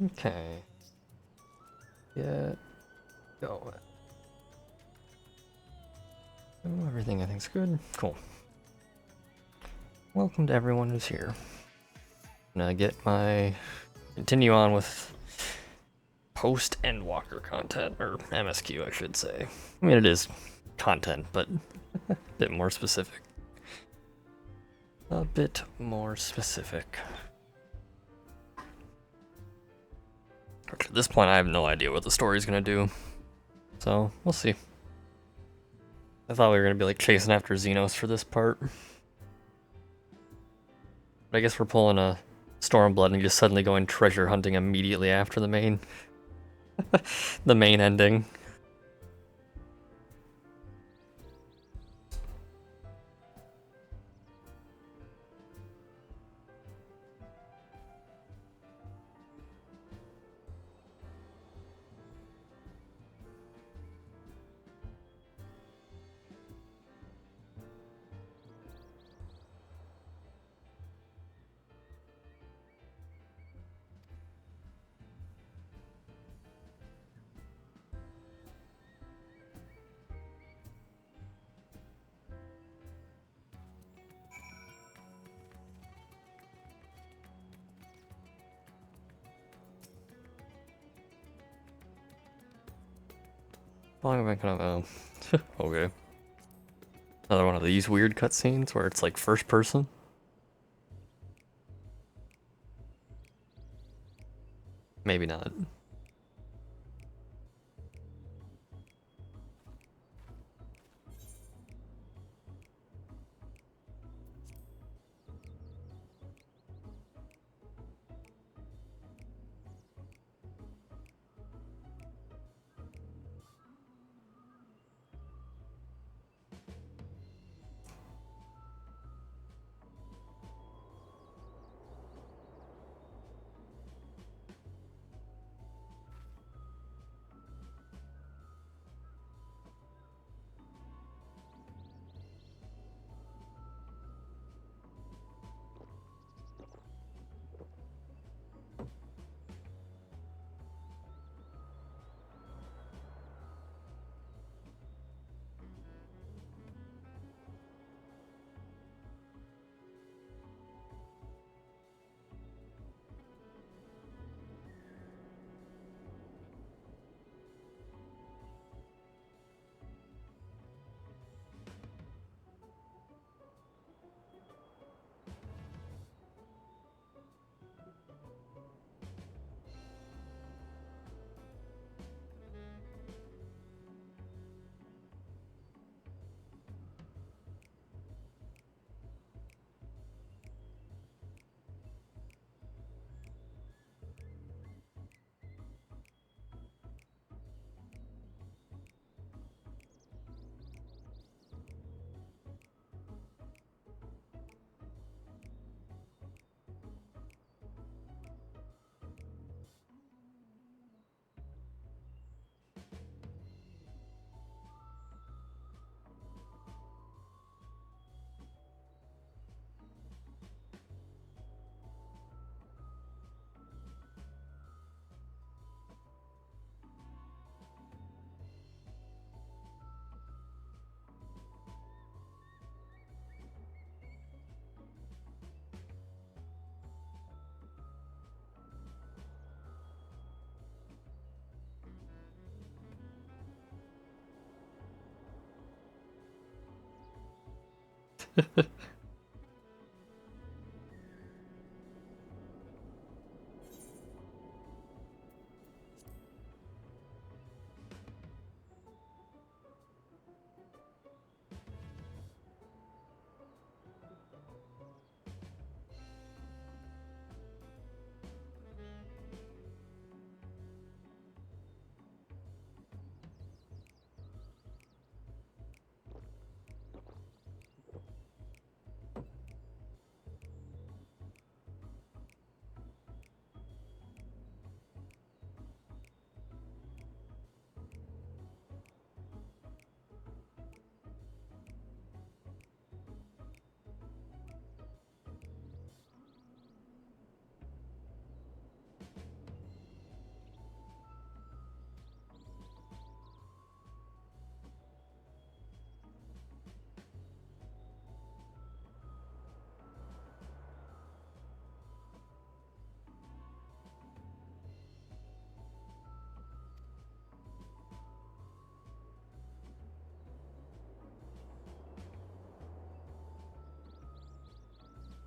Okay. Get going. Oh, everything I think's good. Cool. Welcome to everyone who's here. I'm gonna continue on with post Endwalker content, or MSQ I should say. I mean it is content, but a bit more specific. A bit more specific. At this point I have no idea what the story's gonna do. So, we'll see. I thought we were gonna be like chasing after Xenos for this part. But I guess we're pulling a Stormblood and just suddenly going treasure hunting immediately after the main the main ending. How long have I kind of okay. Another one of these weird cutscenes where it's like first person. Maybe not.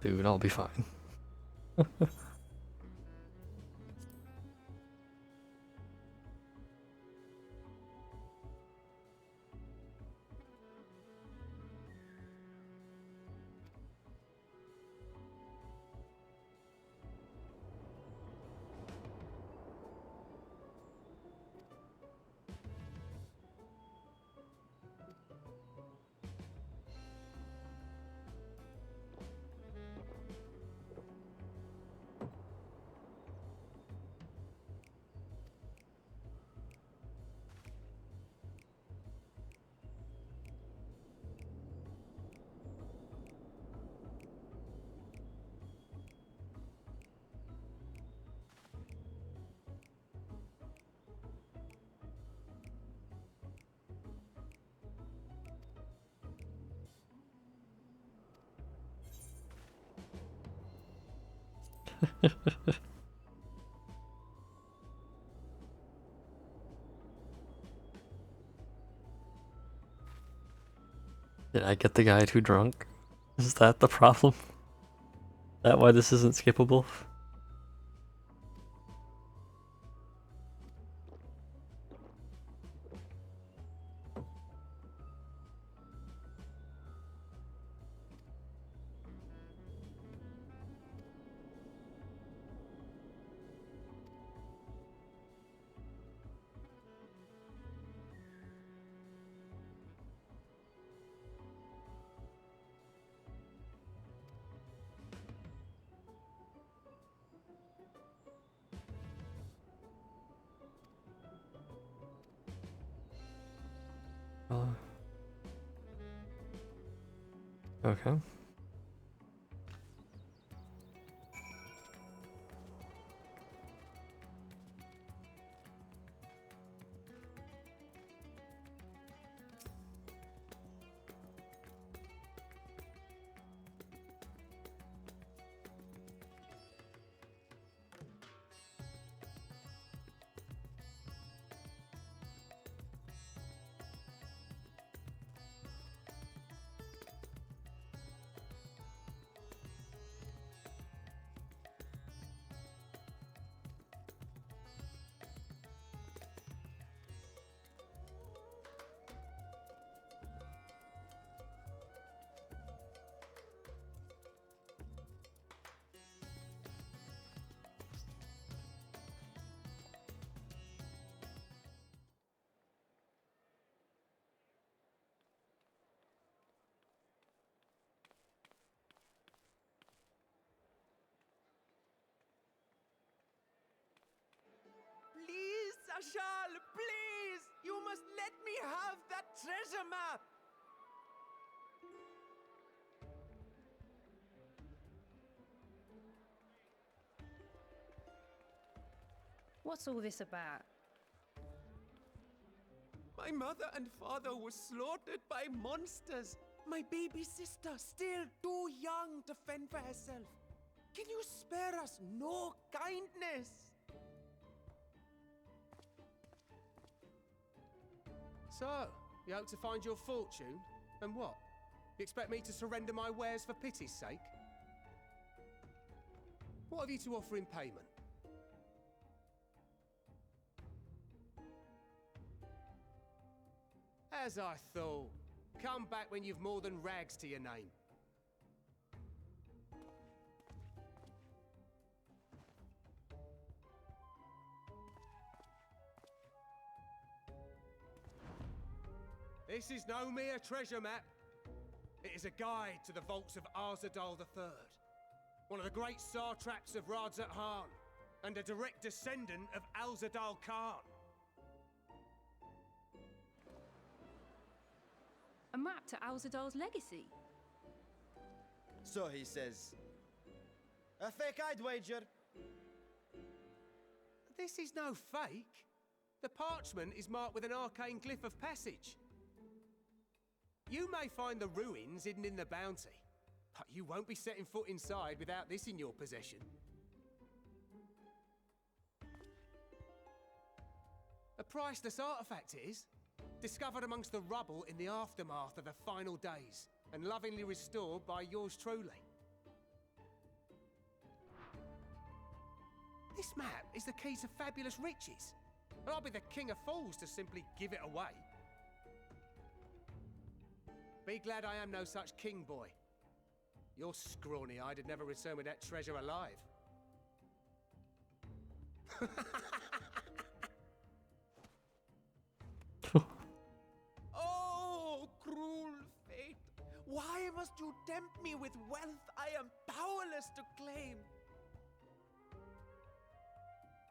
Dude, I'll be fine. Did I get the guy too drunk? Is that the problem? Is that why this isn't skippable? Okay. Please, Ashal, please! You must let me have that treasure map! What's all this about? My mother and father were slaughtered by monsters. My baby sister, still too young to fend for herself. Can you spare us no kindness? So, you hope to find your fortune? And what? You expect me to surrender my wares for pity's sake? What have you to offer in payment? As I thought. Come back when you've more than rags to your name. This is no mere treasure map. It is a guide to the vaults of Alzadaal III, one of the great Satraps of Radzat-Han, and a direct descendant of Alzadaal Khan. A map to Alzadaal's legacy? So he says. A fake, I'd wager. This is no fake. The parchment is marked with an arcane glyph of passage. You may find the ruins hidden in the Bounty, but you won't be setting foot inside without this in your possession. A priceless artifact it is, discovered amongst the rubble in the aftermath of the final days, and lovingly restored by yours truly. This map is the key to fabulous riches. And I'll be the king of fools to simply give it away. Be glad I am no such king, boy. Your scrawny-eyed would never return with that treasure alive. Oh, cruel fate! Why must you tempt me with wealth I am powerless to claim?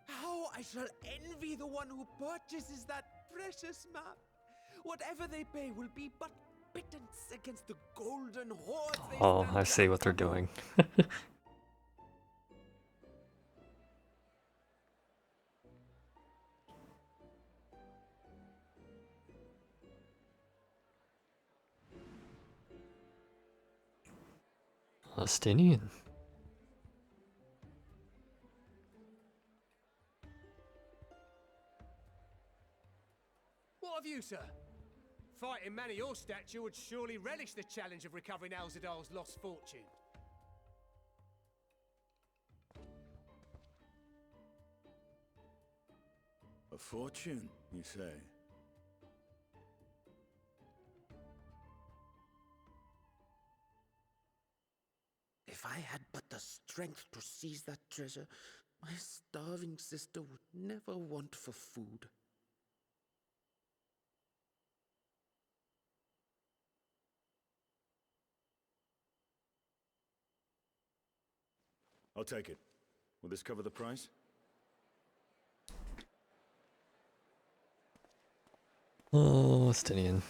How I shall envy the one who purchases that precious map. Whatever they pay will be but pittance against the golden hoards they Oh, stand I see what they're guard doing. Palestinian. What of you, sir? Fighting man of your stature would surely relish the challenge of recovering Alzadaal's lost fortune. A fortune, you say? If I had but the strength to seize that treasure, my starving sister would never want for food. I'll take it. Will this cover the price? Oh, Palestinian.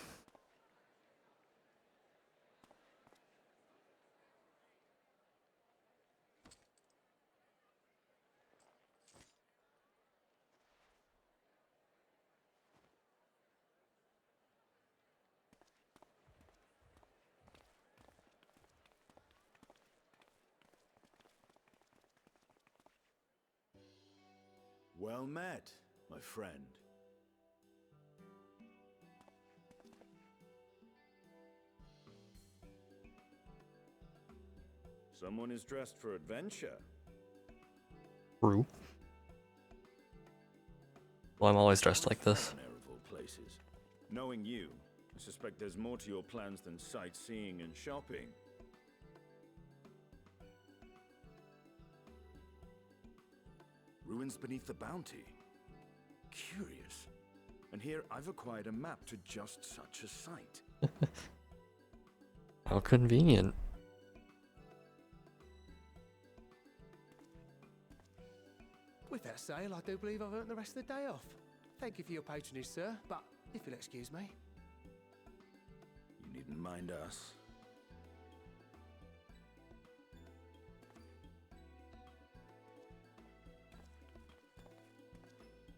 Well met, my friend. Someone is dressed for adventure. True. Well, I'm always dressed like this. An air of all places. Knowing you, I suspect there's more to your plans than sightseeing and shopping. Ruins beneath the Bounty. Curious. And here I've acquired a map to just such a site. How convenient. With that sale, I do believe I've earned the rest of the day off. Thank you for your patronage, sir, but if you'll excuse me. You needn't mind us.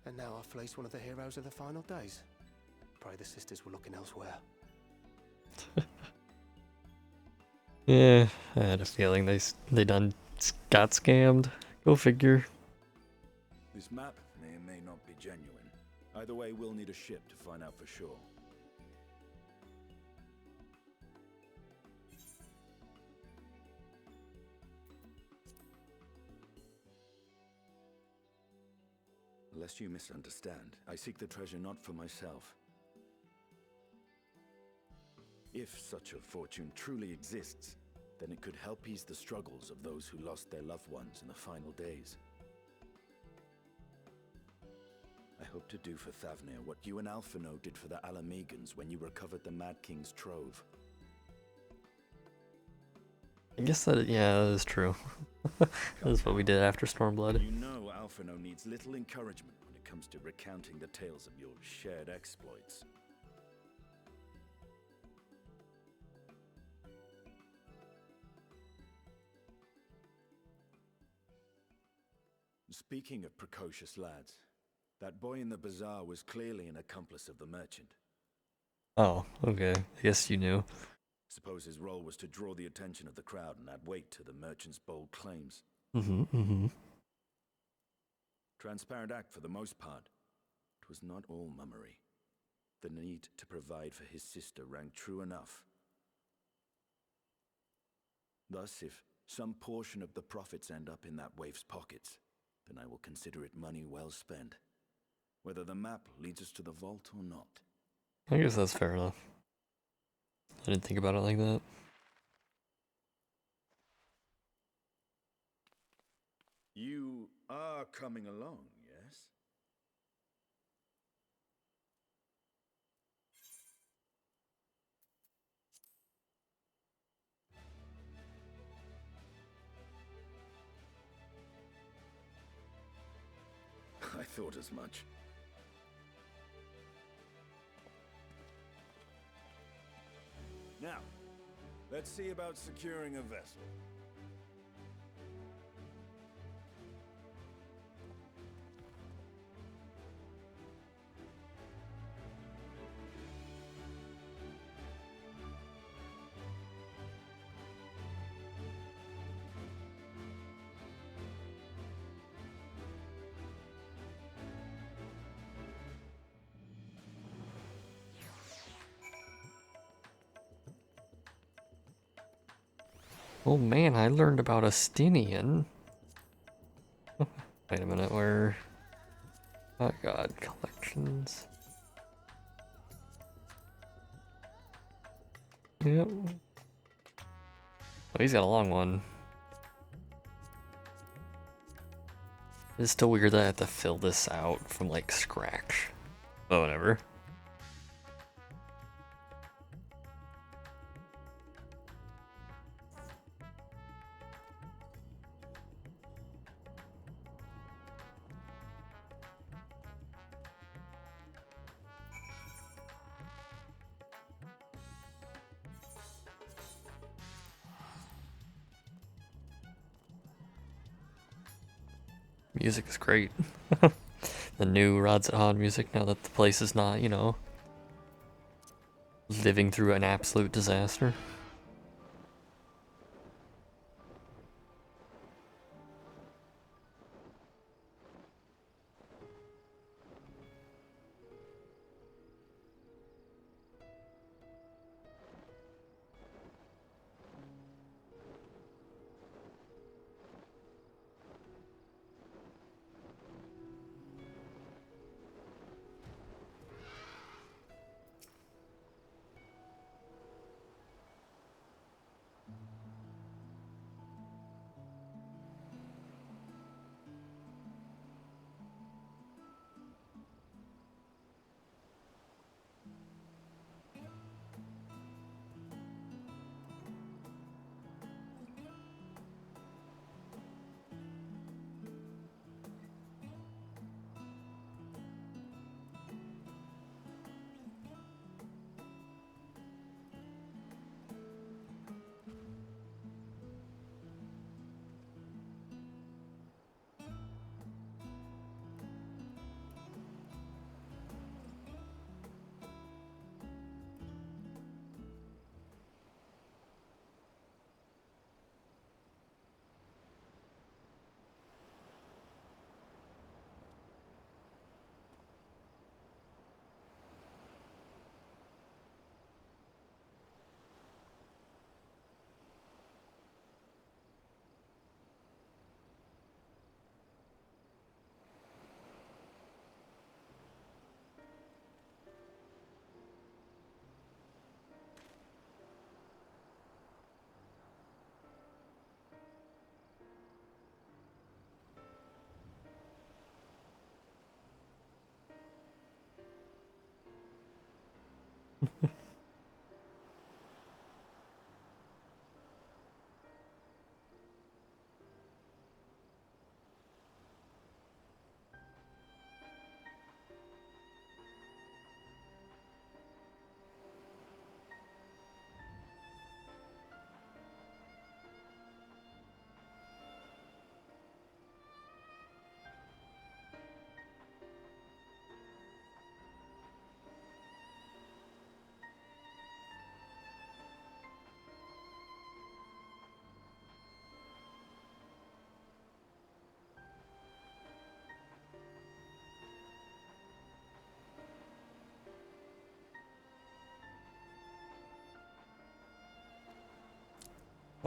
And now I've fleeced one of the heroes of the final days. Pray the sisters were looking elsewhere. Yeah, I had a feeling they done got scammed. Go figure. This map may or may not be genuine. Either way, we'll need a ship to find out for sure. Lest you misunderstand, I seek the treasure not for myself. If such a fortune truly exists, then it could help ease the struggles of those who lost their loved ones in the final days. I hope to do for Thavnir what you and Alphino did for the Alamegans when you recovered the Mad King's trove. I guess that, yeah, that is true. That's what we did after Stormblood. You know Alphino needs little encouragement when it comes to recounting the tales of your shared exploits. Speaking of precocious lads, that boy in the bazaar was clearly an accomplice of the merchant. Oh, okay. I guess you knew. Suppose his role was to draw the attention of the crowd and add weight to the merchant's bold claims. Transparent act for the most part. It was not all mummery. The need to provide for his sister rang true enough. Thus, if some portion of the profits end up in that waif's pockets, then I will consider it money well spent, whether the map leads us to the vault or not. I guess that's fair enough. I didn't think about it like that. You are coming along, yes? I thought as much. Now, let's see about securing a vessel. Oh man, I learned about Astinian. Wait a minute, where? Oh god, collections. Yep. Oh, he's got a long one. It's still weird that I have to fill this out from like scratch. But whatever. Music is great. The new Alzadaal music, now that the place is not, you know, living through an absolute disaster.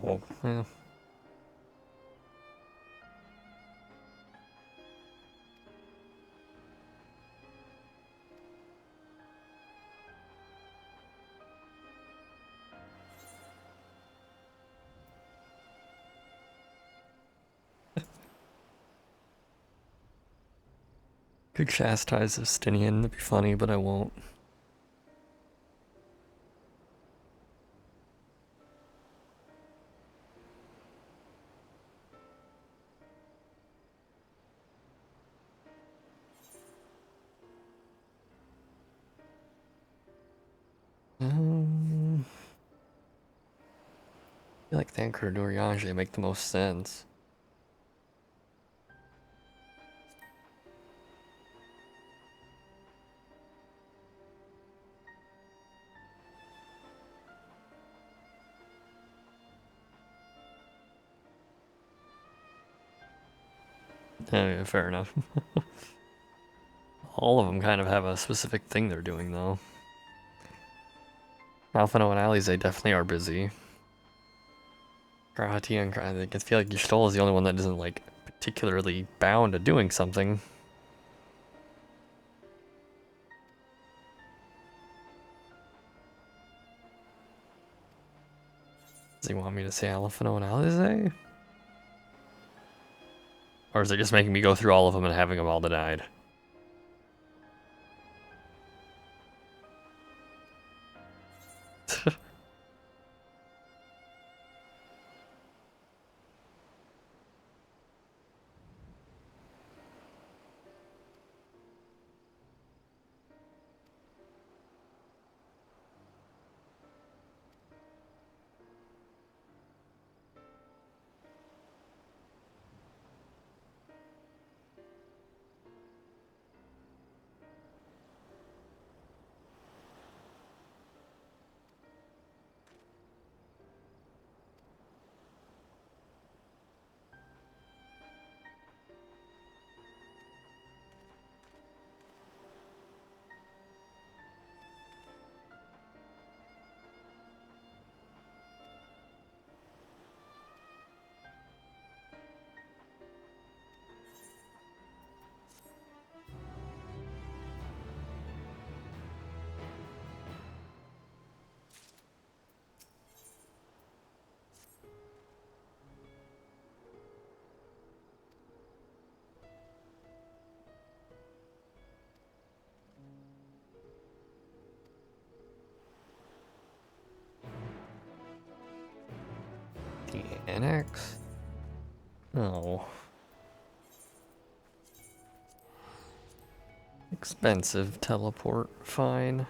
Oh, yeah. Could chastise Justinian, that'd be funny, but I won't. I feel like Thancred or Oriange make the most sense. Yeah, fair enough. All of them kind of have a specific thing they're doing, though. Alphino and Alize definitely are busy. Karahati and I feel like Gestol is the only one that isn't, like, particularly bound to doing something. Does he want me to say Alphino and Alize? Or is it just making me go through all of them and having them all denied? The annex? No. Expensive teleport, fine.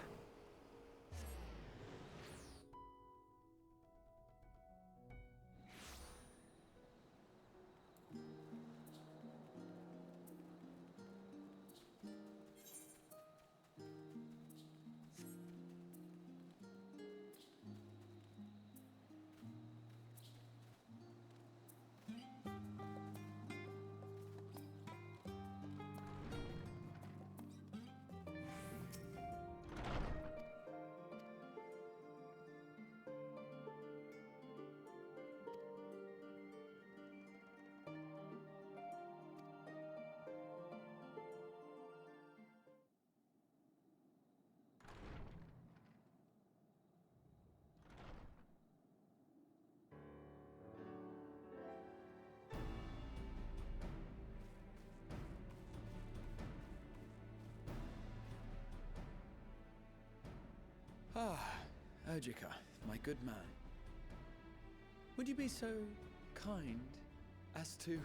Ah, Ojika, my good man. Would you be so kind as to...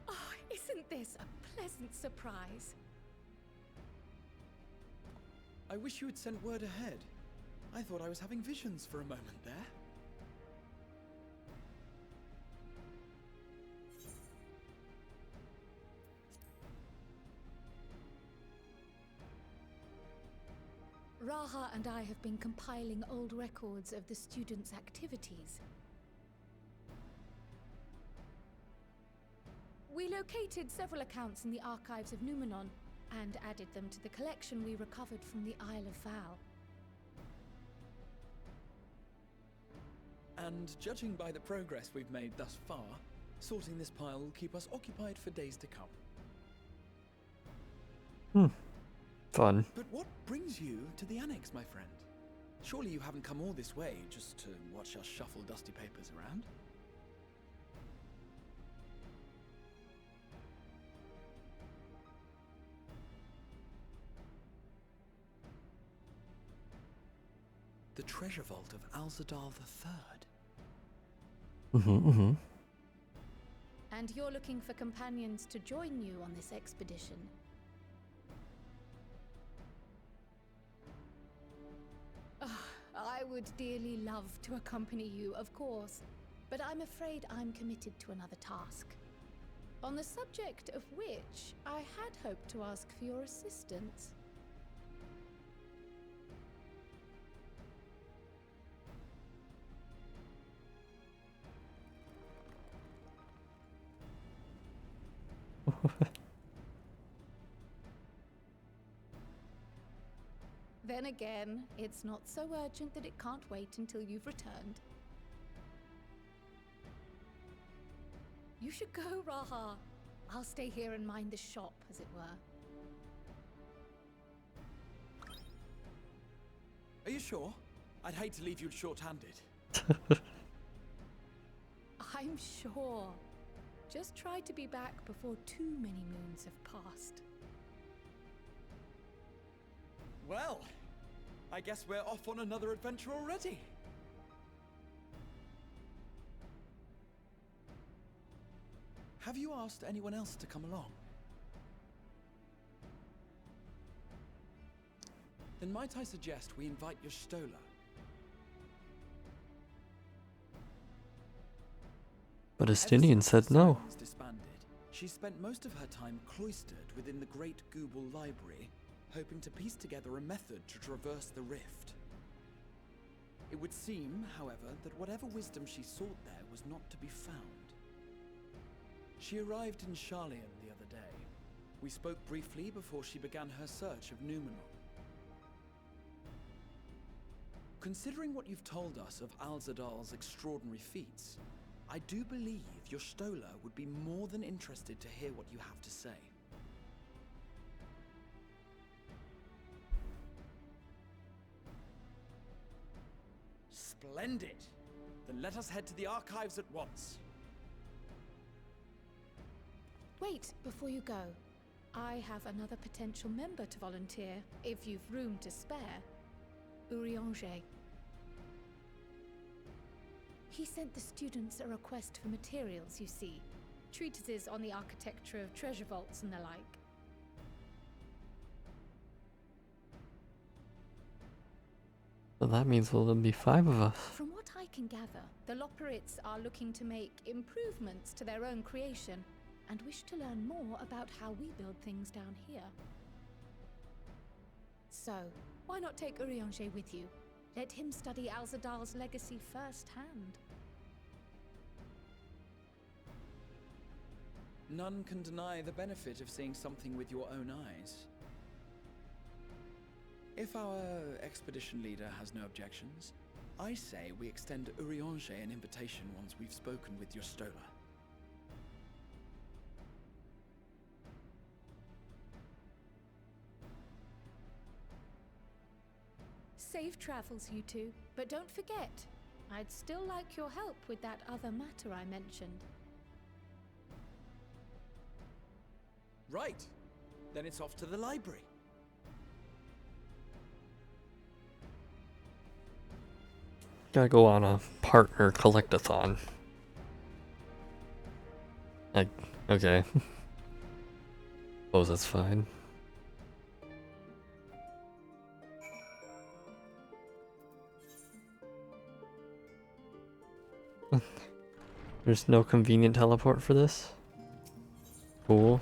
Oh, isn't this a pleasant surprise? I wish you had sent word ahead. I thought I was having visions for a moment there. Raha and I have been compiling old records of the students' activities. We located several accounts in the archives of Numenon and added them to the collection we recovered from the Isle of Val. And judging by the progress we've made thus far, sorting this pile will keep us occupied for days to come. Fun. But what brings you to the annex, my friend? Surely you haven't come all this way just to watch us shuffle dusty papers around? the treasure vault of Alzadaal III. And you're looking for companions to join you on this expedition. I would dearly love to accompany you, of course, but I'm afraid I'm committed to another task. On the subject of which, I had hoped to ask for your assistance. Then again, it's not so urgent that it can't wait until you've returned. You should go, Raha. I'll stay here and mind the shop, as it were. Are you sure? I'd hate to leave you short-handed. I'm sure. Just try to be back before too many moons have passed. Well, I guess we're off on another adventure already. Have you asked anyone else to come along? Then might I suggest we invite your Stola? But Estinian said no. Disbanded, she spent most of her time cloistered within the Great Google Library, hoping to piece together a method to traverse the rift. It would seem, however, that whatever wisdom she sought there was not to be found. She arrived in Sharlayan the other day. We spoke briefly before she began her search of Numenor. Considering what you've told us of Alzadaal's extraordinary feats, I do believe your Stola would be more than interested to hear what you have to say. Splendid! Then let us head to the archives at once. Wait, before you go. I have another potential member to volunteer, if you've room to spare. Urianger. He sent the students a request for materials, you see. Treatises on the architecture of treasure vaults and the like. So that means there'll be 5 of us. From what I can gather, the Loperites are looking to make improvements to their own creation, and wish to learn more about how we build things down here. So, why not take Urianger with you? Let him study Alzadaal's legacy firsthand. None can deny the benefit of seeing something with your own eyes. If our expedition leader has no objections, I say we extend Urianger an invitation once we've spoken with your Stola. Safe travels, you two. But don't forget, I'd still like your help with that other matter I mentioned. Right. Then it's off to the library. Gotta go on a partner collectathon. Okay. Oh, that's fine. There's no convenient teleport for this? Cool.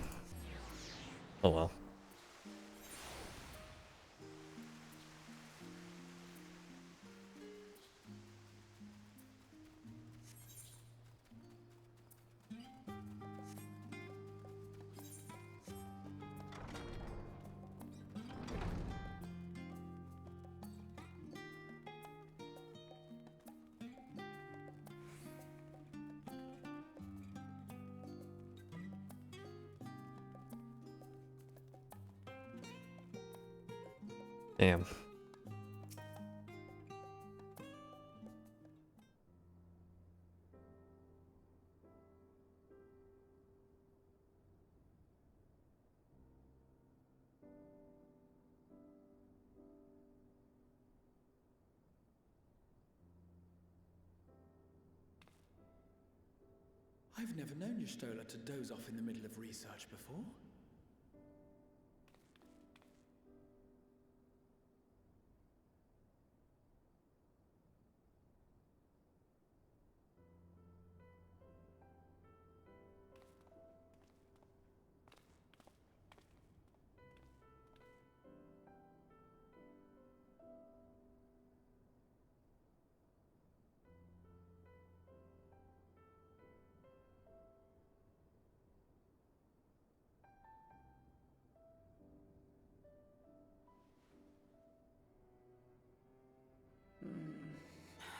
Oh well. Damn. I've never known Y'shtola to doze off in the middle of research before.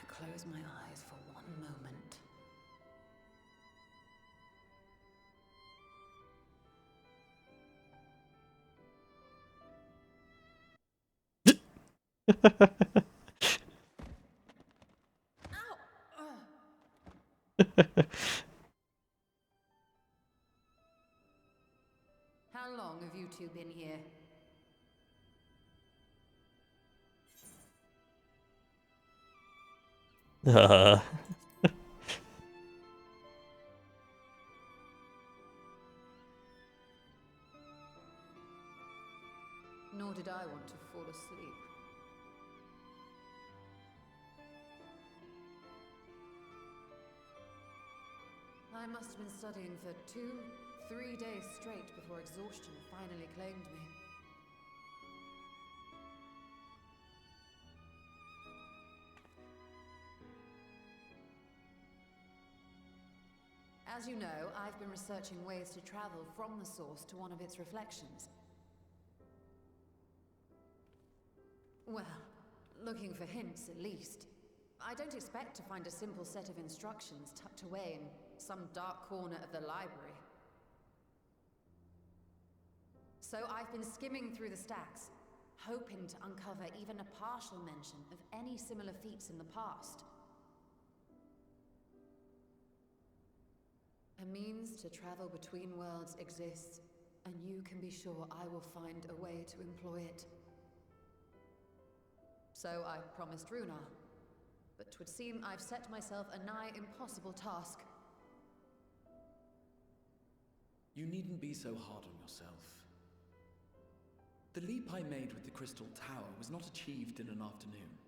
Close my eyes for one moment. How long have you two been here? Uh, Nor did I want to fall asleep. I must have been studying for 2-3 days straight before exhaustion finally claimed me. As you know, I've been researching ways to travel from the source to one of its reflections. Well, looking for hints at least. I don't expect to find a simple set of instructions tucked away in some dark corner of the library. So I've been skimming through the stacks, hoping to uncover even a partial mention of any similar feats in the past. A means to travel between worlds exists, and you can be sure I will find a way to employ it. So I promised Runa, but 'twould seem I've set myself a nigh impossible task. You needn't be so hard on yourself. The leap I made with the Crystal Tower was not achieved in an afternoon.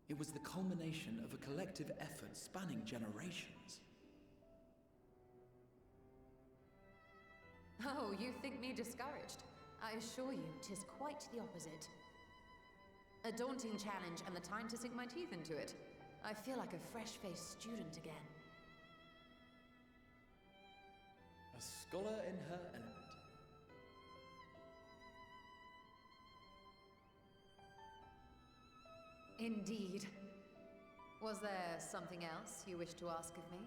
It was the culmination of a collective effort spanning generations. Oh, you think me discouraged? I assure you, 'tis quite the opposite. A daunting challenge and the time to sink my teeth into it. I feel like a fresh-faced student again. A scholar in her element. Indeed. Was there something else you wish to ask of me?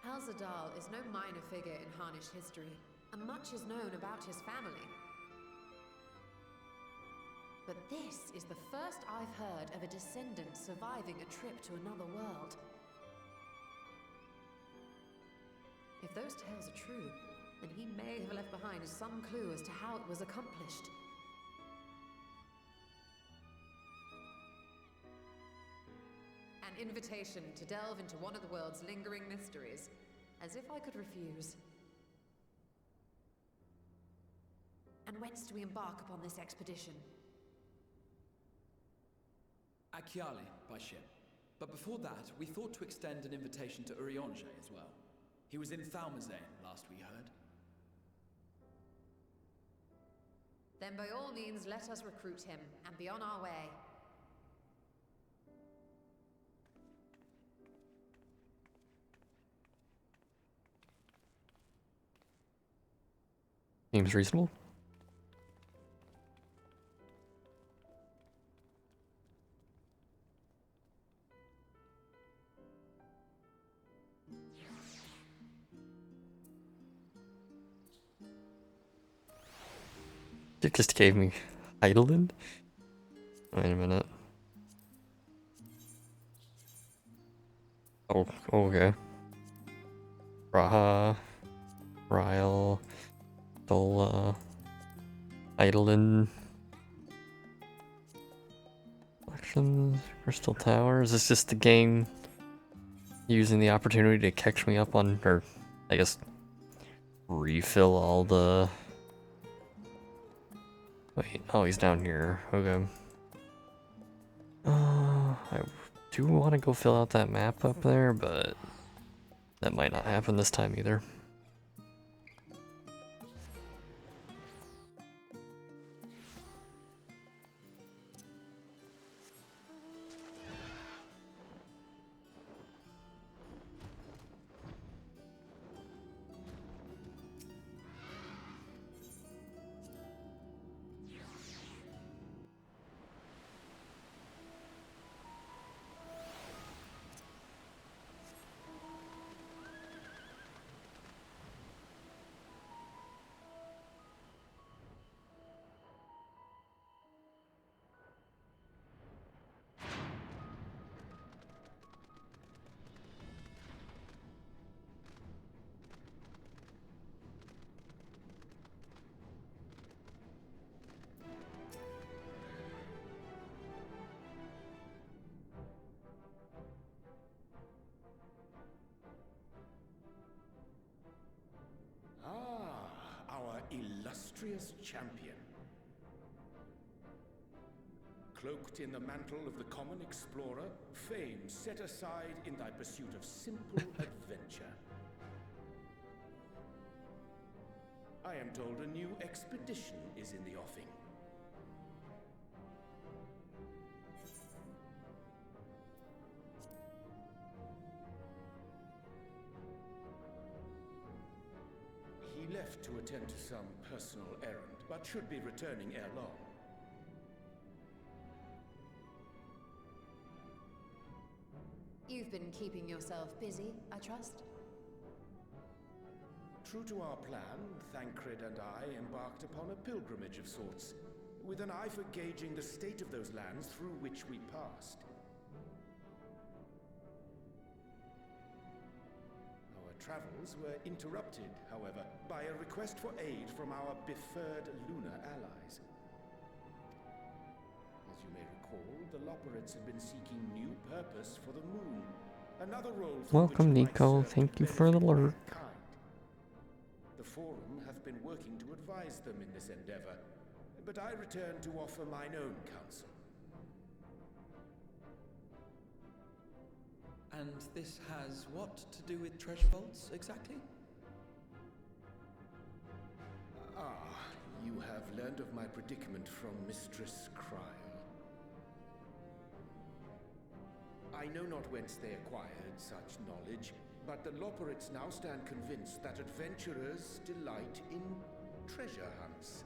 Alzadaal is no minor figure in Harnish history, and much is known about his family. But this is the first I've heard of a descendant surviving a trip to another world. If those tales are true, then he may have left behind some clue as to how it was accomplished. An invitation to delve into one of the world's lingering mysteries, as if I could refuse. And whence do we embark upon this expedition? Akyali, by ship. But before that, we thought to extend an invitation to Urianger as well. He was in Thalmazane, last we heard. Then by all means, let us recruit him, and be on our way. seems reasonable. It just gave me Heidelin? Wait a minute. Oh, okay. Raha, Ryle, Dola, Heidelin. Collections, Crystal Tower. Is this just the game using the opportunity to catch me up on, or I guess refill all the... Wait, oh, he's down here. Okay. I do want to go fill out that map up there, but that might not happen this time either. Illustrious champion. Cloaked in the mantle of the common explorer, fame set aside in thy pursuit of simple adventure. I am told a new expedition is in the offing. He left to attend to some personal errand, but should be returning ere long. You've been keeping yourself busy, I trust? True to our plan, Thancred and I embarked upon a pilgrimage of sorts, with an eye for gauging the state of those lands through which we passed. Our travels were interrupted, however, by a request for aid from our befurred lunar allies. As you may recall, the Loporrits had been seeking new purpose for the moon, another role for Welcome, which Nico. Thank you for the lurk. The Forum have been working to advise them in this endeavor, but I return to offer mine own counsel. And this has what to do with treasure vaults, exactly? You have learned of my predicament from Mistress Cryle. I know not whence they acquired such knowledge, but the Loporrits now stand convinced that adventurers delight in treasure hunts.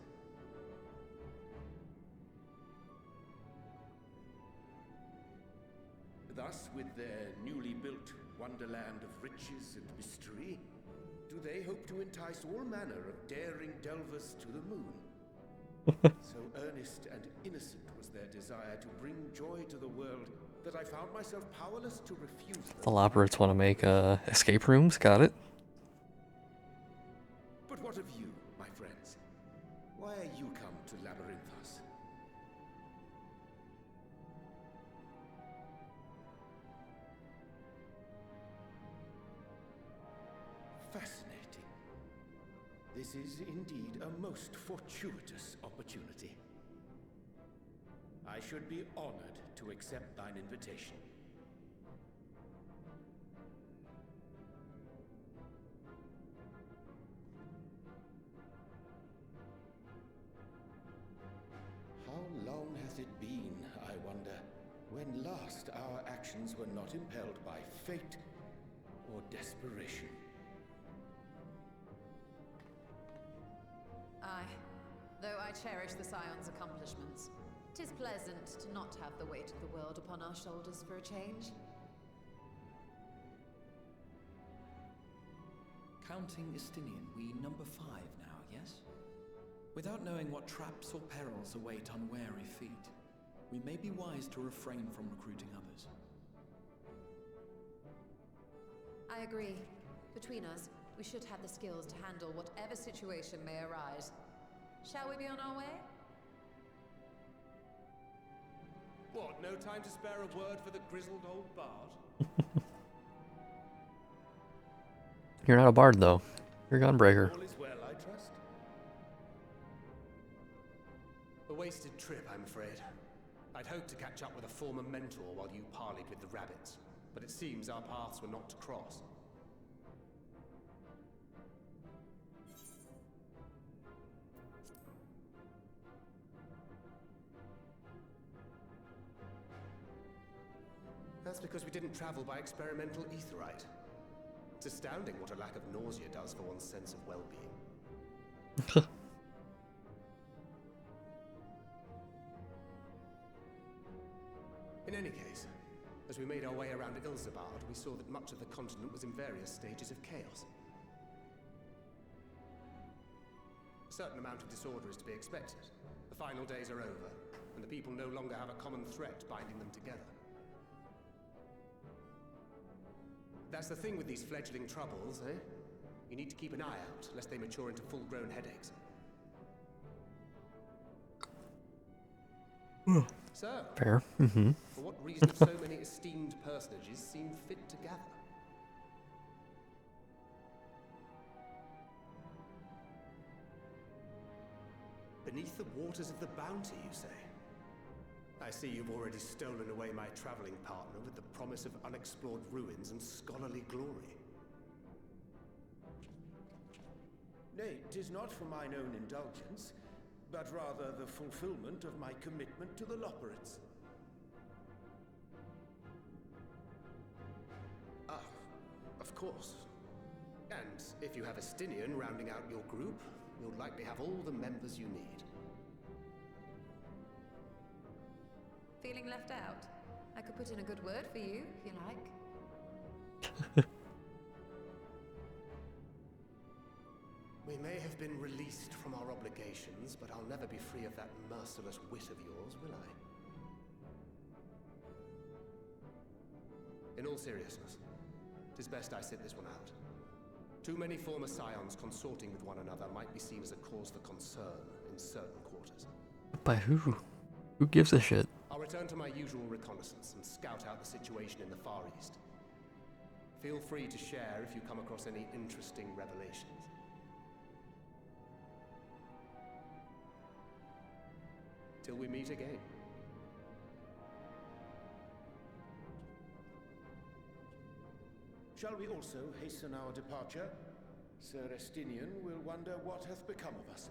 Thus, with their newly built wonderland of riches and mystery, do they hope to entice all manner of daring delvers to the moon? So earnest and innocent was their desire to bring joy to the world that I found myself powerless to refuse them. The Loporrits want to make escape rooms. Got it. But what of you, my friends? Why are you come to Labyrinthos? Fascinating. This is indeed a most fortuitous opportunity. I should be honored to accept thine invitation. How long hath it been, I wonder, when last our actions were not impelled by fate or desperation? Aye. Though I cherish the Scion's accomplishments, 'tis pleasant to not have the weight of the world upon our shoulders for a change. Counting Istinian, we number 5 now, yes? Without knowing what traps or perils await unwary feet, we may be wise to refrain from recruiting others. I agree. Between us, we should have the skills to handle whatever situation may arise. Shall we be on our way? What, no time to spare a word for the grizzled old bard? You're not a bard, though. You're a gunbreaker. All is well, I trust. A wasted trip, I'm afraid. I'd hoped to catch up with a former mentor while you parleyed with the rabbits, but it seems our paths were not to cross. That's because we didn't travel by experimental etherite. It's astounding what a lack of nausea does for one's sense of well-being. In any case, as we made our way around Alzadaal, we saw that much of the continent was in various stages of chaos. A certain amount of disorder is to be expected. The final days are over, and the people no longer have a common threat binding them together. That's the thing with these fledgling troubles, eh? You need to keep an eye out, lest they mature into full-grown headaches. So, Fair. for what reason have so many esteemed personages seemed fit to gather? Beneath the waters of the Bounty, you say? I see you've already stolen away my traveling partner with the promise of unexplored ruins and scholarly glory. Nay, 'tis not for mine own indulgence, but rather the fulfillment of my commitment to the Loporrits. Ah, of course. And if you have a Stinian rounding out your group, you'll likely have all the members you need. Feeling left out? I could put in a good word for you, if you like. We may have been released from our obligations, but I'll never be free of that merciless wit of yours, will I? In all seriousness, 'tis best I sit this one out. Too many former scions consorting with one another might be seen as a cause for concern in certain quarters. By who? Who gives a shit? I'll return to my usual reconnaissance and scout out the situation in the Far East. Feel free to share if you come across any interesting revelations. Till we meet again. Shall we also hasten our departure? Sir Estinian will wonder what hath become of us.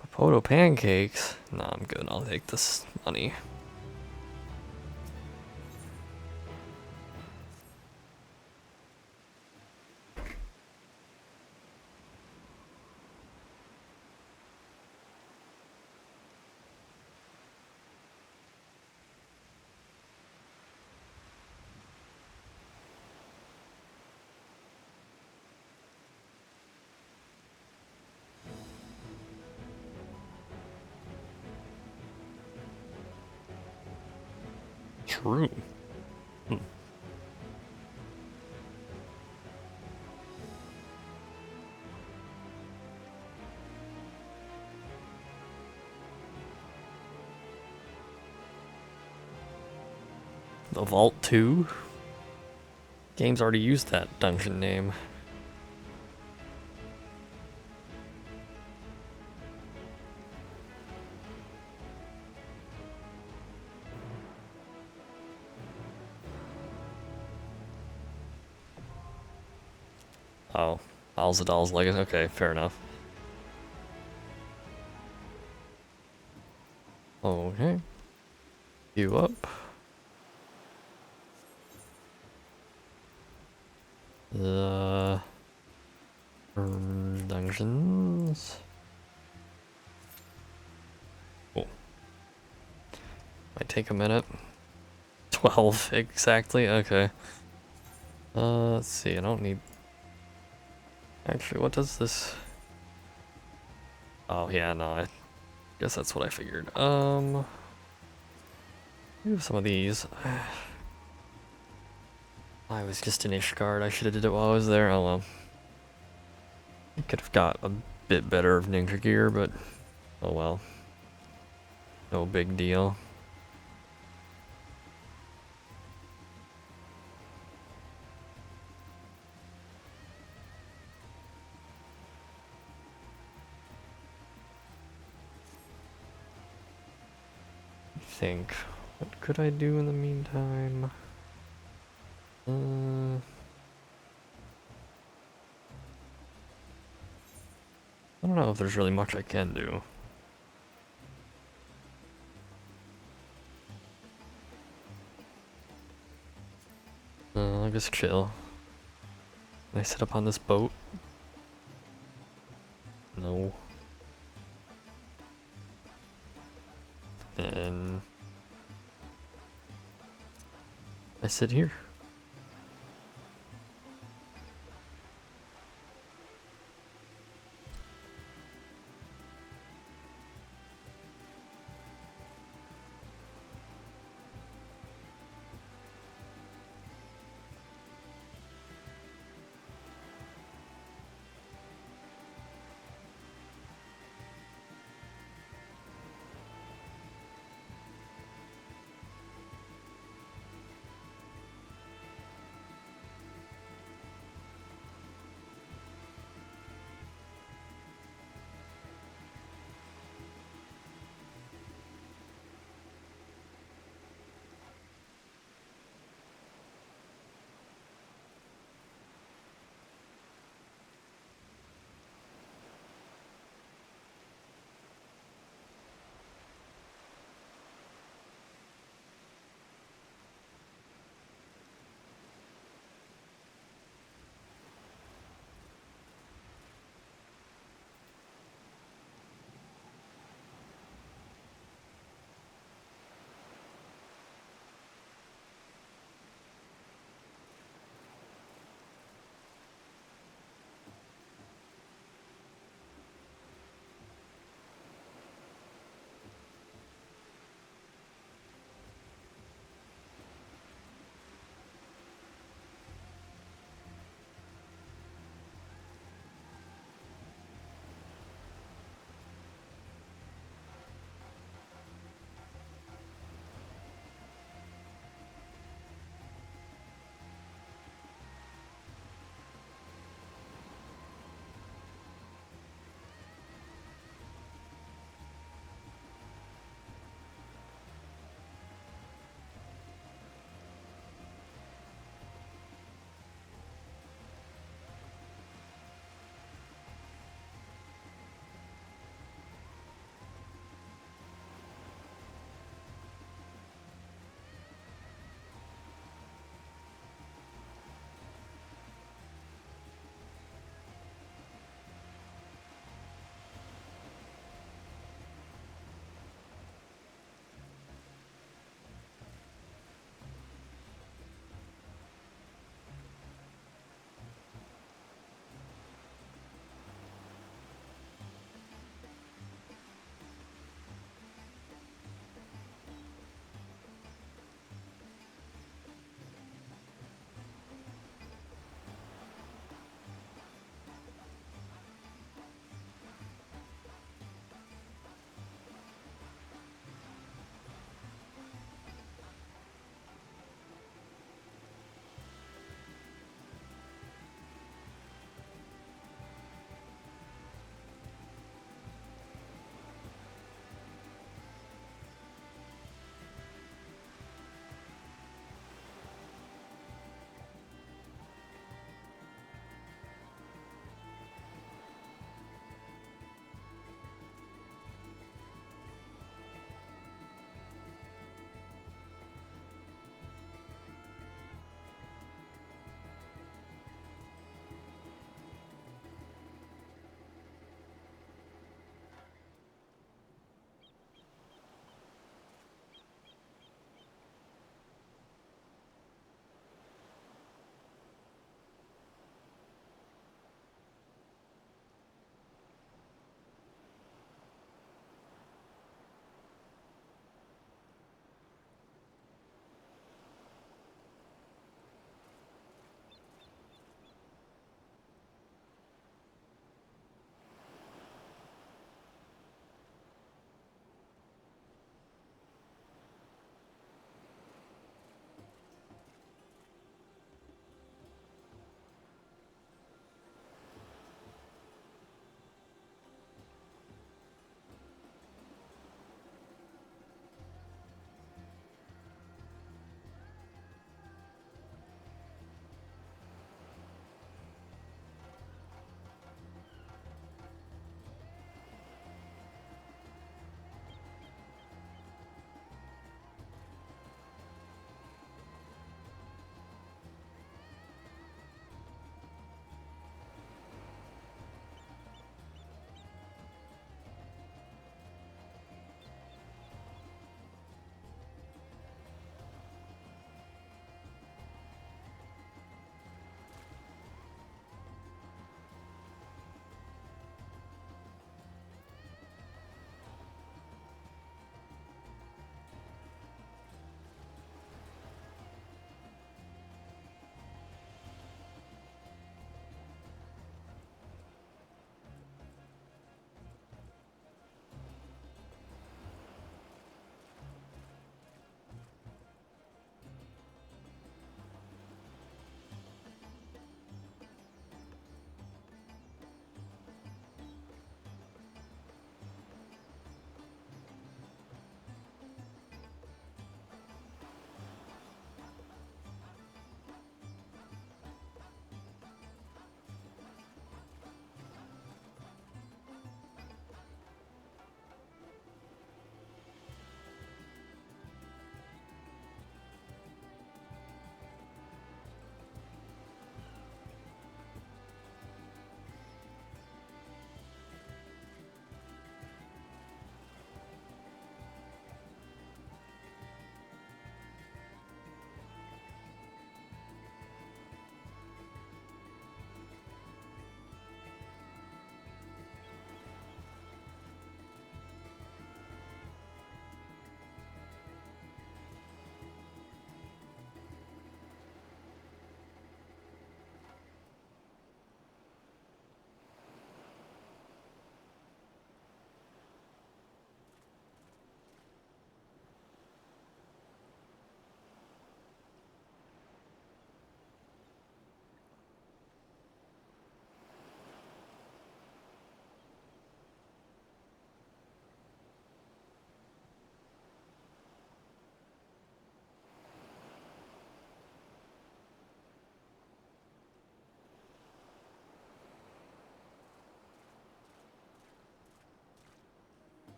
Potato pancakes? No, I'm good. I'll take this money. True. a Vault 2? Game's already used that dungeon name. Oh, Alzadaal's Legacy. Okay, fair enough. Okay. You up. The dungeons. Cool. Might take a minute. 12 exactly. Okay. Let's see. I don't need. Actually, what does this? Oh yeah, no. I guess that's what I figured. Use some of these. I was just in Ishgard. I should have did it while I was there. Oh well. I could have got a bit better of ninja gear, but oh well. No big deal. Think. What could I do in the meantime? I don't know if there's really much I can do. I'll just chill. Can I sit up on this boat? No. And I sit here.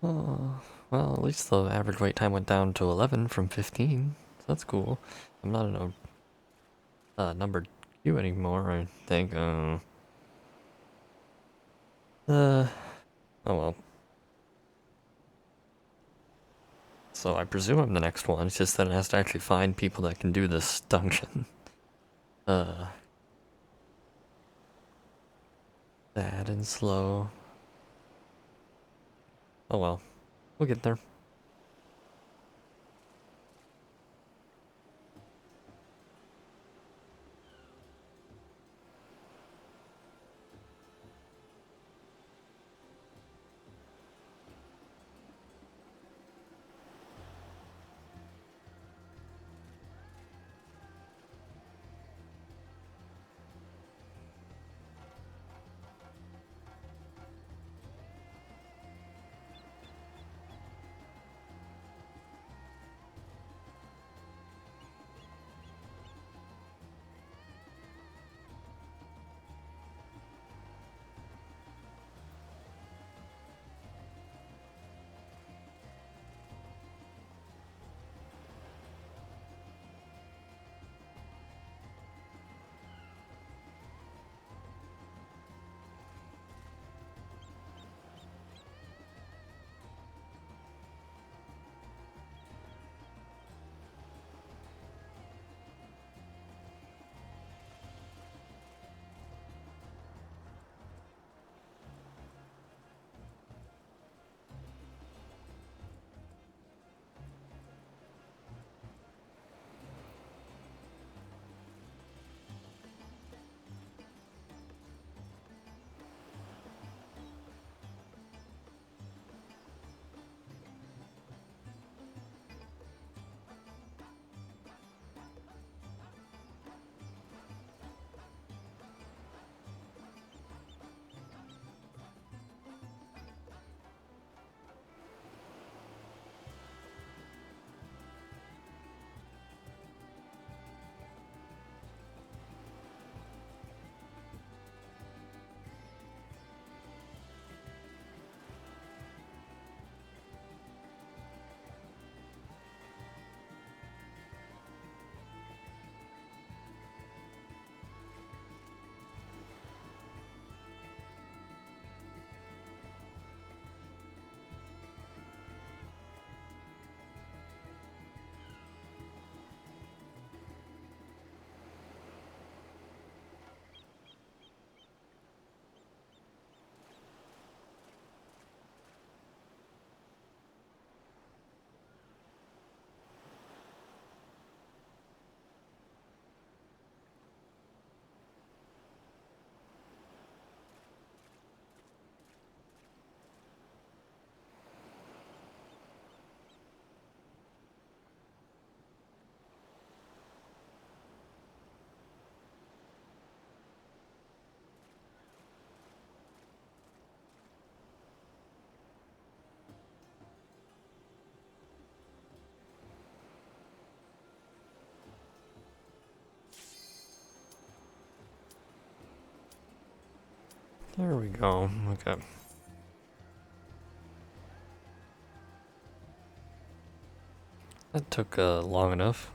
Oh, well, at least the average wait time went down to 11 from 15. So that's cool. I'm not in a numbered queue anymore, I think. Oh well. So I presume I'm the next one. It's just that it has to actually find people that can do this dungeon. Bad and slow. Oh well. We'll get there. There we go. Okay. That took long enough.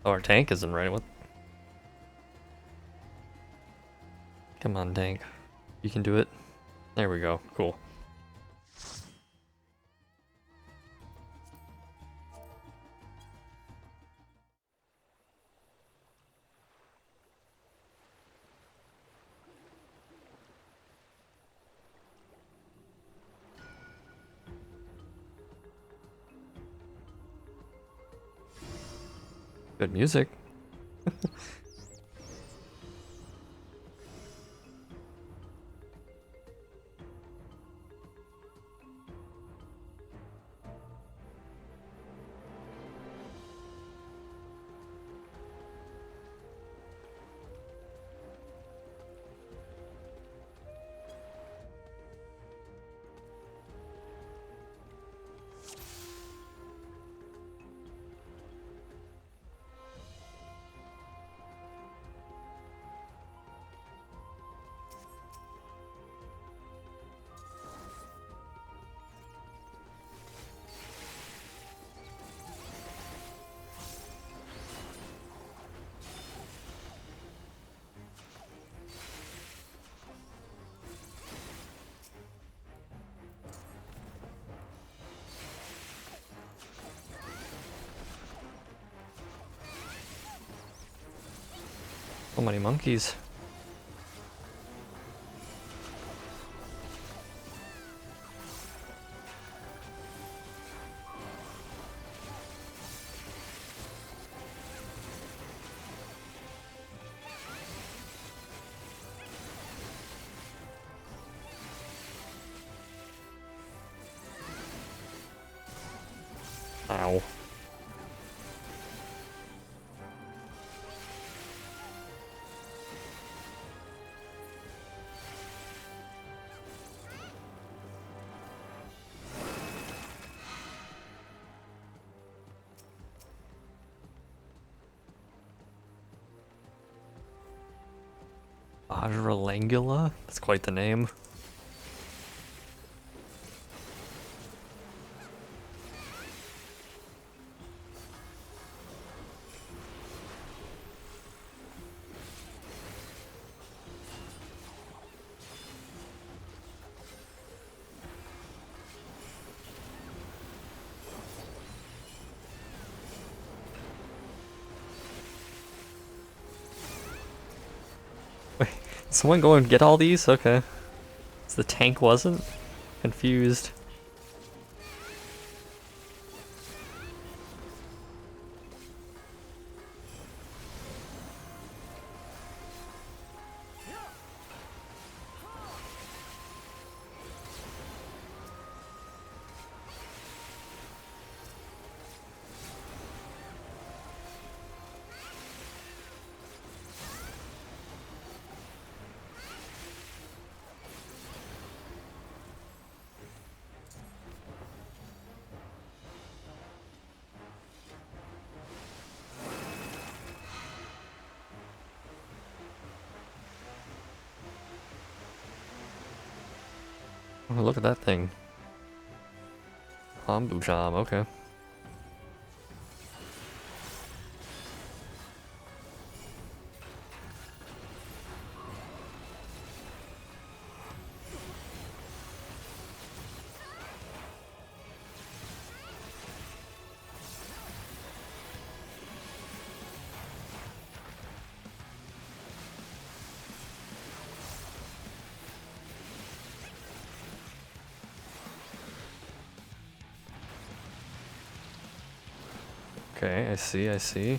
Oh, our tank isn't ready. What? Come on, tank. You can do it. There we go. Cool. Good music. So many monkeys. Ow. Adralangula? That's quite the name. Wait, someone go and get all these? Okay. So the tank wasn't? Confused. Oh, look at that thing. Ambusham, okay. Okay, I see, I see.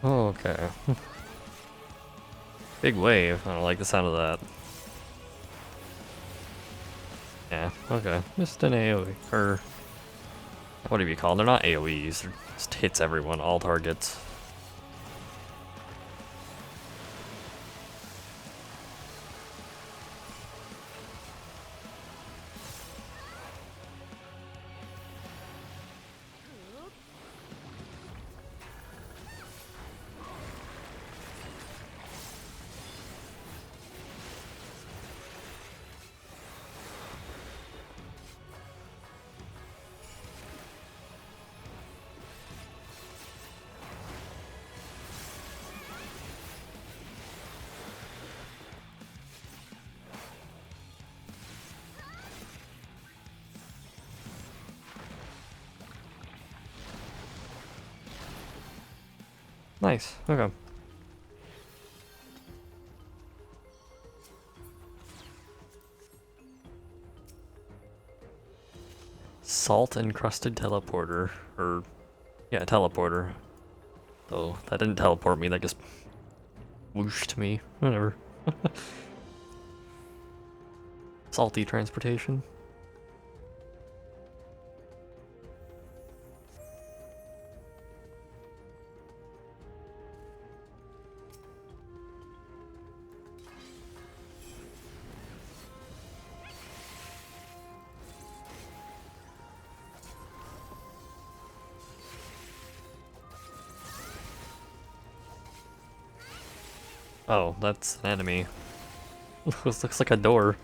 Oh, okay. Big wave. I don't like the sound of that. Yeah, okay. Just an AoE. Or whatever you call them. They're not AoEs. They're just hits everyone, all targets. Nice, okay. Salt encrusted teleporter, or yeah, teleporter. Oh, that didn't teleport me, that just whooshed me. Whatever. Salty transportation. Oh, that's an enemy. This looks like a door.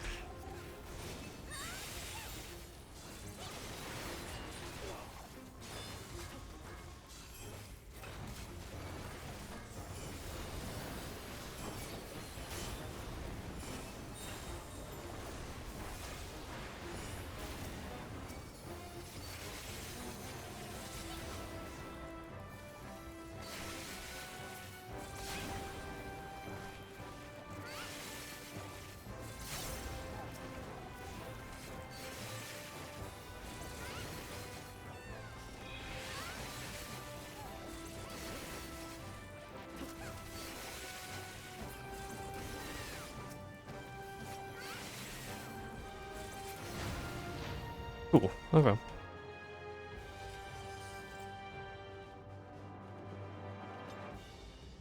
Cool, okay.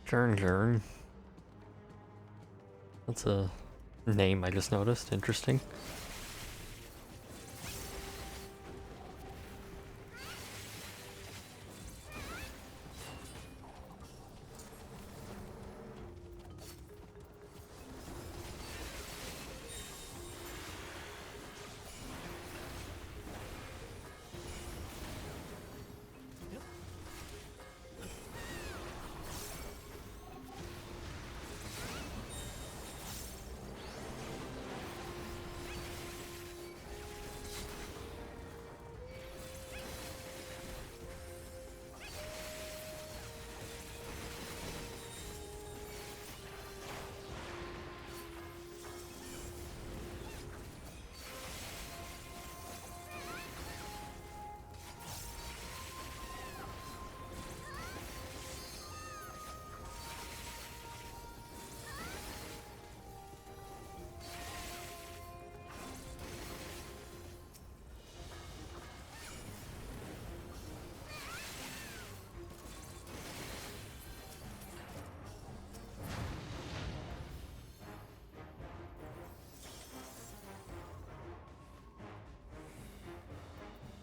Jern. That's a name I just noticed. Interesting.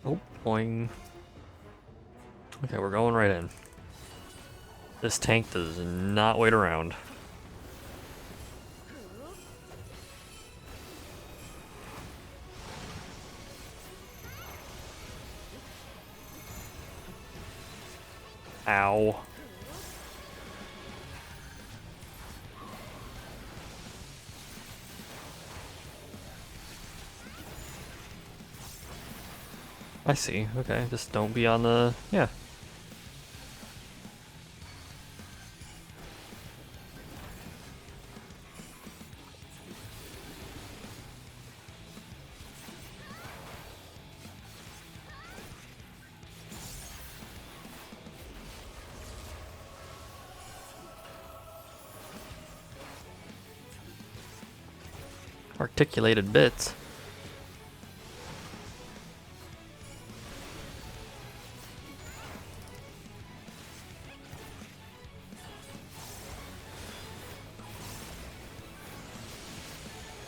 Oh, boing. Okay, we're going right in. This tank does not wait around. Ow. I see. Okay, just don't be on the... yeah. Articulated bits.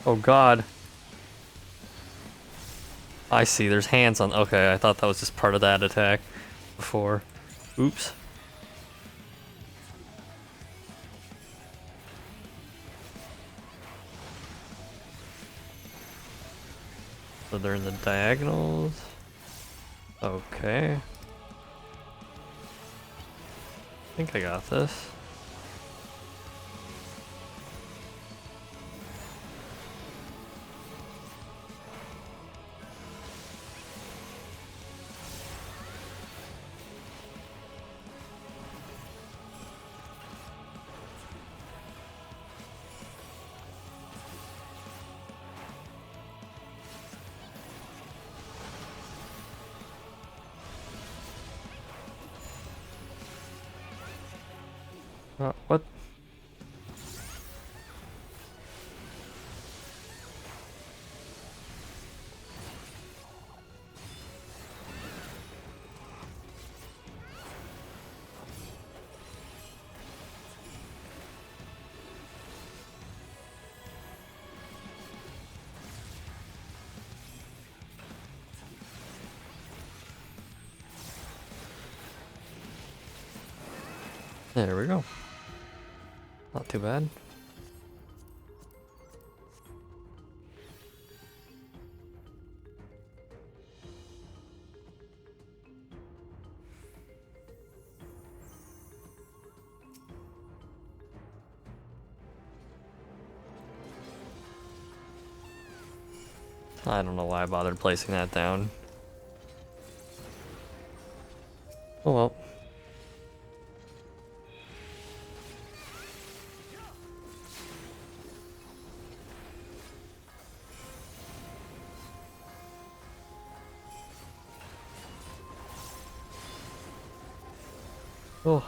Oh god. I see, there's hands on... okay, I thought that was just part of that attack before. Oops. So they're in the diagonals. Okay. I think I got this. What? There we go. Not too bad. I don't know why I bothered placing that down. Oh well. Oh.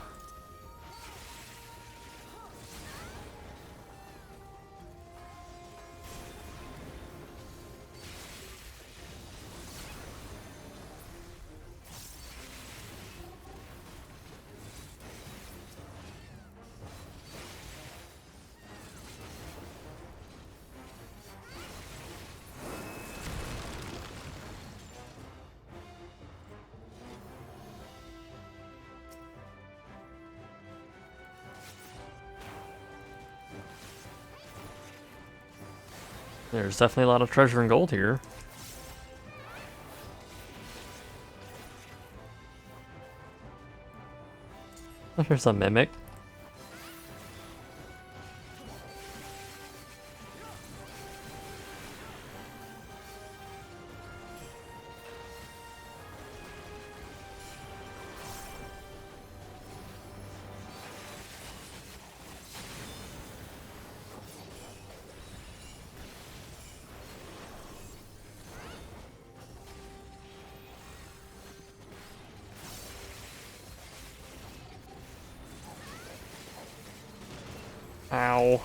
There's definitely a lot of treasure and gold here. Oh, here's a mimic. Ow.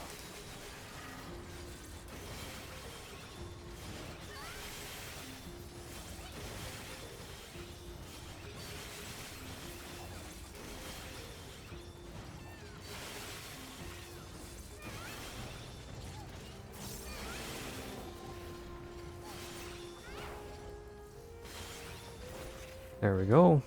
There we go.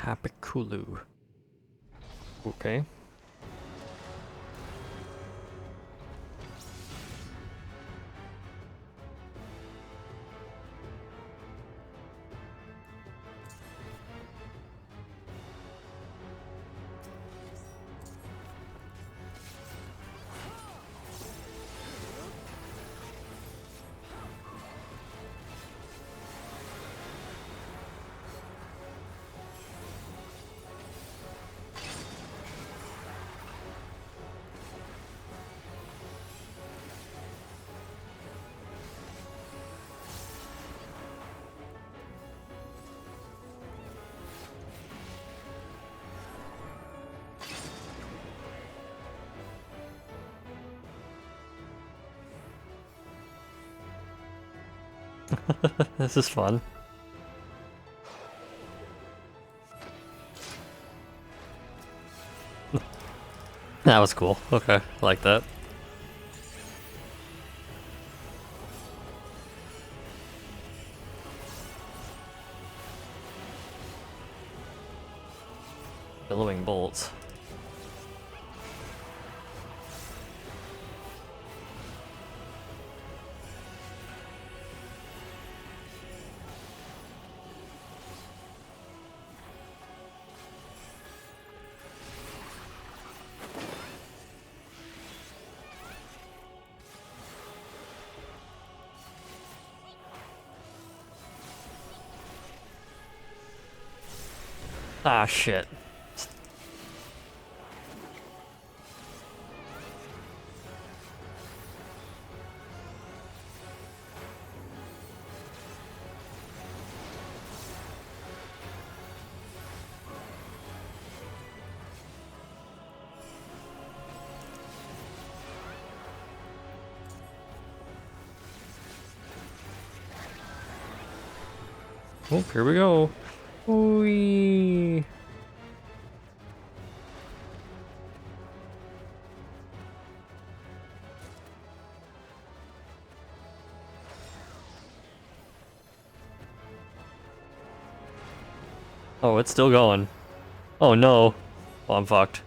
Capiculu. Okay. This is fun. That was cool. Okay, I like that. Billowing bolts. Ah, shit. Oh, here we go. Whee. Oh, it's still going. Oh no. Oh, I'm fucked.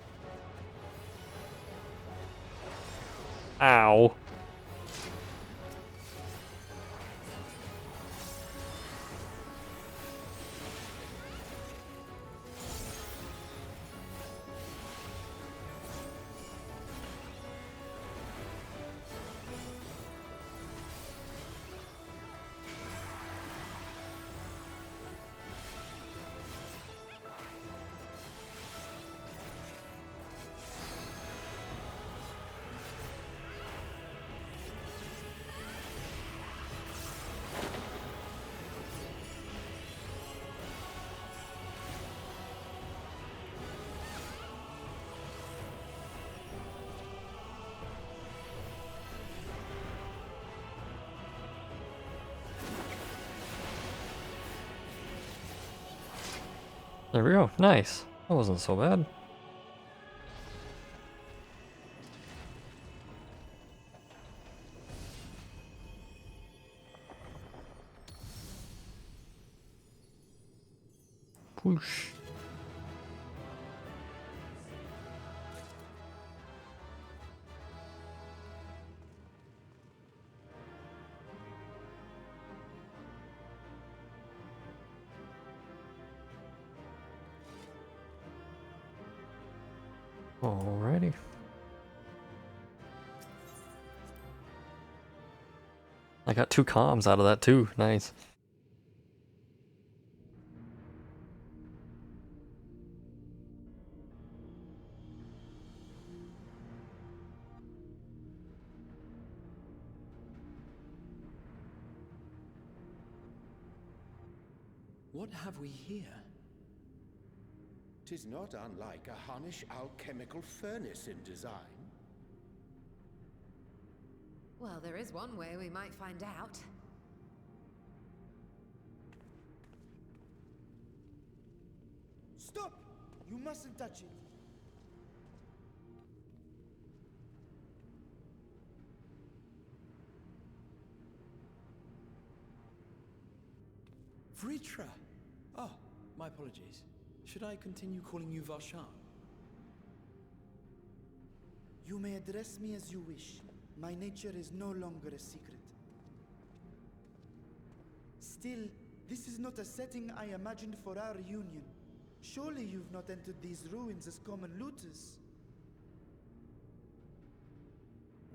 Ow. There we go. Nice. That wasn't so bad. Whoosh. Alrighty. I got 2 comms out of that too. Nice. What have we here? 'Tis not unlike a Hunnish alchemical furnace in design. Well, there is one way we might find out. Stop! You mustn't touch it. Vritra! Oh, my apologies. Should I continue calling you Varshan? You may address me as you wish. My nature is no longer a secret. Still, this is not a setting I imagined for our reunion. Surely you've not entered these ruins as common looters.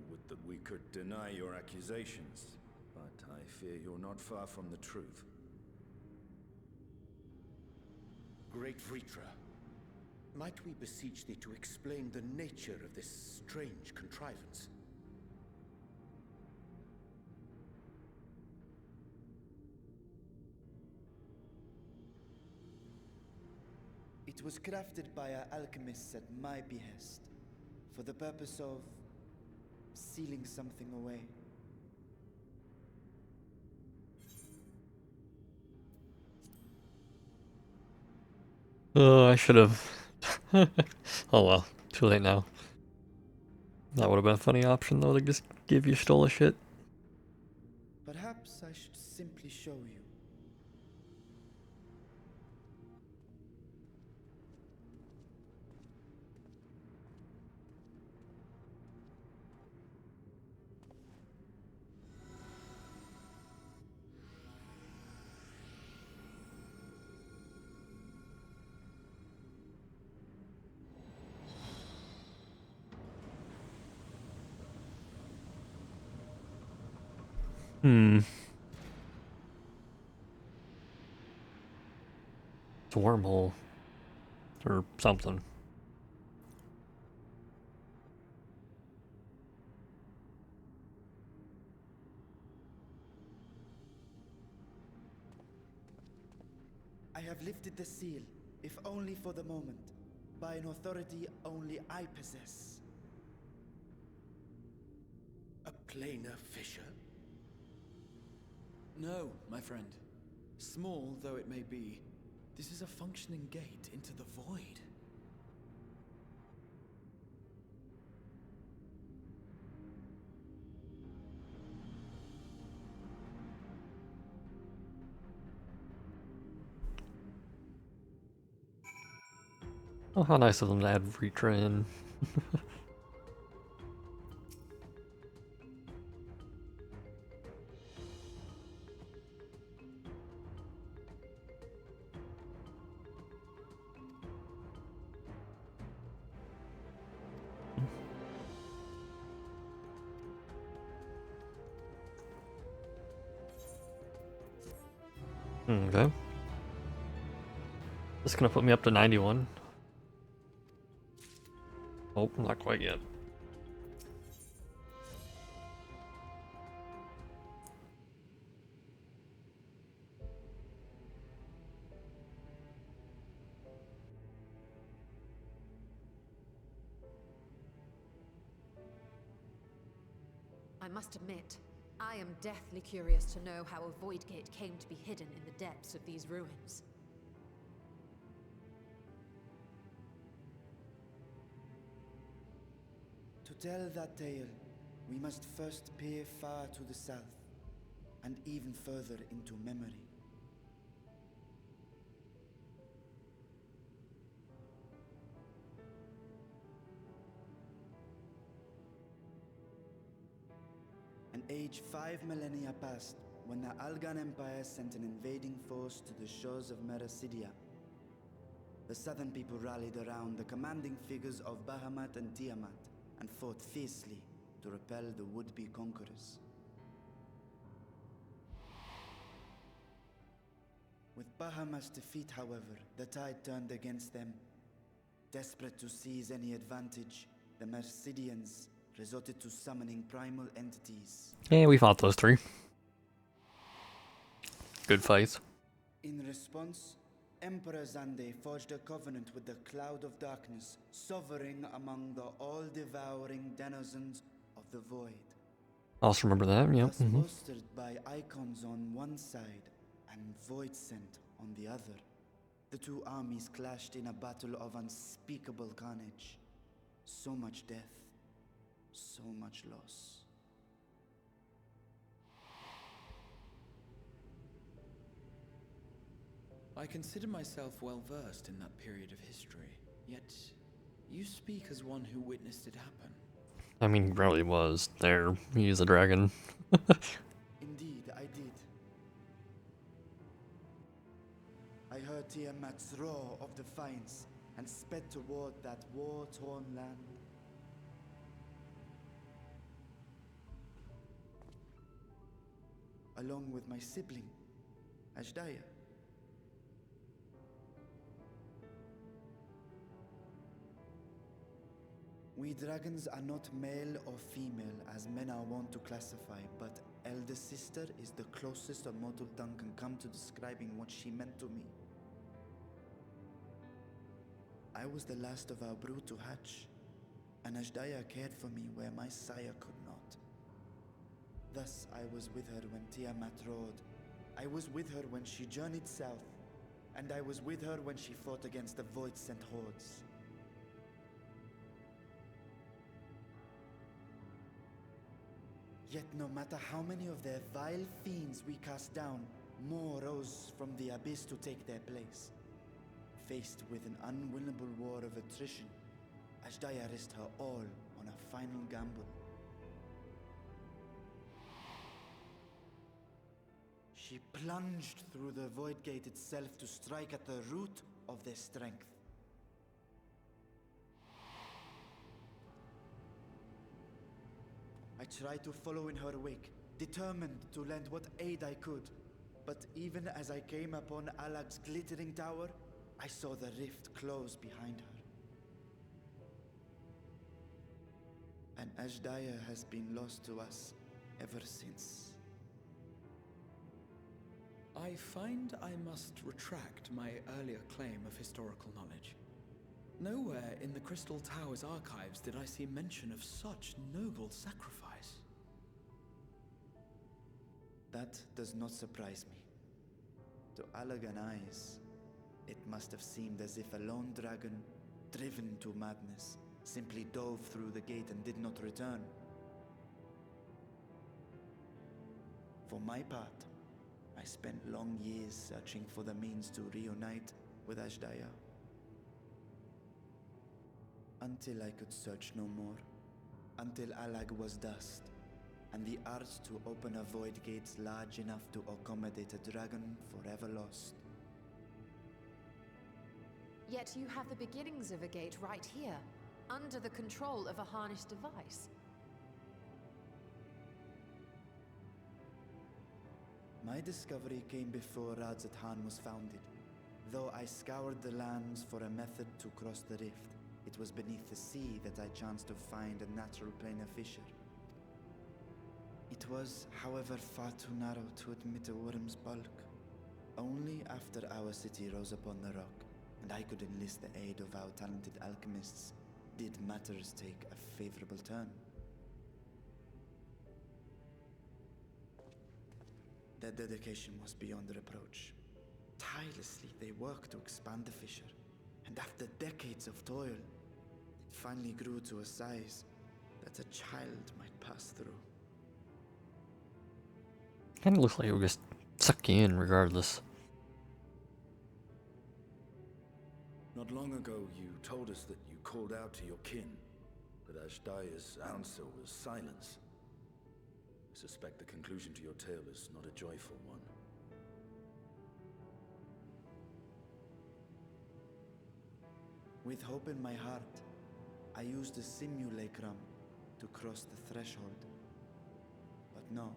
Would that we could deny your accusations, but I fear you're not far from the truth. Great Vritra, might we beseech thee to explain the nature of this strange contrivance? It was crafted by our alchemists at my behest, for the purpose of sealing something away. Oh, I should have. Oh well, too late now. That would have been a funny option though, to just give you stole shit. Perhaps I should simply show you. It's a wormhole. Or something. I have lifted the seal, if only for the moment, by an authority only I possess. A planar fissure? No, my friend. Small though it may be, this is a functioning gate into the void. Oh, how nice of them to add Retra in. Okay. This is gonna put me up to 91. Oh, not quite yet. I must admit, I am deathly curious to know how a void gate came to be hidden in the depths of these ruins. To tell that tale, we must first peer far to the south, and even further into memory. An age 5 millennia passed when the Algan Empire sent an invading force to the shores of Mericidia. The southern people rallied around the commanding figures of Bahamut and Tiamat, and fought fiercely to repel the would-be conquerors. With Bahamut's defeat, however, the tide turned against them. Desperate to seize any advantage, the Mercidians resorted to summoning primal entities. Yeah, we fought those three. Good fights. In response, Emperor Zande forged a covenant with the Cloud of Darkness, sovereign among the all-devouring denizens of the Void. I also remember that, yeah. Thus bolstered by icons on one side and Void Scent on the other, the two armies clashed in a battle of unspeakable carnage. So much death, so much loss. I consider myself well versed in that period of history, yet you speak as one who witnessed it happen. I mean, he really was there. He's a dragon. Indeed, I did. I heard Tiamat's roar of defiance and sped toward that war-torn land. Along with my sibling, Azdaja. We dragons are not male or female as men are wont to classify, but elder sister is the closest a mortal tongue can come to describing what she meant to me. I was the last of our brood to hatch, and Azdaja cared for me where my sire could not. Thus I was with her when Tiamat roared, I was with her when she journeyed south, and I was with her when she fought against the Void-sent hordes. Yet no matter how many of their vile fiends we cast down, more rose from the abyss to take their place. Faced with an unwinnable war of attrition, Azdaja risked her all on a final gamble. She plunged through the Void Gate itself to strike at the root of their strength. I tried to follow in her wake, determined to lend what aid I could. But even as I came upon Alag's glittering tower, I saw the rift close behind her. And Azdaja has been lost to us ever since. I find I must retract my earlier claim of historical knowledge. Nowhere in the Crystal Tower's archives did I see mention of such noble sacrifice. That does not surprise me. To Allagan eyes, it must have seemed as if a lone dragon, driven to madness, simply dove through the gate and did not return. For my part, I spent long years searching for the means to reunite with Azdaja. Until I could search no more. Until Allag was dust, and the art to open a void gate large enough to accommodate a dragon forever lost. Yet you have the beginnings of a gate right here, under the control of a harnessed device. My discovery came before Alzadaal was founded. Though I scoured the lands for a method to cross the rift, it was beneath the sea that I chanced to find a natural planar fissure. It was, however, far too narrow to admit a worm's bulk. Only after our city rose upon the rock, and I could enlist the aid of our talented alchemists, did matters take a favorable turn. Their dedication was beyond reproach. Tirelessly, they worked to expand the fissure, and after decades of toil, it finally grew to a size that a child might pass through. Kinda looks like it would just suck you in regardless. Not long ago, you told us that you called out to your kin, but Azdaja's answer was silence. I suspect the conclusion to your tale is not a joyful one. With hope in my heart, I used the simulacrum to cross the threshold. But no,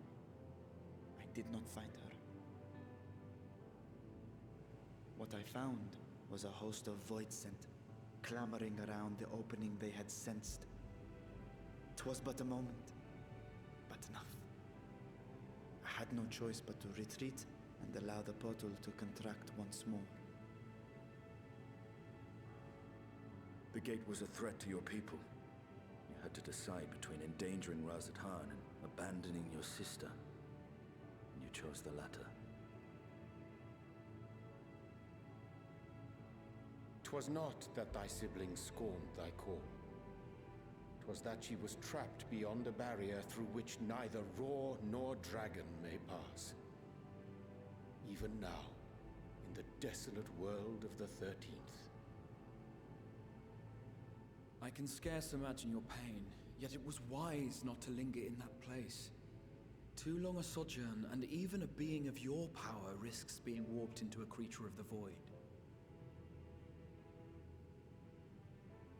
I did not find her. What I found was a host of void scent, clamoring around the opening they had sensed. 'Twas but a moment, but enough. I had no choice but to retreat and allow the portal to contract once more. The gate was a threat to your people. You had to decide between endangering Alzadaal and abandoning your sister. And you chose the latter. 'Twas not that thy siblings scorned thy call. 'Twas that she was trapped beyond a barrier through which neither roar nor dragon may pass. Even now, in the desolate world of the 13th. I can scarce imagine your pain, yet it was wise not to linger in that place. Too long a sojourn, and even a being of your power risks being warped into a creature of the void.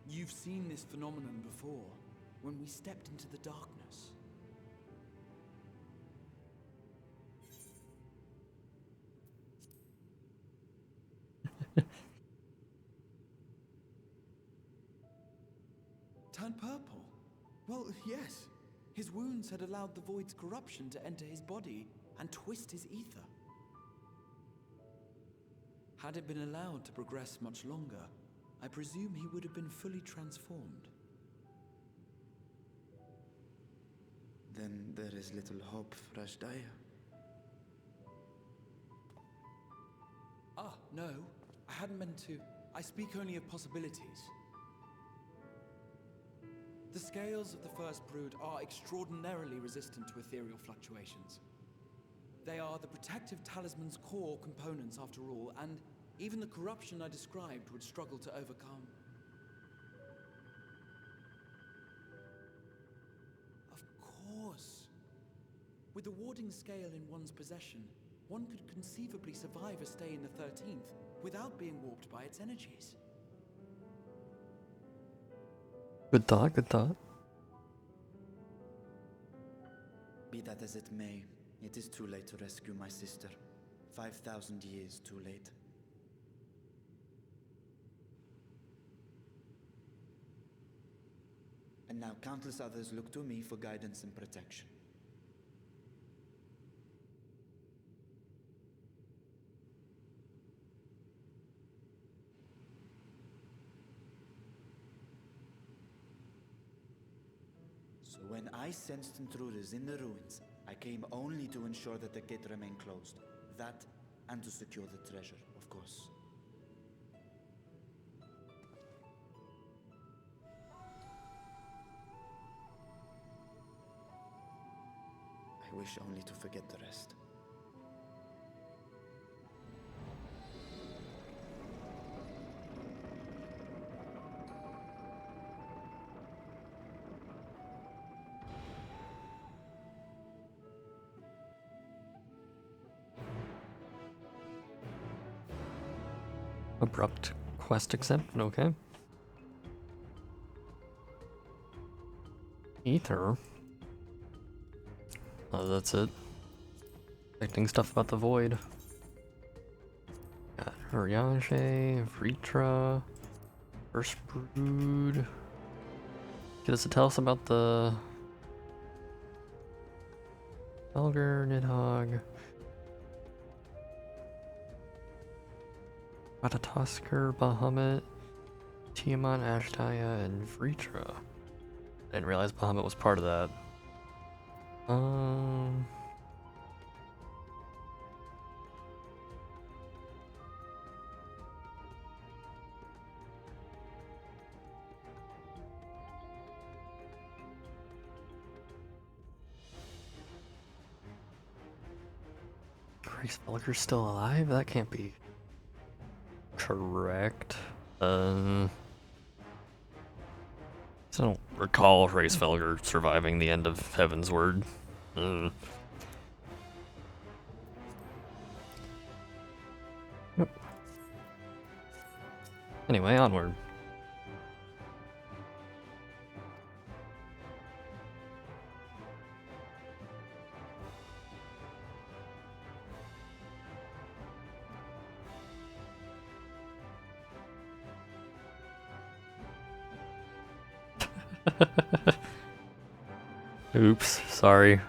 You've seen this phenomenon before, when we stepped into the darkness. Turned purple? Well, yes. His wounds had allowed the void's corruption to enter his body and twist his ether. Had it been allowed to progress much longer, I presume he would have been fully transformed. Then there is little hope for Azdaja. Ah, no. I hadn't meant to. I speak only of possibilities. The scales of the First Brood are extraordinarily resistant to ethereal fluctuations. They are the protective talisman's core components after all, and even the corruption I described would struggle to overcome. Of course. With the warding scale in one's possession, one could conceivably survive a stay in the 13th without being warped by its energies. Good thought, good thought. Be that as it may, it is too late to rescue my sister. 5,000 years too late. And now countless others look to me for guidance and protection. So when I sensed intruders in the ruins, I came only to ensure that the gate remained closed. That And to secure the treasure, of course. I wish only to forget the rest. Abrupt quest accepted, okay. Ether. Oh, that's it. Expecting stuff about the void. Got Horiage, Vritra, First Brood. Get us to tell us about the Elgar, Nidhogg. Ratatoskr, Bahamut, Tiamat, Azdaja, and Vritra. I didn't realize Bahamut was part of that. Grace Felger's still alive? That can't be correct. I don't recall Race Felger surviving the end of Heaven's Word. Yep. Anyway, onward. Oops, sorry.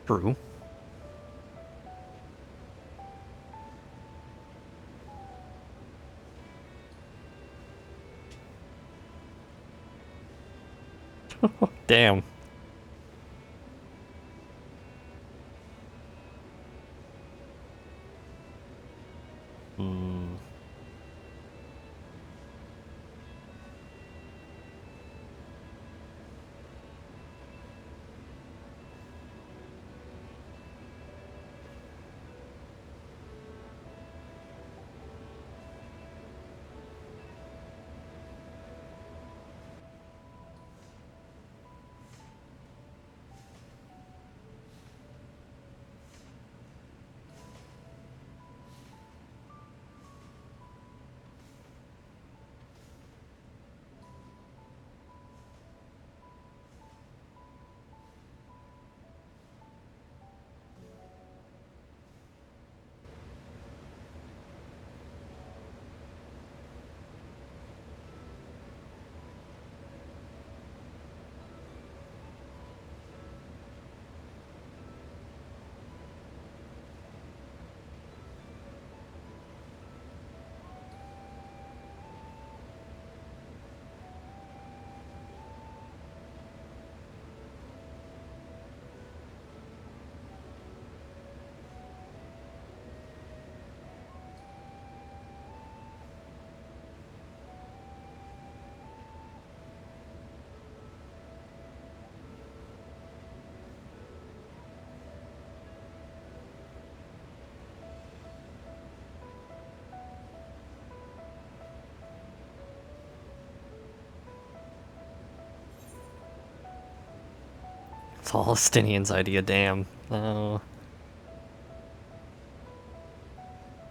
True. Damn. Hmm. It's all Stinian's idea, damn. Oh.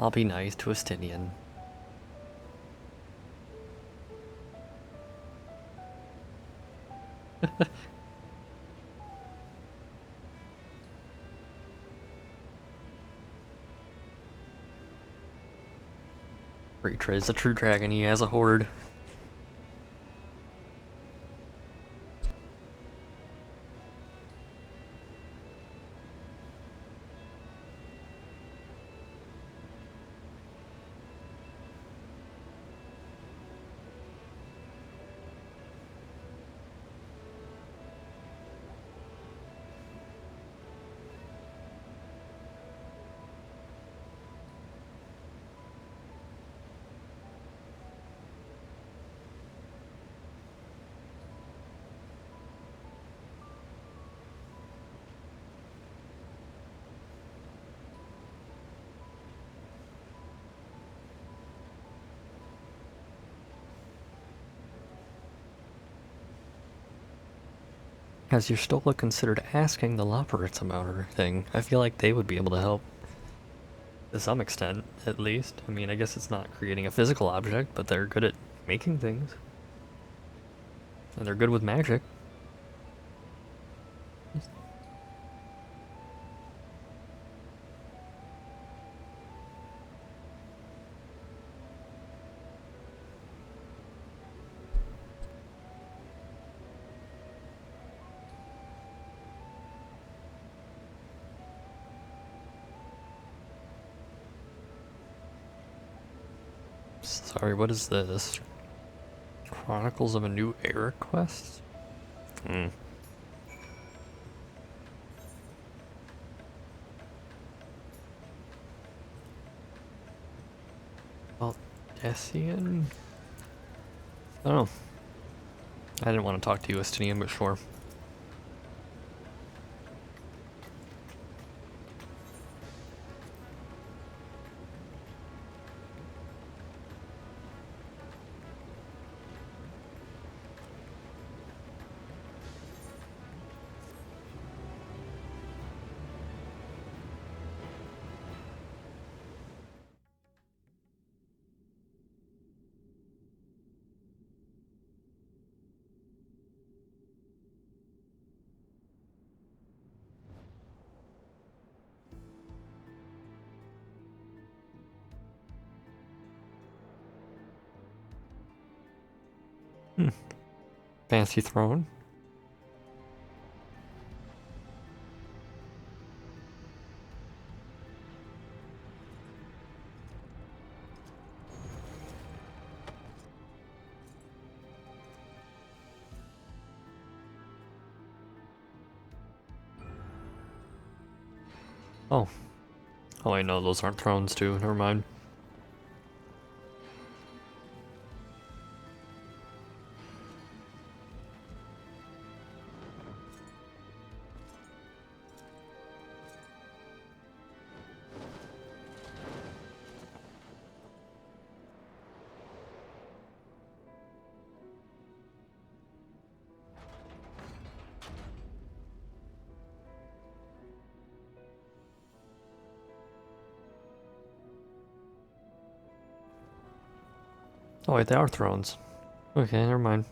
I'll be nice to a Stinian. Retrays the true dragon, he has a horde. Has your Stola considered asking the Loporritz about thing? I feel like they would be able to help. To some extent, at least. I mean, I guess it's not creating a physical object, but they're good at making things. And they're good with magic. Sorry, what is this? Chronicles of a New Era quest? Hmm. Well, Dessian? I don't know. I didn't want to talk to you, Estinian, but sure. Fancy throne? Oh. Oh, I know those aren't thrones too. Never mind. Oh wait, they are thrones. Okay, never mind.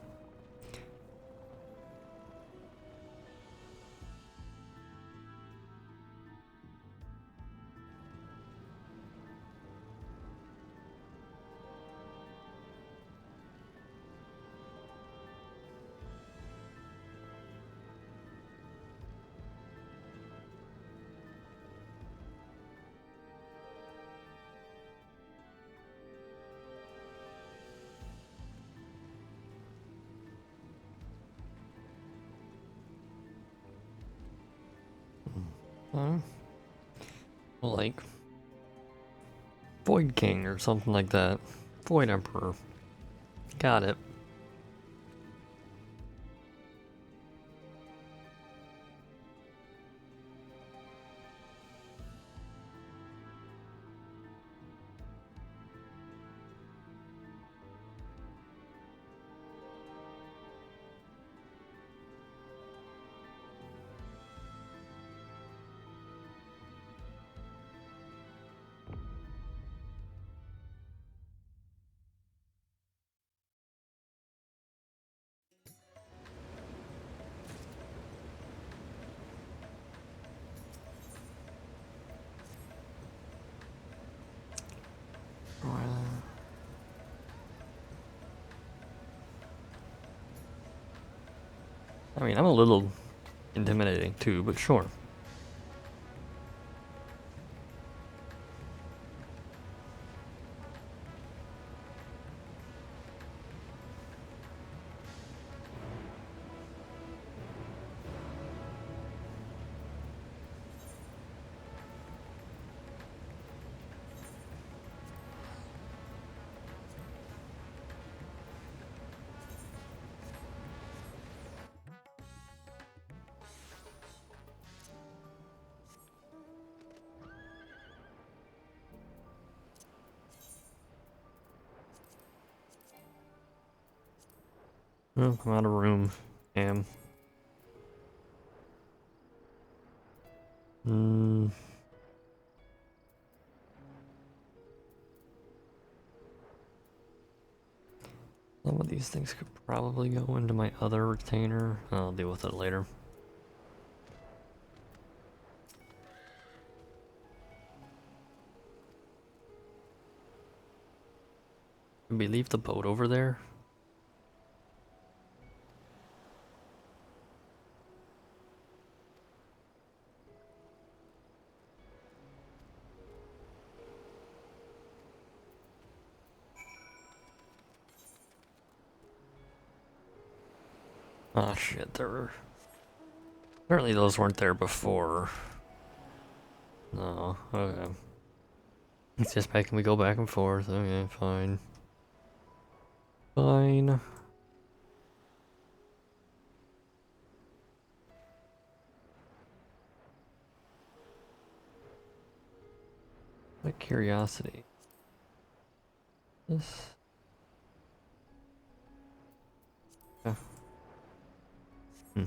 Like Void King or something like that. Void Emperor. Got it. I mean, I'm a little intimidating too, but sure. Oh, I'm out of room. Damn. Some of these things could probably go into my other retainer. I'll deal with it later. Did we leave the boat over there? Oh shit, there were... Apparently those weren't there before. No, okay. It's just making me go back and forth. Okay, fine. Fine. My curiosity. This... Yeah. Hmm.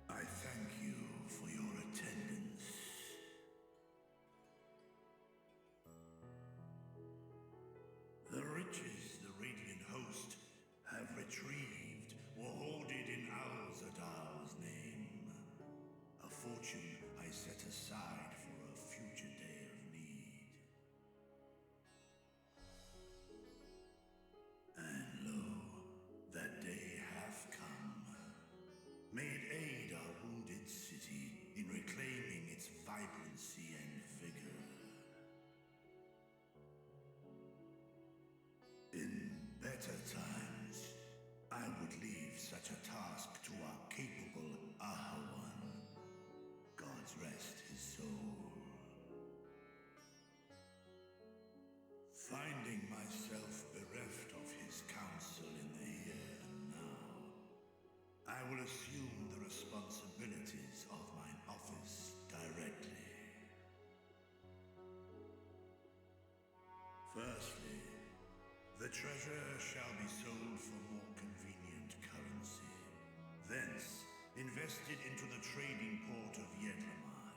I thank you for your attendance. The riches the Radiant Host have retrieved were hoarded in Alzadaal's name. A fortune I set aside for a future day of need. And lo, that day hath come. May it aid our wounded city in reclaiming its vibrancy and vigor. In better times, I would leave such a task to our capable Ahawan. God's rest his soul. Finding myself bereft of his counsel in the here and now, I will assume the responsibilities of mine office directly. Firstly, the treasure shall be sold for more convenient currency. Thence, invested into the trading port of Yedlamad.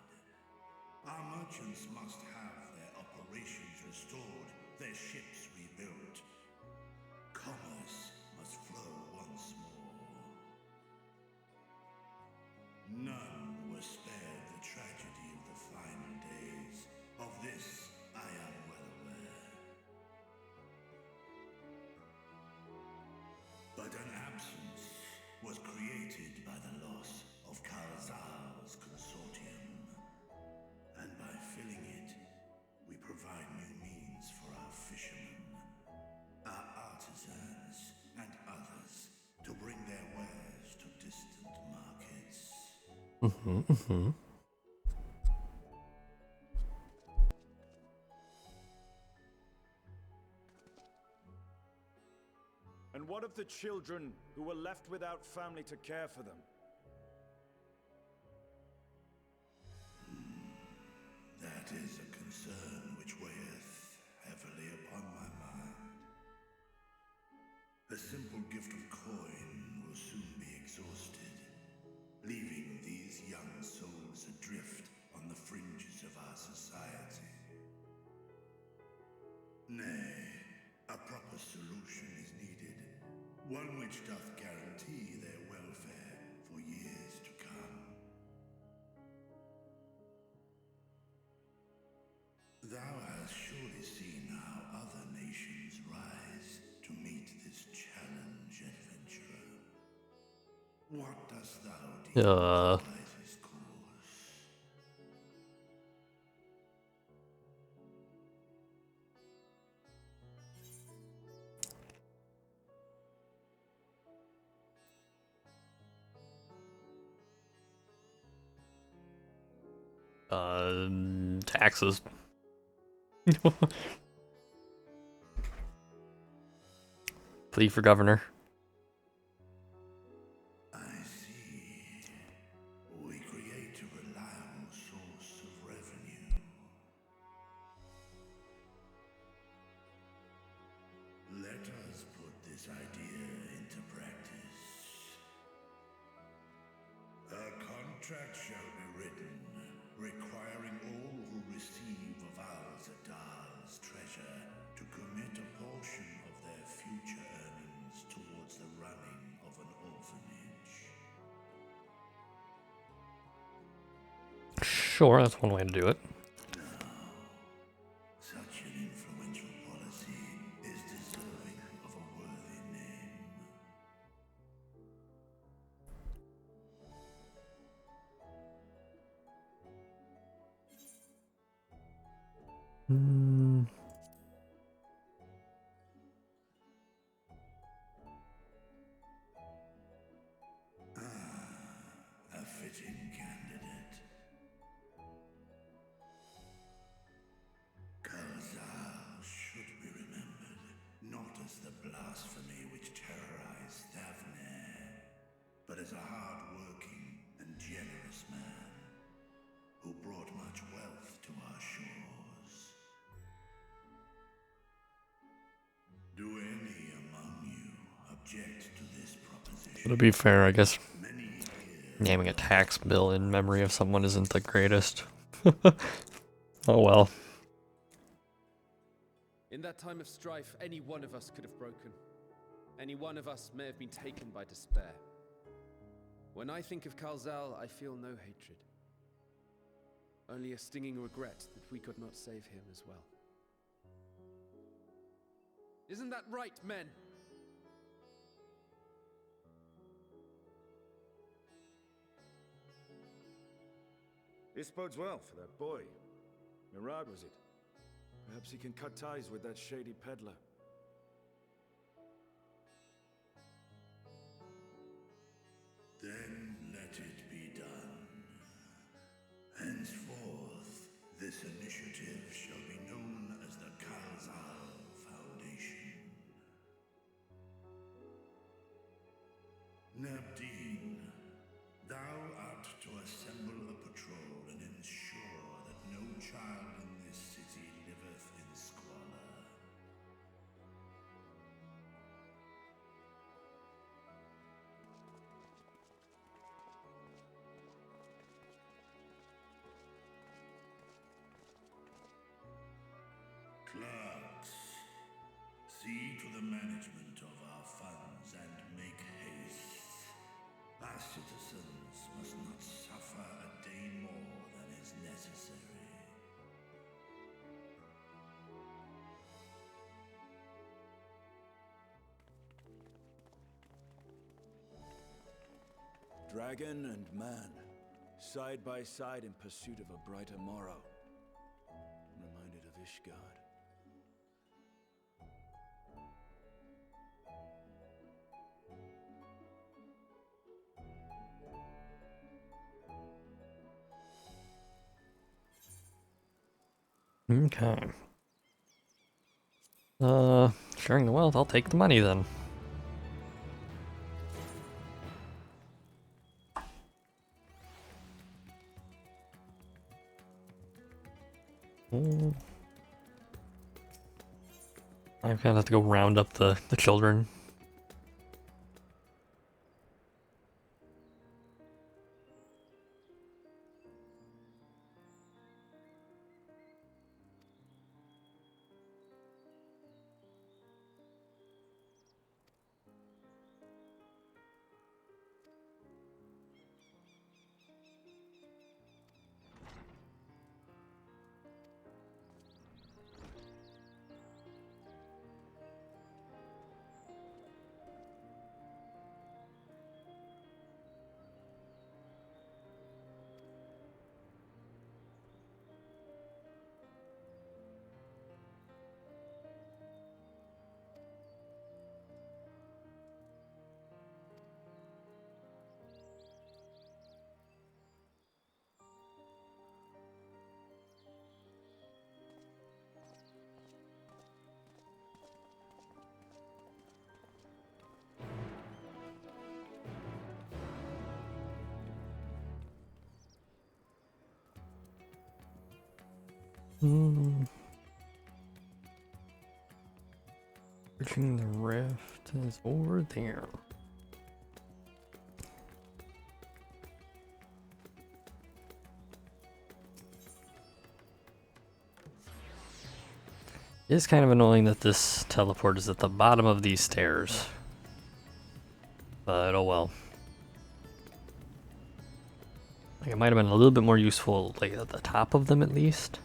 Our merchants must have their operations restored, their ships rebuilt. Commerce must flow once more. None were spared the tragedy of the final days. Of this, I am well aware. But an absence was created by the loss of Kalzaal's consortium. And by filling it, we provide new means for our fishermen, our artisans, and others to bring their wares to distant markets. And what of the children who were left without family to care for them? That is a concern which weigheth heavily upon my mind. A simple gift of coin will soon be exhausted, leaving these young souls adrift on the fringes of our society. Nay, a proper solution is needed, one which doth guarantee their welfare for years to come. Thou hast surely seen how other nations rise to meet this challenge, adventurer. What dost thou deem the wisest course? Taxes. Plea for governor. I see. We create a reliable source of revenue. Let us put this idea into practice. A contract shall be written, requiring all who receive of Alzadaal's treasure to commit a portion of their future earnings towards the running of an orphanage. Sure, that's one way to do it. Such an influential policy is deserving of a worthy name. A fitting candidate. Alzadaal should be remembered, not as the blasphemy which terrorized Thavne, but as a hard-working and generous man who brought much wealth to our shores. Do any among you object to this proposition? To be fair, I guess naming a tax bill in memory of someone isn't the greatest. Oh well. In that time of strife, any one of us could have broken. Any one of us may have been taken by despair. When I think of Alzadaal, I feel no hatred. Only a stinging regret that we could not save him as well. Isn't that right, men? This bodes well for that boy. Mirad, was it? Perhaps he can cut ties with that shady peddler. Then let it be done. Henceforth, this initiative shall be known as the Alzadaal Foundation. Nabdeen, thou art to assemble a patrol and ensure that no child in this city liveth in squalor. Clerks, see to the management of our funds and make haste. Our citizens must not suffer a day more than is necessary. Dragon and man, side by side in pursuit of a brighter morrow. I'm reminded of Ishgard. Okay. Sharing the wealth, I'll take the money then. I'm gonna have to go round up the children. Bridging the rift is over there. It's kind of annoying that this teleport is at the bottom of these stairs. But oh well. Like, it might have been a little bit more useful, like, at the top of them at least.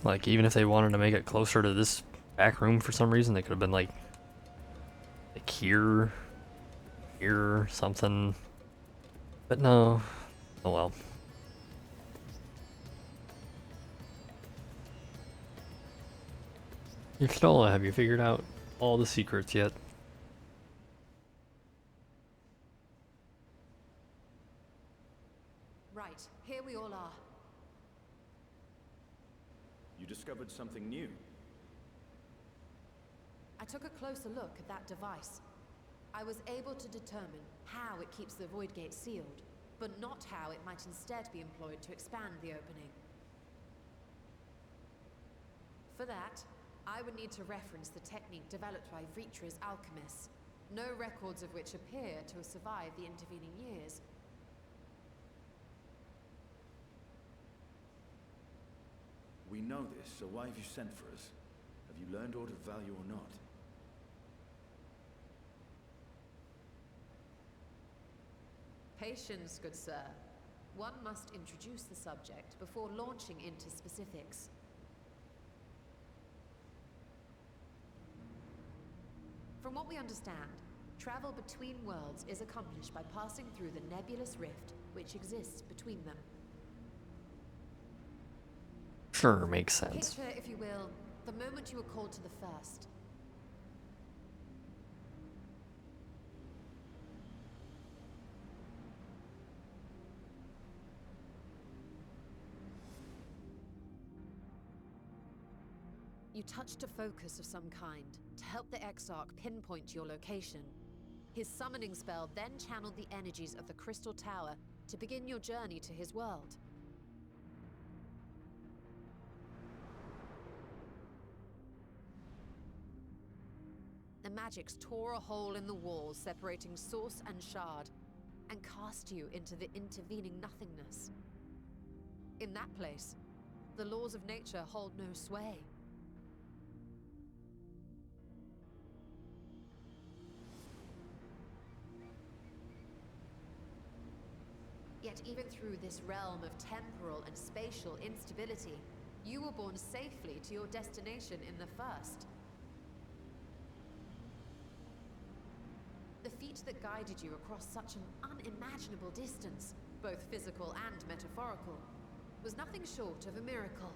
Like, even if they wanted to make it closer to this back room for some reason, they could have been like here, something. But no. Oh well. Stola, have you figured out all the secrets yet? Right, here we all are. You discovered something new. I took a closer look at that device. I was able to determine how it keeps the Void Gate sealed, but not how it might instead be employed to expand the opening. For that, I would need to reference the technique developed by Vritra's alchemists, no records of which appear to have survived the intervening years. We know this, so why have you sent for us? Have you learned aught of value or not? Patience, good sir. One must introduce the subject before launching into specifics. From what we understand, travel between worlds is accomplished by passing through the nebulous rift which exists between them. Sure, makes sense. Picture, if you will, the moment you were called to the first. You touched a focus of some kind to help the Exarch pinpoint your location. His summoning spell then channeled the energies of the Crystal Tower to begin your journey to his world. The magics tore a hole in the walls separating source and shard, and cast you into the intervening nothingness. In that place, the laws of nature hold no sway. Yet even through this realm of temporal and spatial instability, you were borne safely to your destination in the first. The feat that guided you across such an unimaginable distance, both physical and metaphorical, was nothing short of a miracle.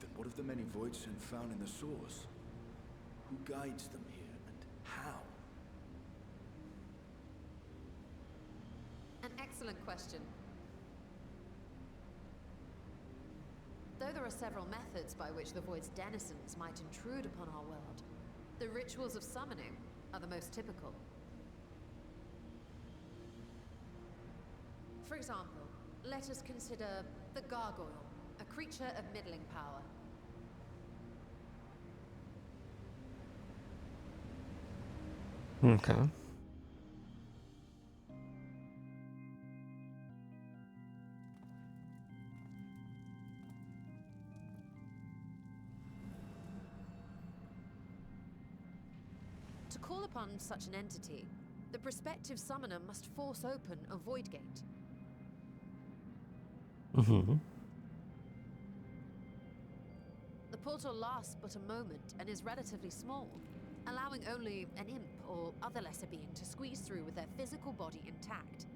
Then what of the many voids sent found in the source? Who guides them here, and how? An excellent question. Though there are several methods by which the Void's denizens might intrude upon our world, the rituals of summoning are the most typical. For example, let us consider the Gargoyle, a creature of middling power. Okay. To call upon such an entity, the prospective summoner must force open a void gate. Mm-hmm. The portal lasts but a moment and is relatively small, allowing only an imp or other lesser being to squeeze through with their physical body intact.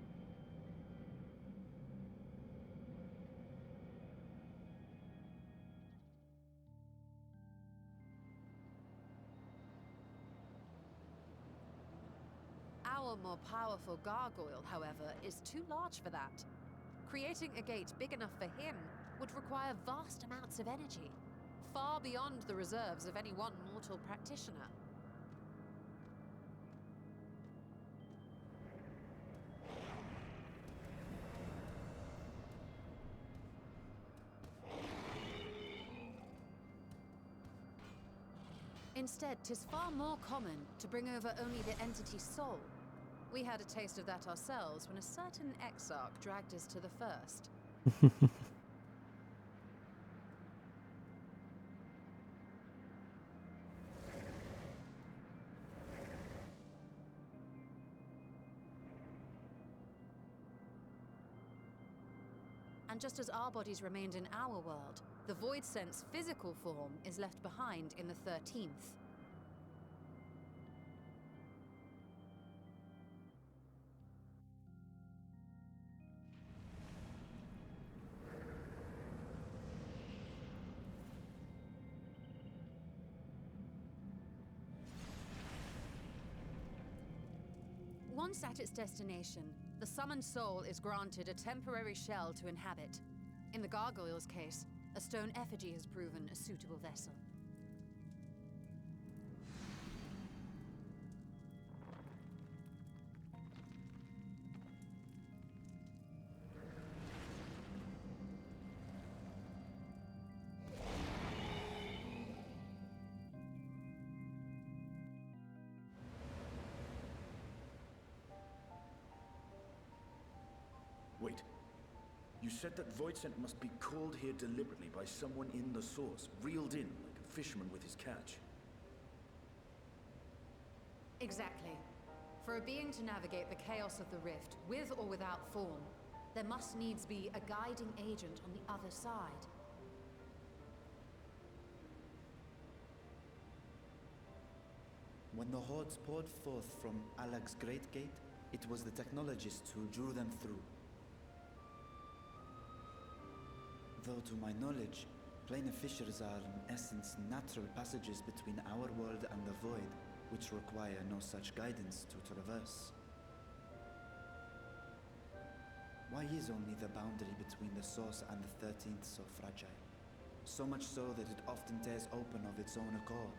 Our more powerful gargoyle, however, is too large for that. Creating a gate big enough for him would require vast amounts of energy, far beyond the reserves of any one mortal practitioner. Instead, 'tis far more common to bring over only the entity's soul. We had a taste of that ourselves when a certain exarch dragged us to the first. And just as our bodies remained in our world, the Void Sense physical form is left behind in the 13th. Once at its destination, the summoned soul is granted a temporary shell to inhabit. In the gargoyle's case, a stone effigy has proven a suitable vessel. Wait. You said that Voidsent must be called here deliberately by someone in the source, reeled in like a fisherman with his catch. Exactly. For a being to navigate the chaos of the rift, with or without form, there must needs be a guiding agent on the other side. When the hordes poured forth from Alag's Great Gate, it was the technologists who drew them through. Though to my knowledge, planar fissures are in essence natural passages between our world and the void, which require no such guidance to traverse. Why is only the boundary between the source and the 13th so fragile? So much so that it often tears open of its own accord.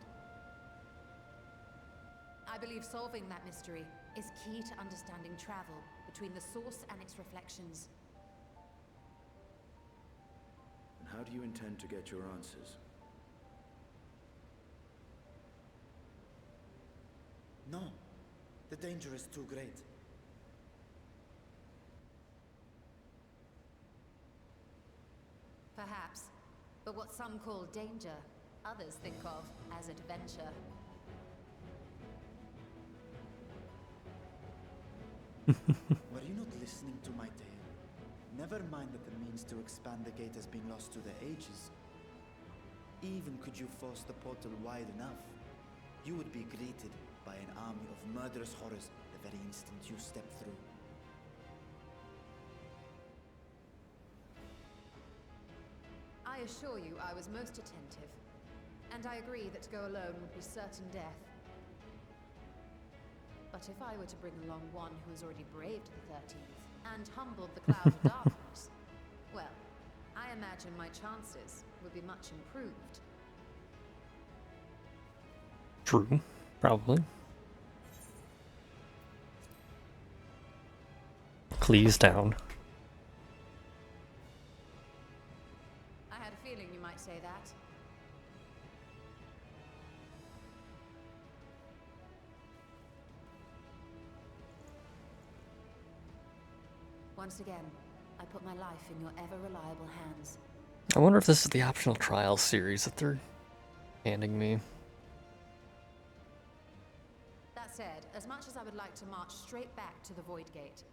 I believe solving that mystery is key to understanding travel between the source and its reflections. And how do you intend to get your answers? No, the danger is too great. Perhaps, but what some call danger, others think of as adventure. Were you not listening to my tale? Never mind that the means to expand the gate has been lost to the ages. Even could you force the portal wide enough, you would be greeted by an army of murderous horrors the very instant you step through. I assure you I was most attentive, and I agree that to go alone would be certain death. But if I were to bring along one who has already braved the 13th and humbled the cloud of darkness, well, I imagine my chances would be much improved. True, probably. Cleese down. I had a feeling you might say that. Once again, I put my life in your ever-reliable hands. I wonder if this is the optional trial series that they're handing me. That said, as much as I would like to march straight back to the Void Gate,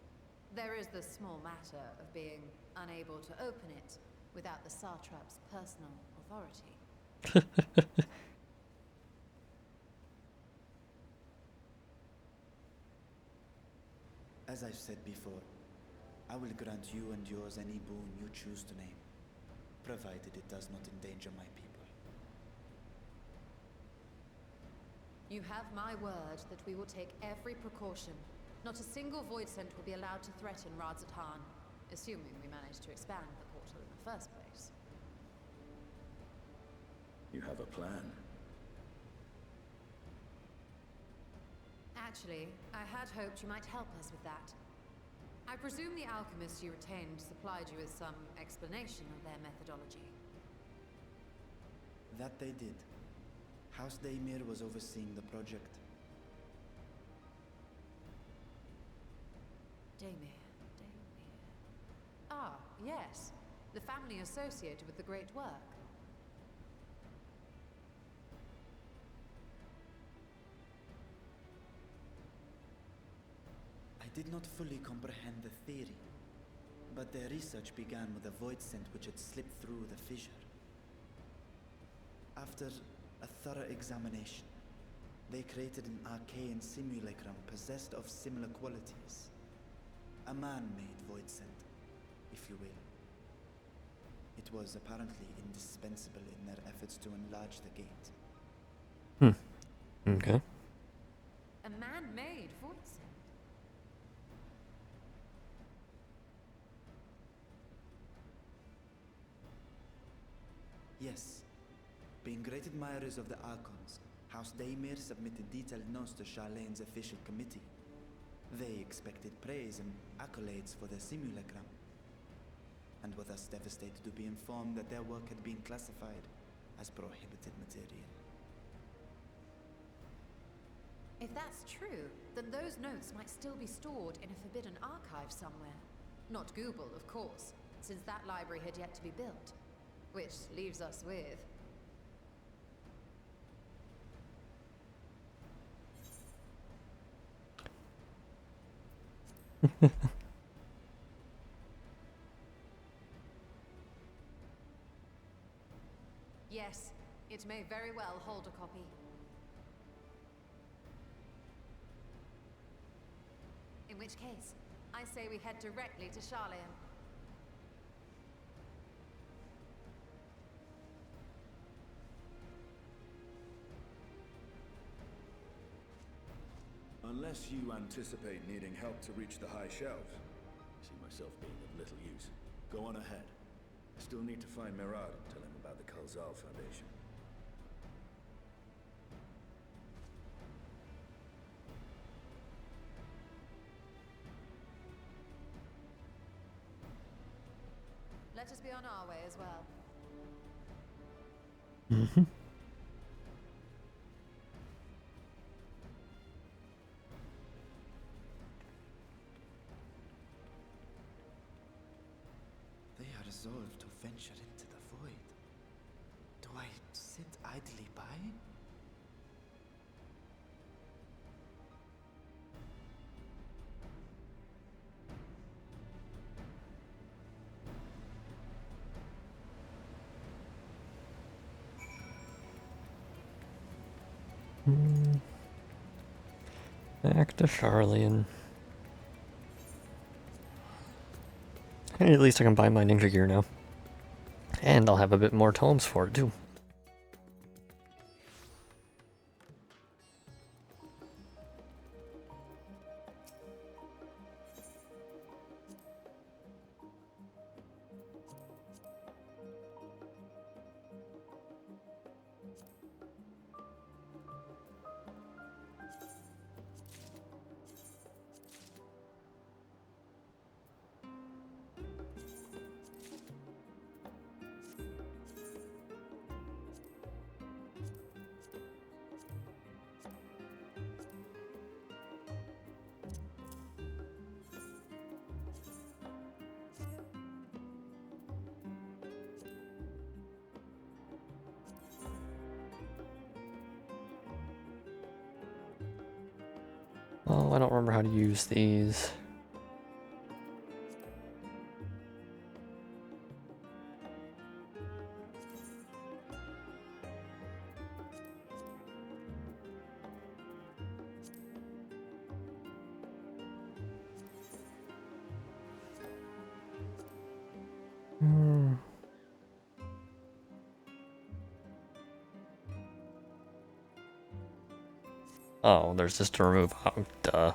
there is the small matter of being unable to open it without the Satrap's personal authority. As I've said before, I will grant you and yours any boon you choose to name, provided it does not endanger my people. You have my word that we will take every precaution. Not a single void scent will be allowed to threaten Alzadaal, assuming we manage to expand the portal in the first place. You have a plan? Actually, I had hoped you might help us with that. I presume the alchemists you retained supplied you with some explanation of their methodology. That they did. House Daimir was overseeing the project. Daimir. Ah, yes. The family associated with the great work. I did not fully comprehend the theory, but their research began with a void scent which had slipped through the fissure. After a thorough examination, they created an arcane simulacrum possessed of similar qualities. A man-made void scent, if you will. It was apparently indispensable in their efforts to enlarge the gate. Okay. A man-made void scent? Yes. Being great admirers of the Archons, House Daimir submitted detailed notes to Charlene's official committee. They expected praise and accolades for their simulacrum, and were thus devastated to be informed that their work had been classified as prohibited material. If that's true, then those notes might still be stored in a forbidden archive somewhere. Not Google, of course, since that library had yet to be built. Which leaves us with... Yes, it may very well hold a copy. In which case, I say we head directly to Charlene. Unless you anticipate needing help to reach the high shelves. I see myself being of little use. Go on ahead. I still need to find Mirad and tell him about the Alzadaal Foundation. Let us be on our way as well. They are resolved to venture into the void. Do I sit idly by? Back to Charlian. Hey, at least I can buy my ninja gear now. And I'll have a bit more tomes for it too. Oh, I don't remember how to use these. Oh, there's this to remove. Oh, duh.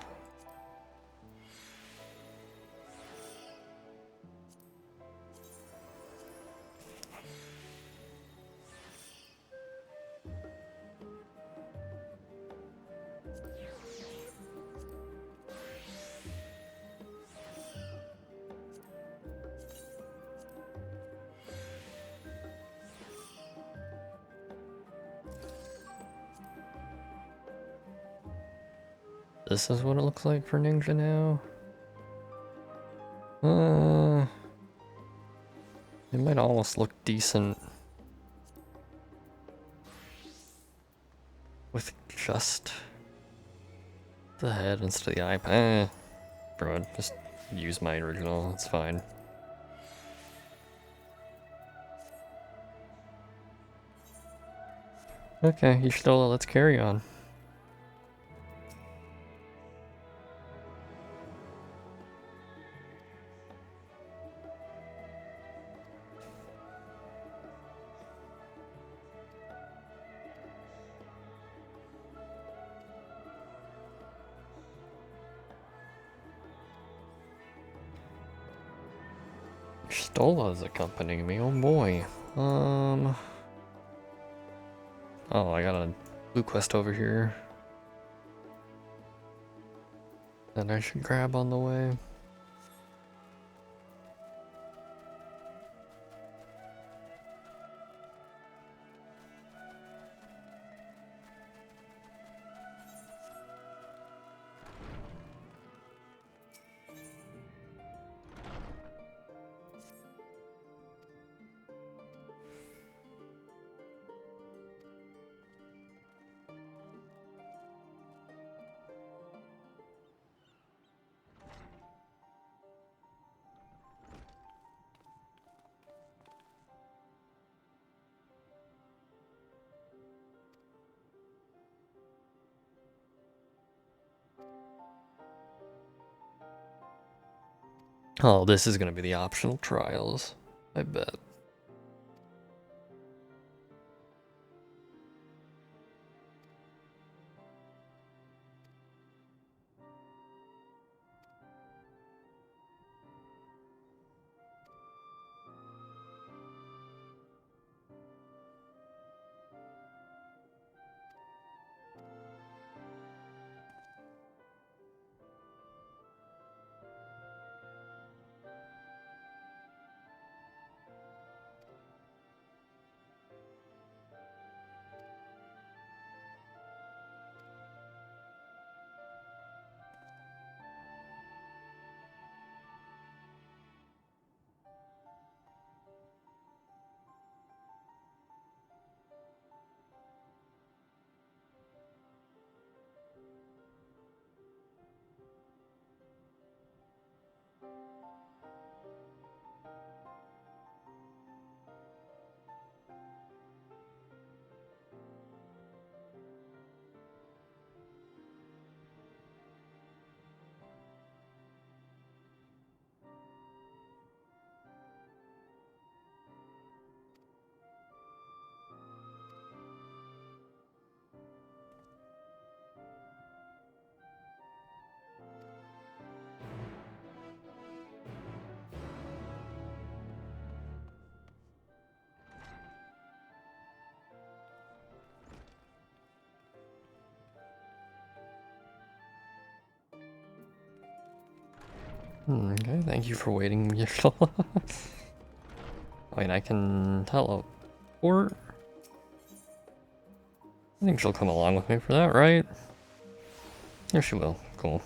this is what it looks like for Ninja now. It might almost look decent with just the head instead of the eye. Bro, just use my original, it's fine. Okay, you stole it, let's carry on. Stola's accompanying me, oh boy. Oh, I got a blue quest over here that I should grab on the way. Oh, this is gonna be the optional trials, I bet. Okay, thank you for waiting. Wait, I can teleport? I think she'll come along with me for that, right? Yeah, she will. Cool.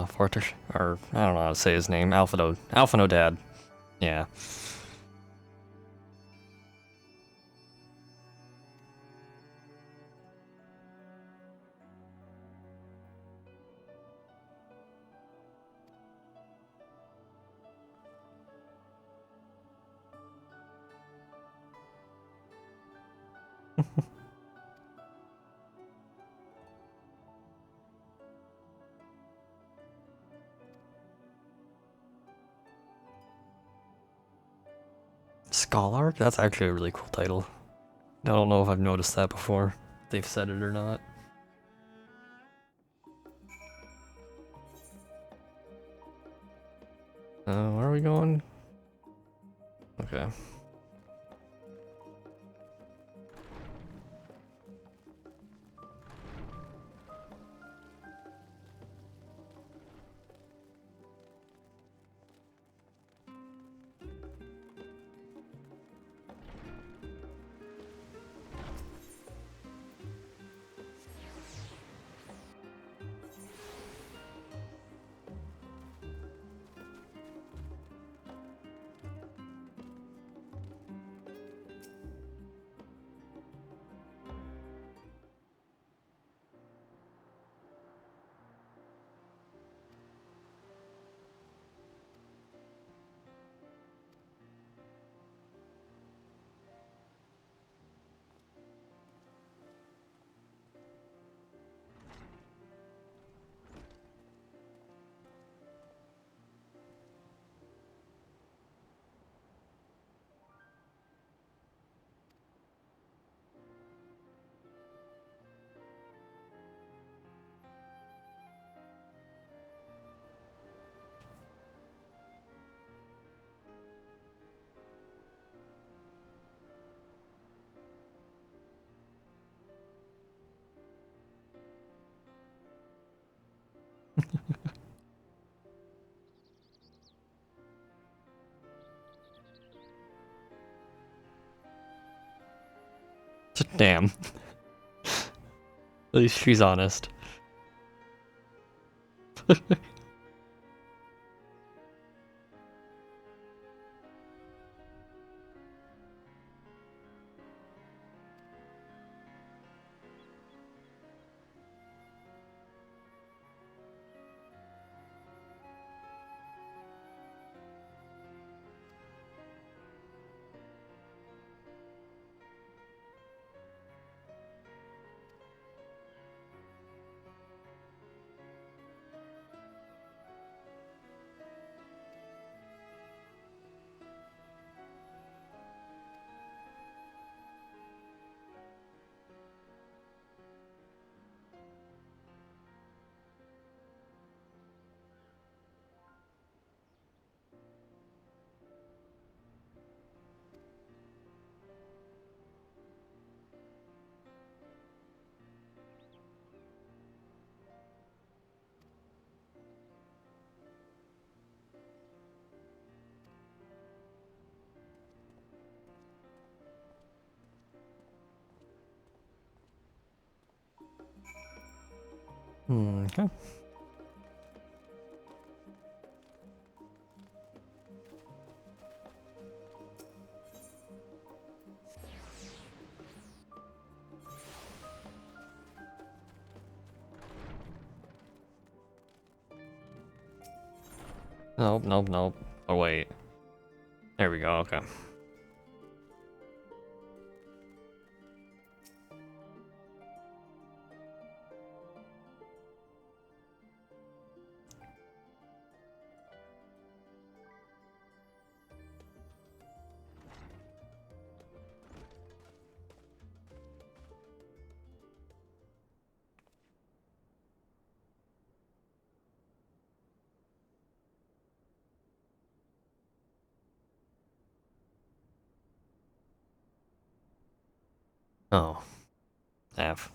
Fortish, or I don't know how to say his name. Alphano Dad. Yeah. Scholar? That's actually a really cool title. I don't know if I've noticed that before. If they've said it or not. Where are we going? Okay. Damn. At least she's honest. Okay. Nope, nope, nope. Oh, wait. There we go, okay. Oh. F.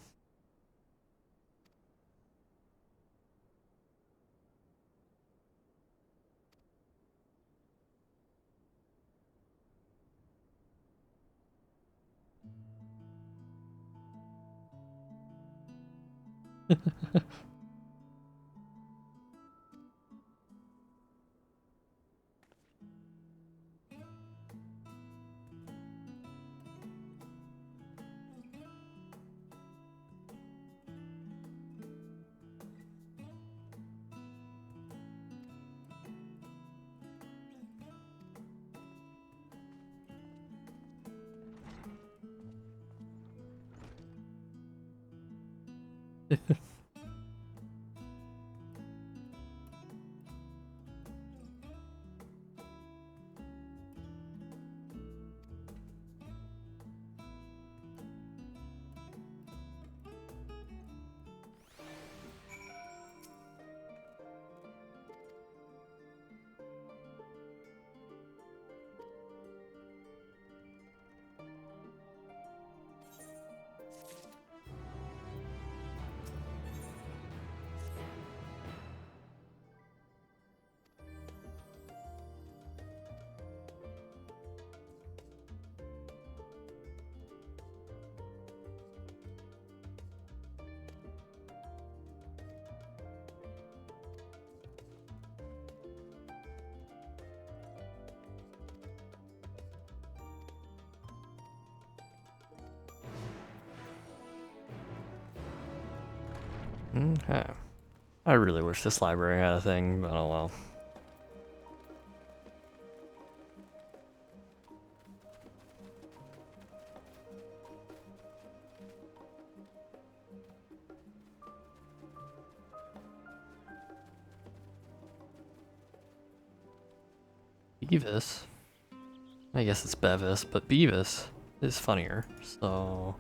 Okay. I really wish this library had a thing, but oh well. Beavis? I guess it's Bevis, but Beavis is funnier, so...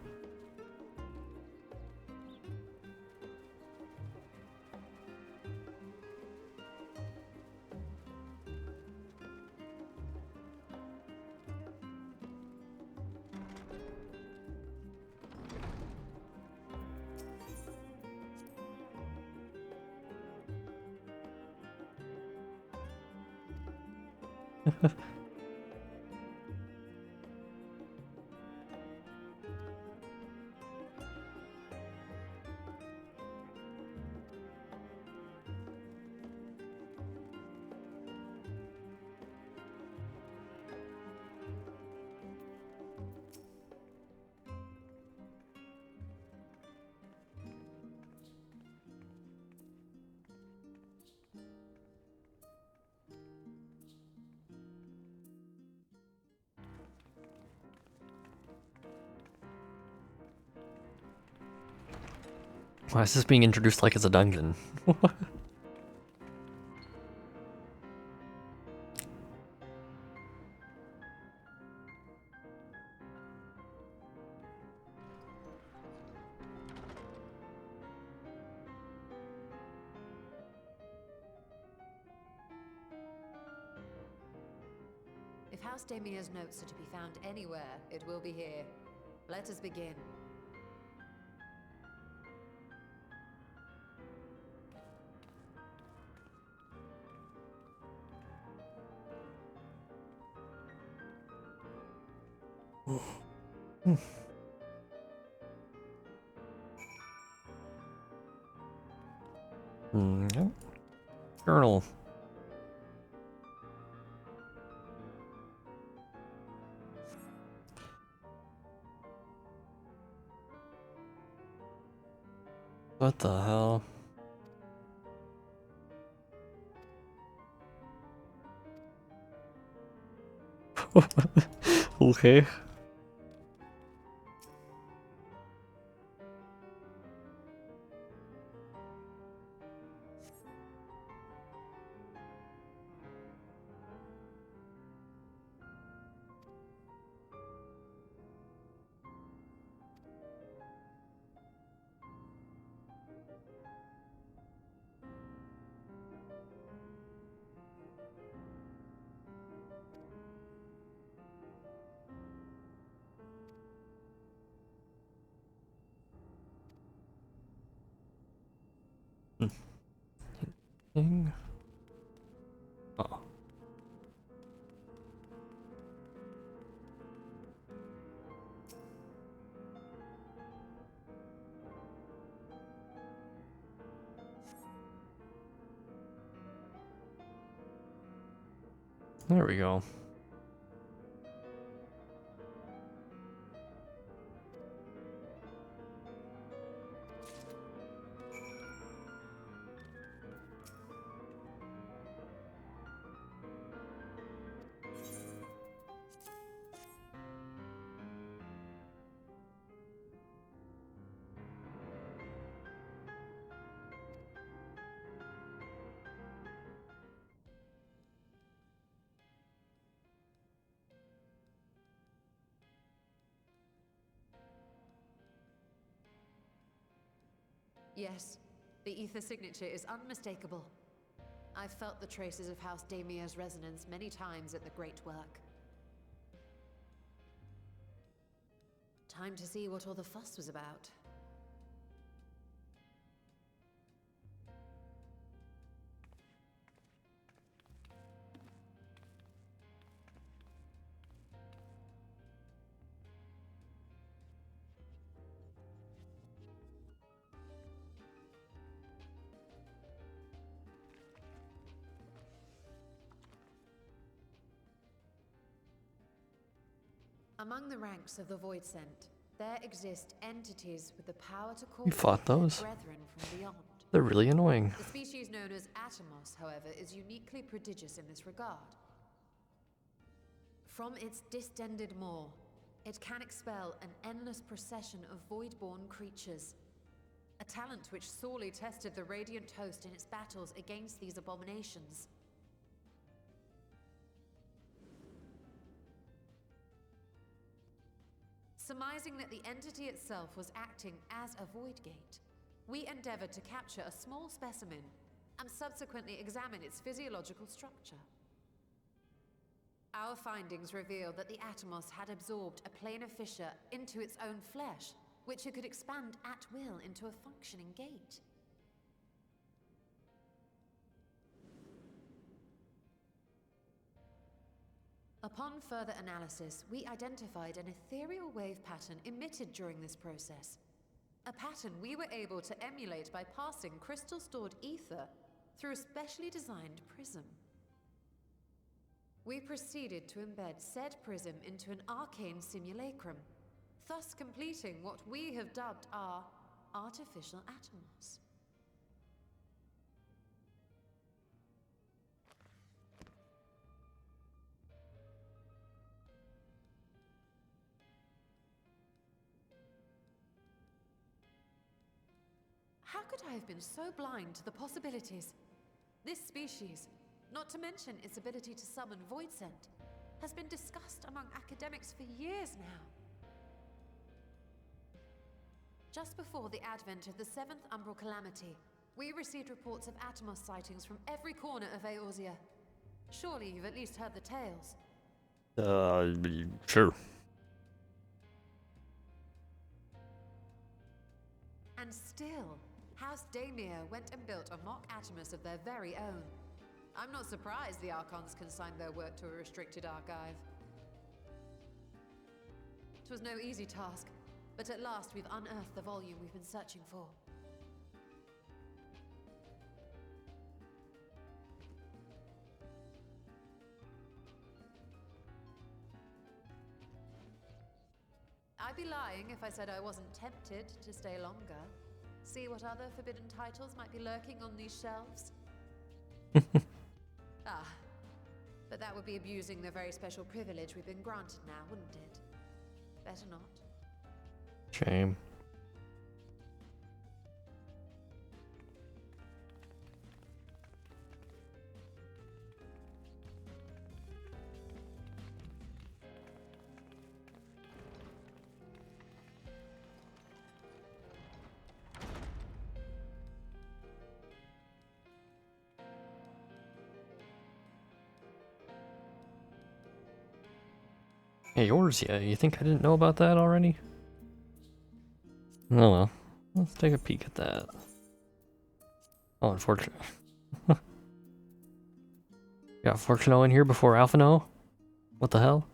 Why is this being introduced like it's a dungeon? If House Damia's notes are to be found anywhere, it will be here. Let us begin. No. Journal. What the hell? Okay. Thing. Oh. There we go. Yes, the ether signature is unmistakable. I've felt the traces of House Damia's resonance many times at the Great Work. Time to see what all the fuss was about. Among the ranks of the Void Sent, there exist entities with the power to call You fought those? brethren from beyond. They're really annoying. The species known as Atomos, however, is uniquely prodigious in this regard. From its distended maw, it can expel an endless procession of void-born creatures. A talent which sorely tested the Radiant Host in its battles against these abominations. Surmising that the entity itself was acting as a void gate, we endeavored to capture a small specimen and subsequently examine its physiological structure. Our findings revealed that the Atomos had absorbed a planar fissure into its own flesh, which it could expand at will into a functioning gate. Upon further analysis, we identified an ethereal wave pattern emitted during this process. A pattern we were able to emulate by passing crystal-stored ether through a specially designed prism. We proceeded to embed said prism into an arcane simulacrum, thus completing what we have dubbed our artificial Atomos. How could I have been so blind to the possibilities? This species, not to mention its ability to summon Void Sent, has been discussed among academics for years now. Just before the advent of the 7th Umbral Calamity, we received reports of Atomos sightings from every corner of Eorzea. Surely you've at least heard the tales. Sure. And still, House Damia went and built a mock Atomos of their very own. I'm not surprised the Archons consigned their work to a restricted archive. It was no easy task, but at last we've unearthed the volume we've been searching for. I'd be lying if I said I wasn't tempted to stay longer. See what other forbidden titles might be lurking on these shelves. But that would be abusing the very special privilege we've been granted now, wouldn't it? Better not. Shame. Hey, yours, yeah. You think I didn't know about that already? Oh well. Let's take a peek at that. Oh, unfortunately. Got Fortuno in here before Alphino? What the hell?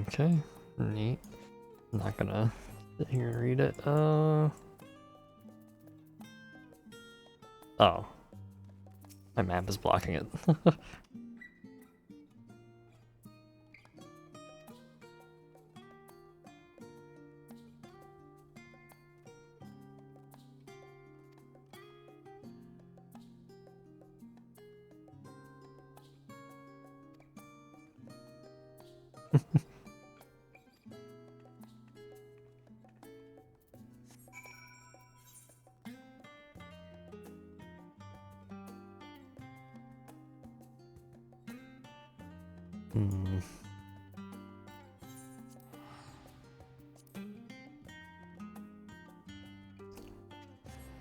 Okay, neat. I'm not gonna sit here and read it. Oh. My map is blocking it.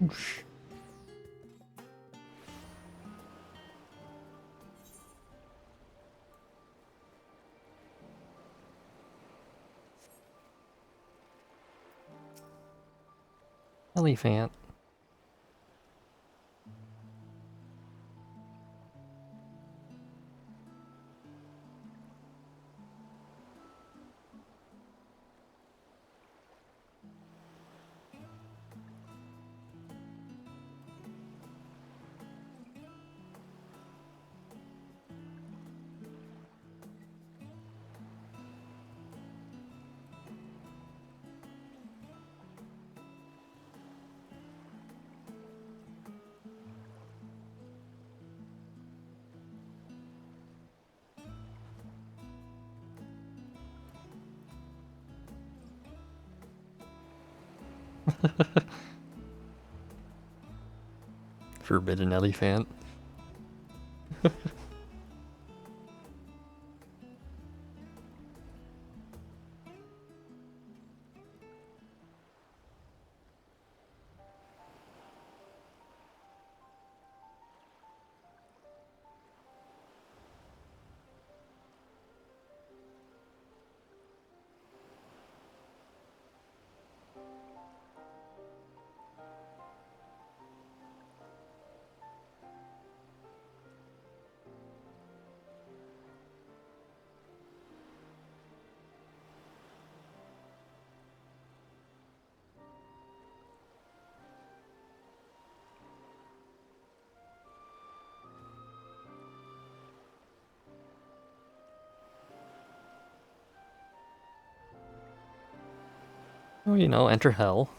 Oosh. Elephant. Forbidden elephant. Well, you know, enter hell.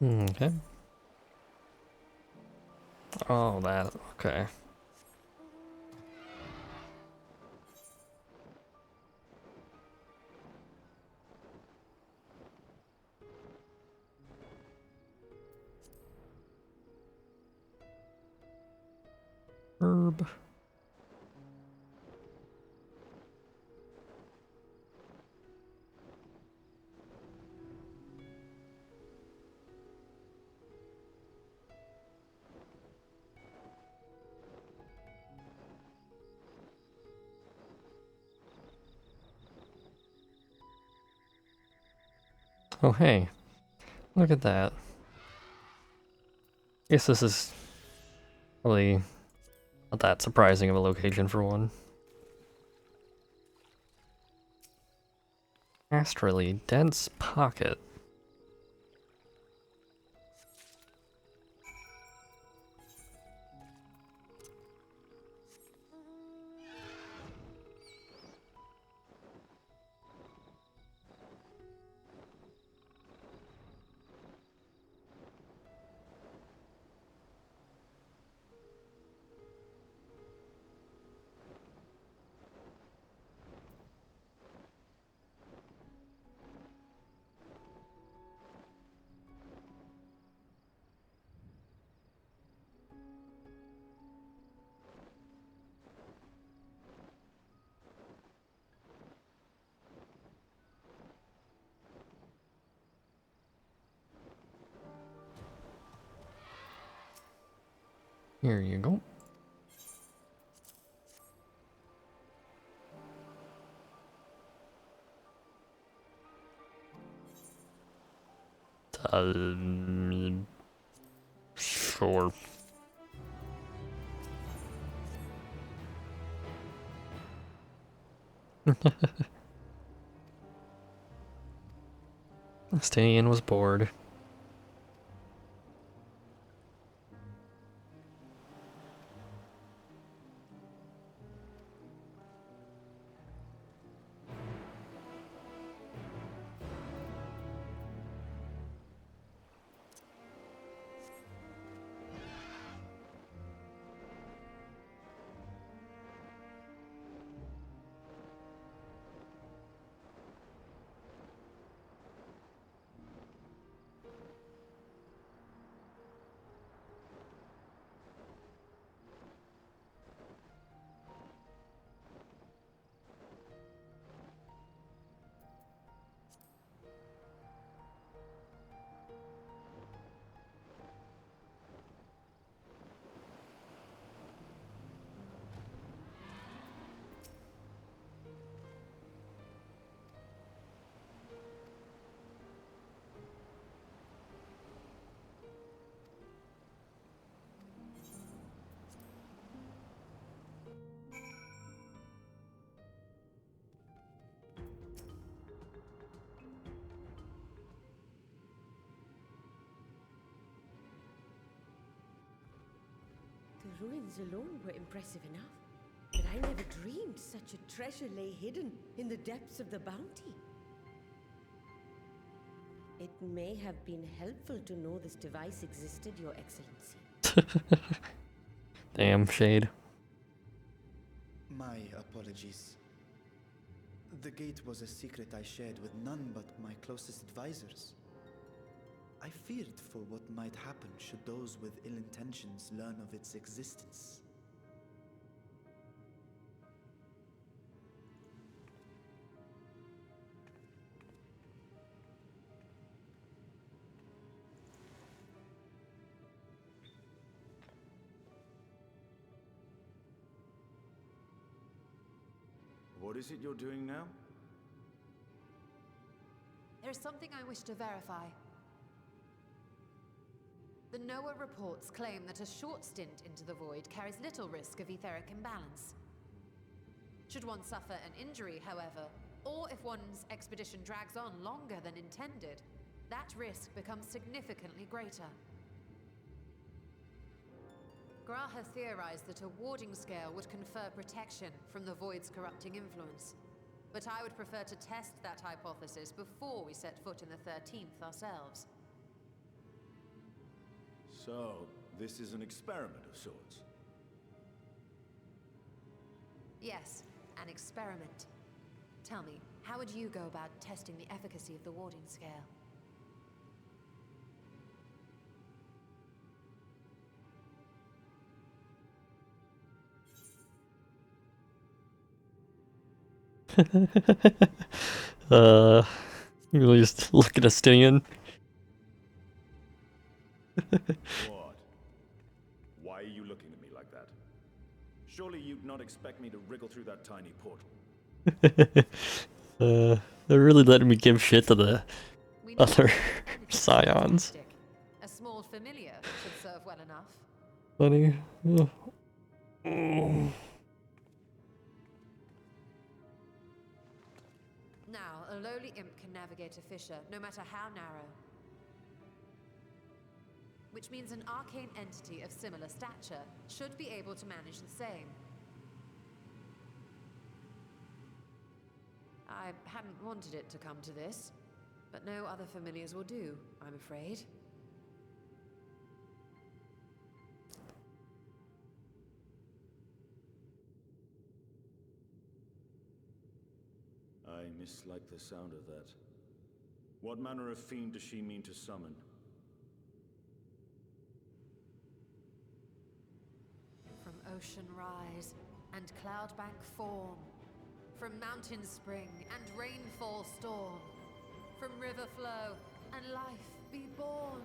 Okay. Oh, that, okay. Herb. Oh hey, look at that. Guess this is really not that surprising of a location for one. Astrally dense pocket. Here you go. Sure. Stanian was bored. The ruins alone were impressive enough, but I never dreamed such a treasure lay hidden in the depths of the Bounty. It may have been helpful to know this device existed, Your Excellency. Damn, Shade. My apologies. The gate was a secret I shared with none but my closest advisors. I feared for what might happen should those with ill intentions learn of its existence. What is it you're doing now? There's something I wish to verify. The NOAA reports claim that a short stint into the void carries little risk of etheric imbalance. Should one suffer an injury, however, or if one's expedition drags on longer than intended, that risk becomes significantly greater. Gra has theorized that a warding scale would confer protection from the void's corrupting influence, but I would prefer to test that hypothesis before we set foot in the 13th ourselves. So, this is an experiment of sorts? Yes, an experiment. Tell me, how would you go about testing the efficacy of the warding scale? Really just look at a Stanian. What? Why are you looking at me like that? Surely you'd not expect me to wriggle through that tiny portal. They're really letting me give shit to the other scions. A small familiar should serve well enough. Funny. Ugh. Now, a lowly imp can navigate a fissure, no matter how narrow. Which means an arcane entity of similar stature should be able to manage the same. I hadn't wanted it to come to this, but no other familiars will do, I'm afraid. I mislike the sound of that. What manner of fiend does she mean to summon? From ocean rise and cloudbank form, from mountain spring and rainfall storm, from river flow and life be born.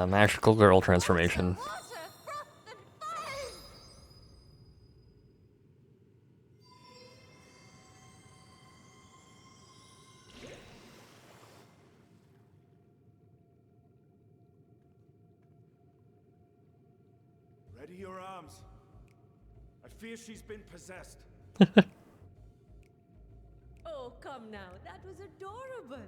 Magical girl transformation. Ready your arms. I fear she's been possessed. Oh, come now. That was adorable.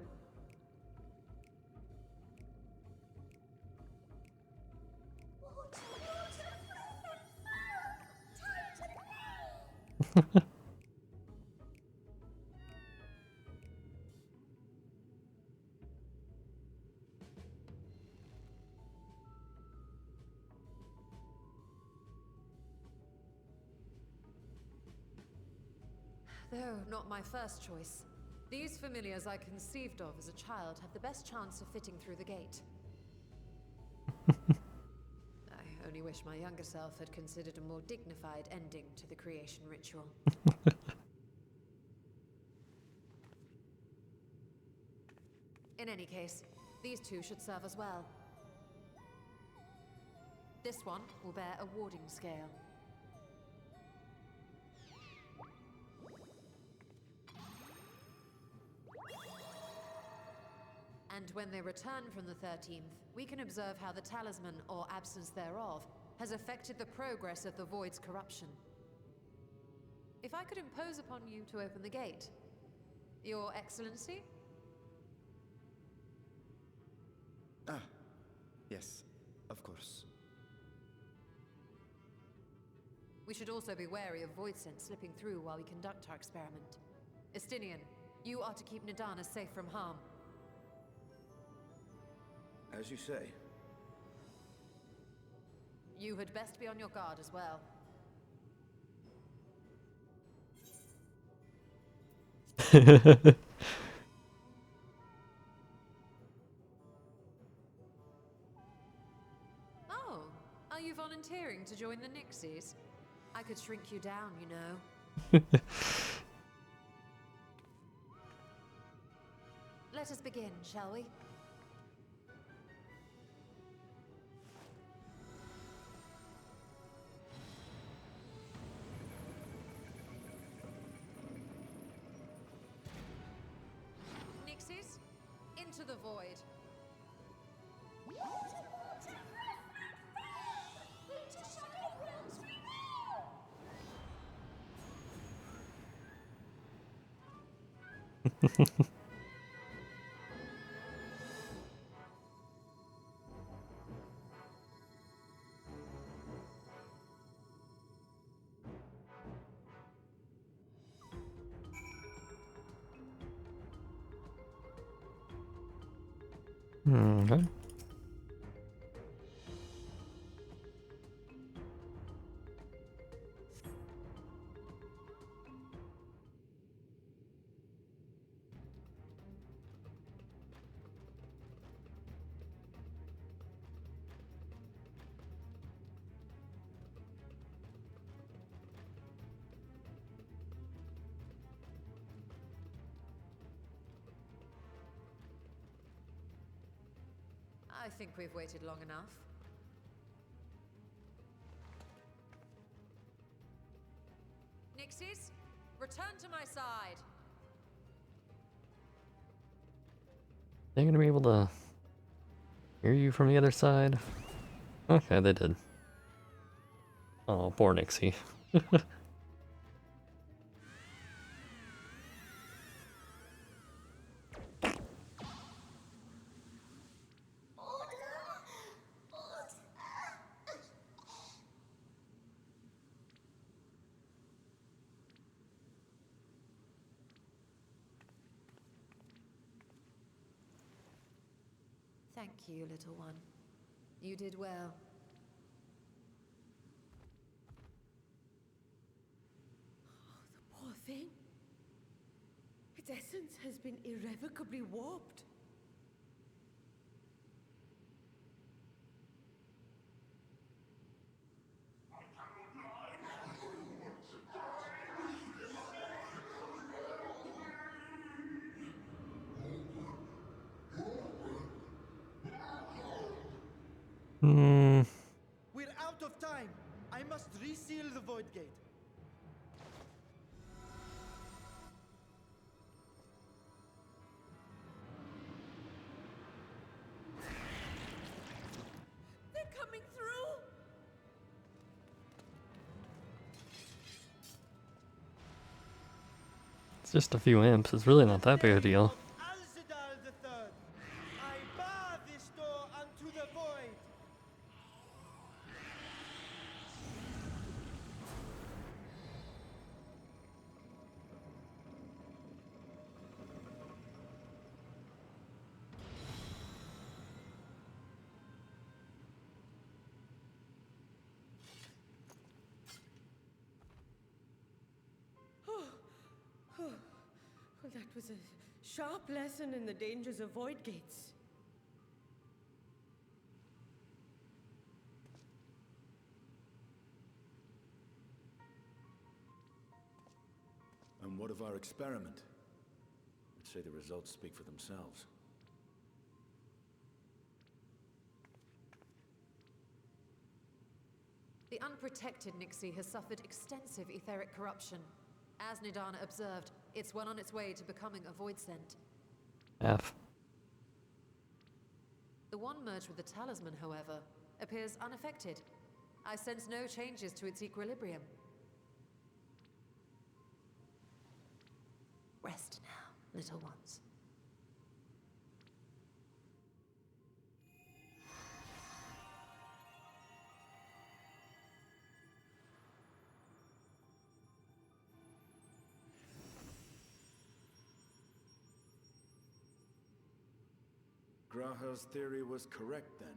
Though not my first choice. These familiars I conceived of as a child have the best chance of fitting through the gate. I only wish my younger self had considered a more dignified ending to the creation ritual. In any case, these two should serve as well. This one will bear a warding scale. And when they return from the 13th, we can observe how the talisman, or absence thereof, has affected the progress of the Void's corruption. If I could impose upon you to open the gate, Your Excellency? Ah, yes, of course. We should also be wary of void scent slipping through while we conduct our experiment. Estinian, you are to keep Nadana safe from harm. As you say. You had best be on your guard as well. Oh, are you volunteering to join the Nixies? I could shrink you down, you know. Let us begin, shall we? Nixies, into the void. Okay. I think we've waited long enough. my side. They're gonna be able to hear you from the other side? Okay, they did. Oh, poor Nixie. Thank you, little one. You did well. The poor thing. Its essence has been irrevocably warped. We're out of time. I must reseal the void gate. They're coming through! It's just a few imps. It's really not that big a deal. Alzadaal the Third. I bar this door unto the void. Well, that was a sharp lesson in the dangers of void gates. And what of our experiment? I'd say the results speak for themselves. The unprotected Nixie has suffered extensive etheric corruption. As Nidana observed, it's well on its way to becoming a void scent. F. The one merged with the talisman, however, appears unaffected. I sense no changes to its equilibrium. Rest now, little ones. Graha's theory was correct then.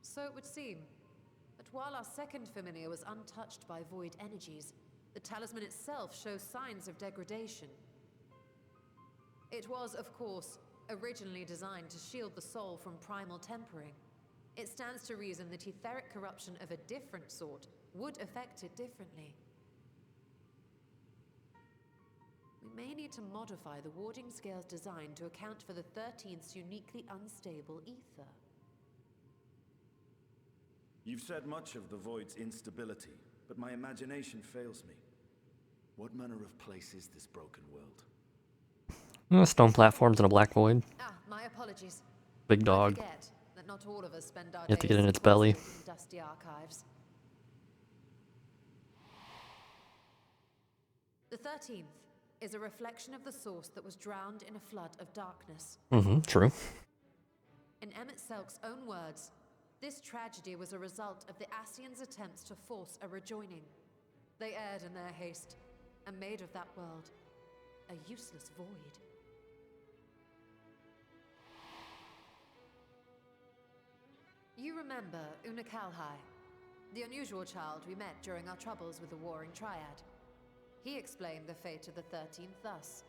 So it would seem. But while our second familiar was untouched by void energies, the talisman itself shows signs of degradation. It was, of course, originally designed to shield the soul from primal tempering. It stands to reason that etheric corruption of a different sort would affect it differently. We may need to modify the warding scale's design to account for the 13th's uniquely unstable ether. You've said much of the Void's instability, but my imagination fails me. What manner of place is this broken world? Stone platforms and a black void. Ah, my apologies. Big dog. I forget that not all of us spend our You have to get days in its belly. sequestered in dusty archives. The 13th is a reflection of the source that was drowned in a flood of darkness. True. In Emmett Selk's own words, this tragedy was a result of the Ascians' attempts to force a rejoining. They erred in their haste, and made of that world a useless void. You remember Una Kalhai, the unusual child we met during our troubles with the Warring Triad. He explained the fate of the 13th thus.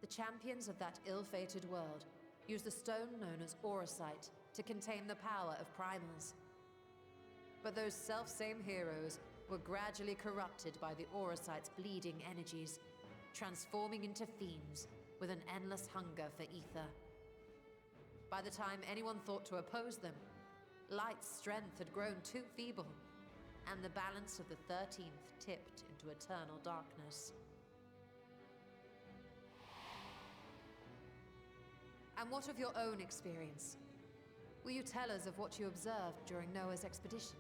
The champions of that ill-fated world used the stone known as Auracite to contain the power of primals. But those self-same heroes were gradually corrupted by the Auracite's bleeding energies, transforming into fiends with an endless hunger for ether. By the time anyone thought to oppose them, Light's strength had grown too feeble, and the balance of the 13th tipped into eternal darkness. And what of your own experience? Will you tell us of what you observed during Noah's expedition?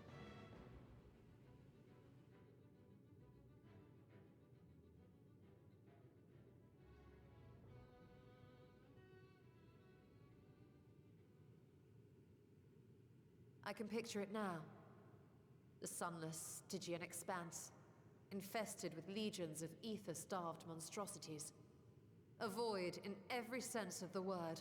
I can picture it now. The sunless, Stygian expanse, infested with legions of ether-starved monstrosities. A void in every sense of the word.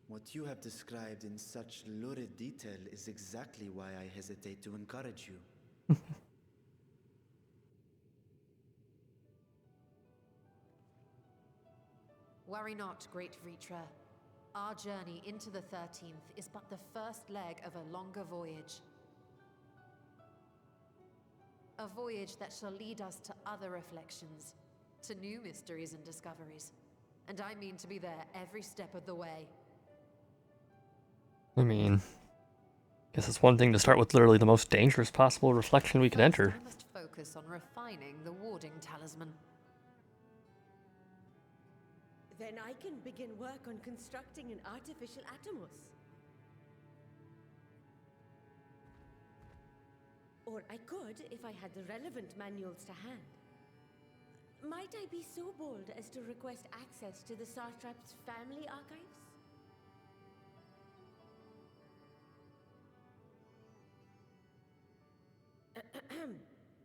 What you have described in such lurid detail is exactly why I hesitate to encourage you. Worry not, great Vritra. Our journey into the 13th is but the first leg of a longer voyage. A voyage that shall lead us to other reflections, to new mysteries and discoveries. And I mean to be there every step of the way. I mean, guess it's one thing to start with literally the most dangerous possible reflection we could enter. I must focus on refining the warding talisman. Then I can begin work on constructing an artificial Atomos. Or I could if I had the relevant manuals to hand. Might I be so bold as to request access to the Satrap's family archives?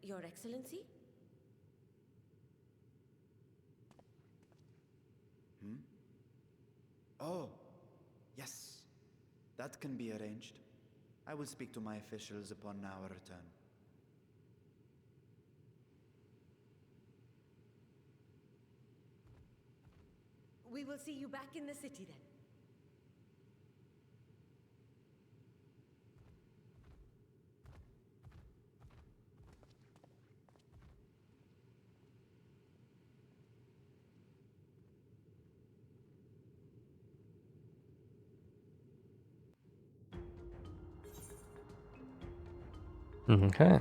Your Excellency? Oh, yes. That can be arranged. I will speak to my officials upon our return. We will see you back in the city then. Okay.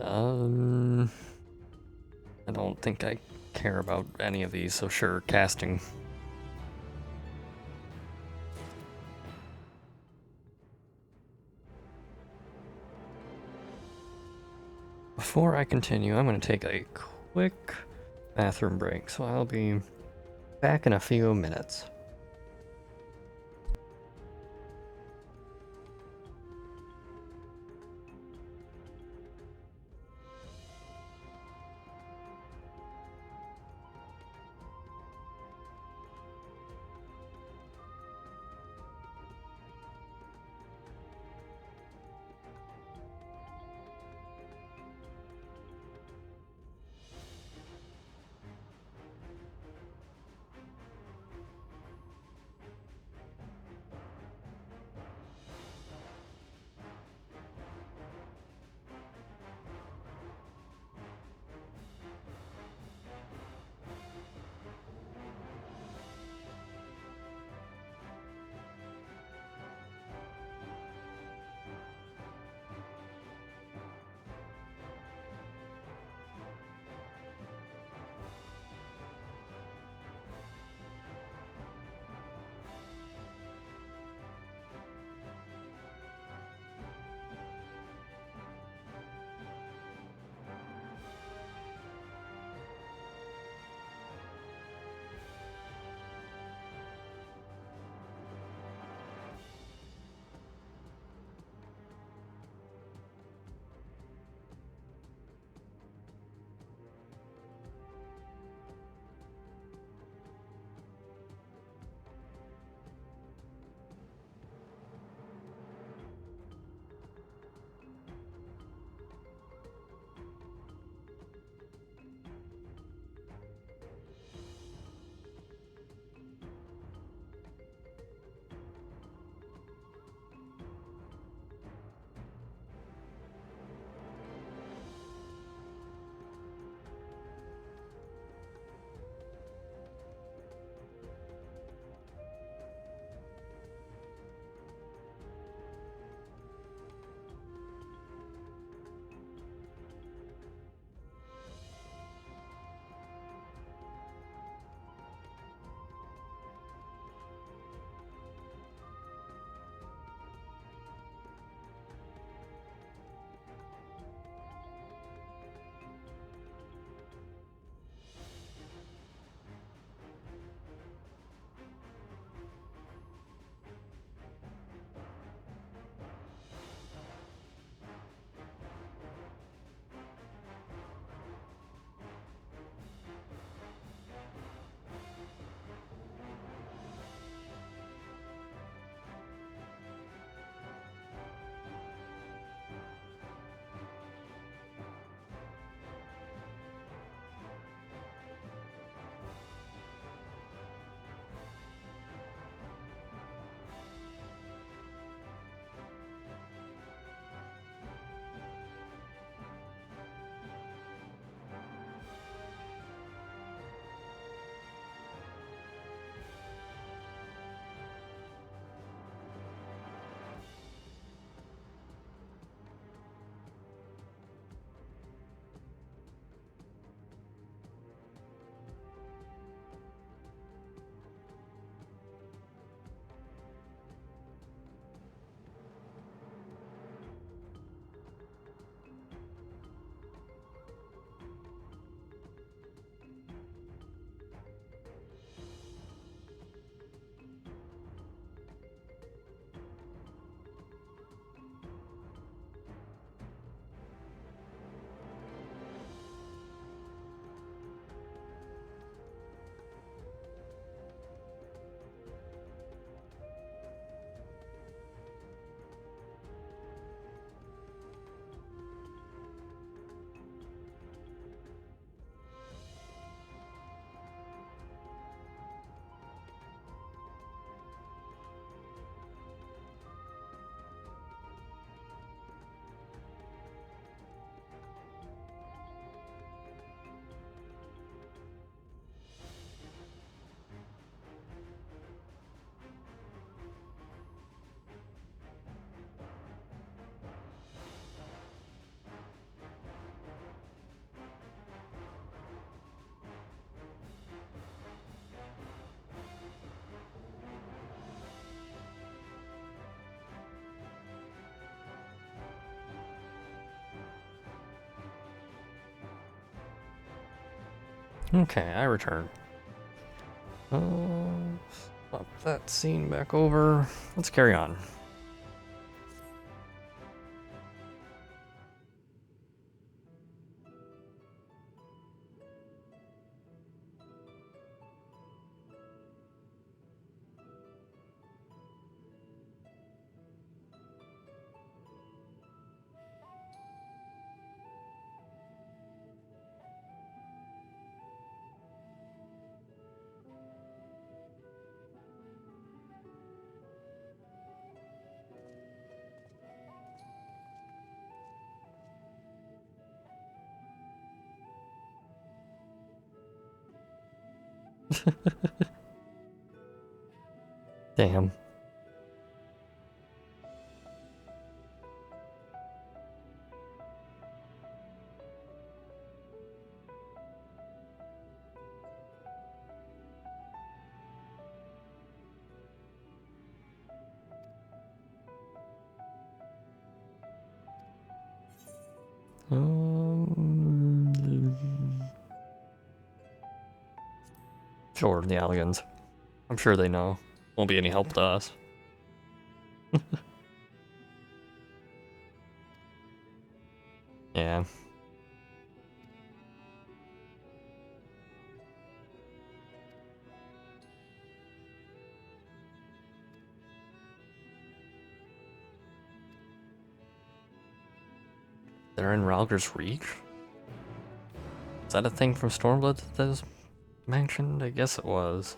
I don't think I care about any of these, so sure, casting. Before I continue, I'm going to take a quick bathroom break, so I'll be back in a few minutes. Okay, I return. Flop that scene back over. Let's carry on. Damn. Sure, the Alligans. I'm sure they know. Won't be any help to us. Yeah. They're in Ralger's Reach? Is that a thing from Stormblood that was mentioned? I guess it was.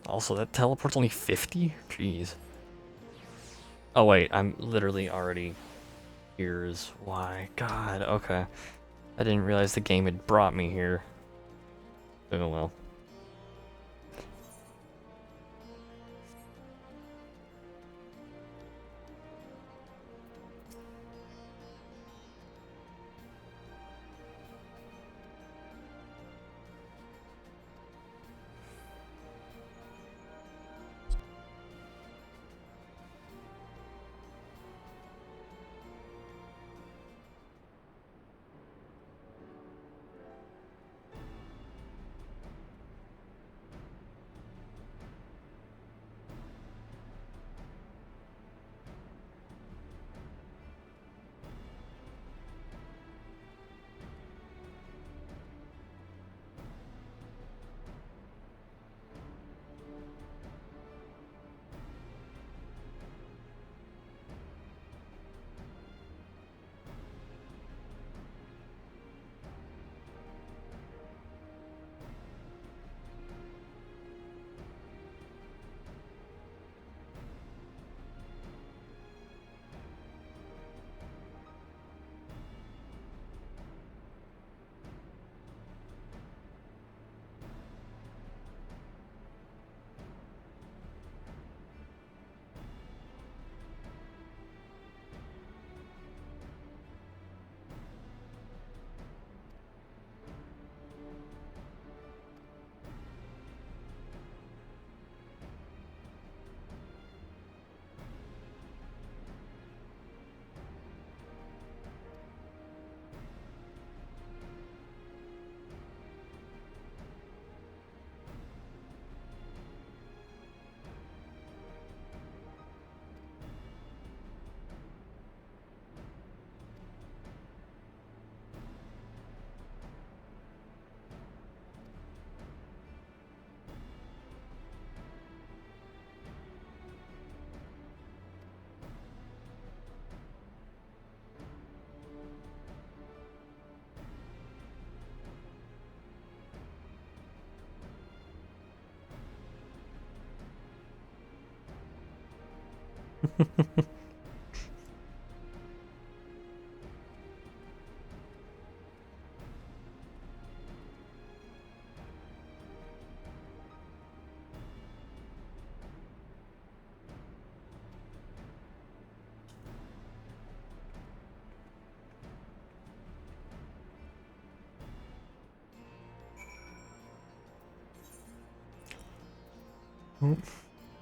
Also, that teleport's only 50? Jeez. Oh wait, I'm literally already... Here's why. God, okay. I didn't realize the game had brought me here. Oh well.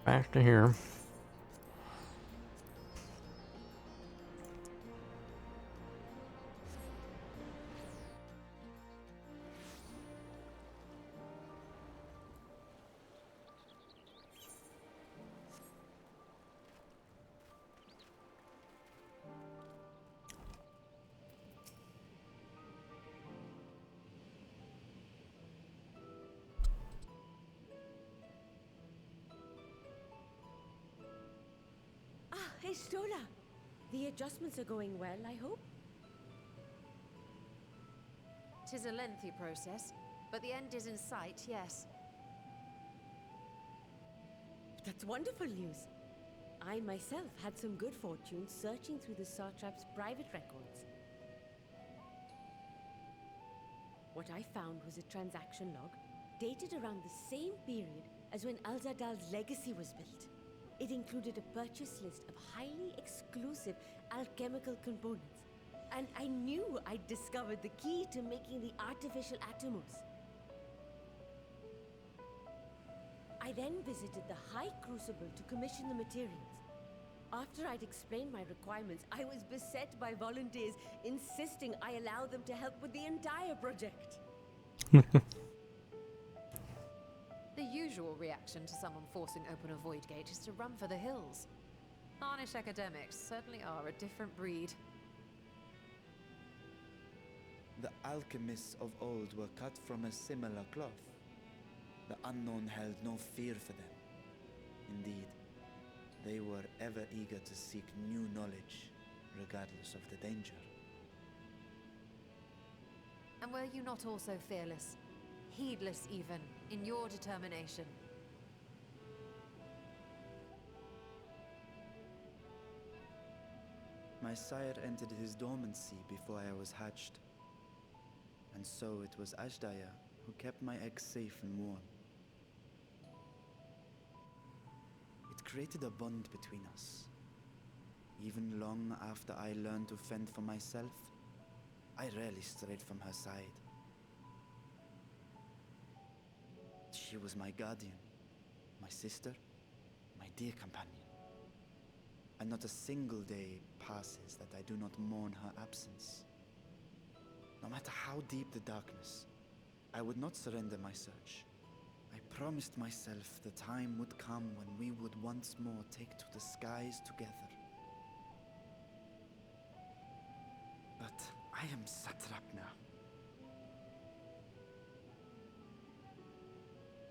Back to here. Estola! The adjustments are going well, I hope? 'Tis a lengthy process, but the end is in sight, yes. That's wonderful news. I myself had some good fortune searching through the Satrap's private records. What I found was a transaction log dated around the same period as when Alzadaal's legacy was built. It included a purchase list of highly exclusive alchemical components, and I knew I'd discovered the key to making the artificial atomos. I then visited the High Crucible to commission the materials. After I'd explained my requirements, I was beset by volunteers insisting I allow them to help with the entire project. The usual reaction to someone forcing open a void gate is to run for the hills. Harnish academics certainly are a different breed. The alchemists of old were cut from a similar cloth. The unknown held no fear for them. Indeed, they were ever eager to seek new knowledge, regardless of the danger. And were you not also fearless, heedless even, in your determination? My sire entered his dormancy before I was hatched. And so it was Azdaja who kept my eggs safe and warm. It created a bond between us. Even long after I learned to fend for myself, I rarely strayed from her side. She was my guardian, my sister, my dear companion. And not a single day passes that I do not mourn her absence. No matter how deep the darkness, I would not surrender my search. I promised myself the time would come when we would once more take to the skies together. But I am Satrap now.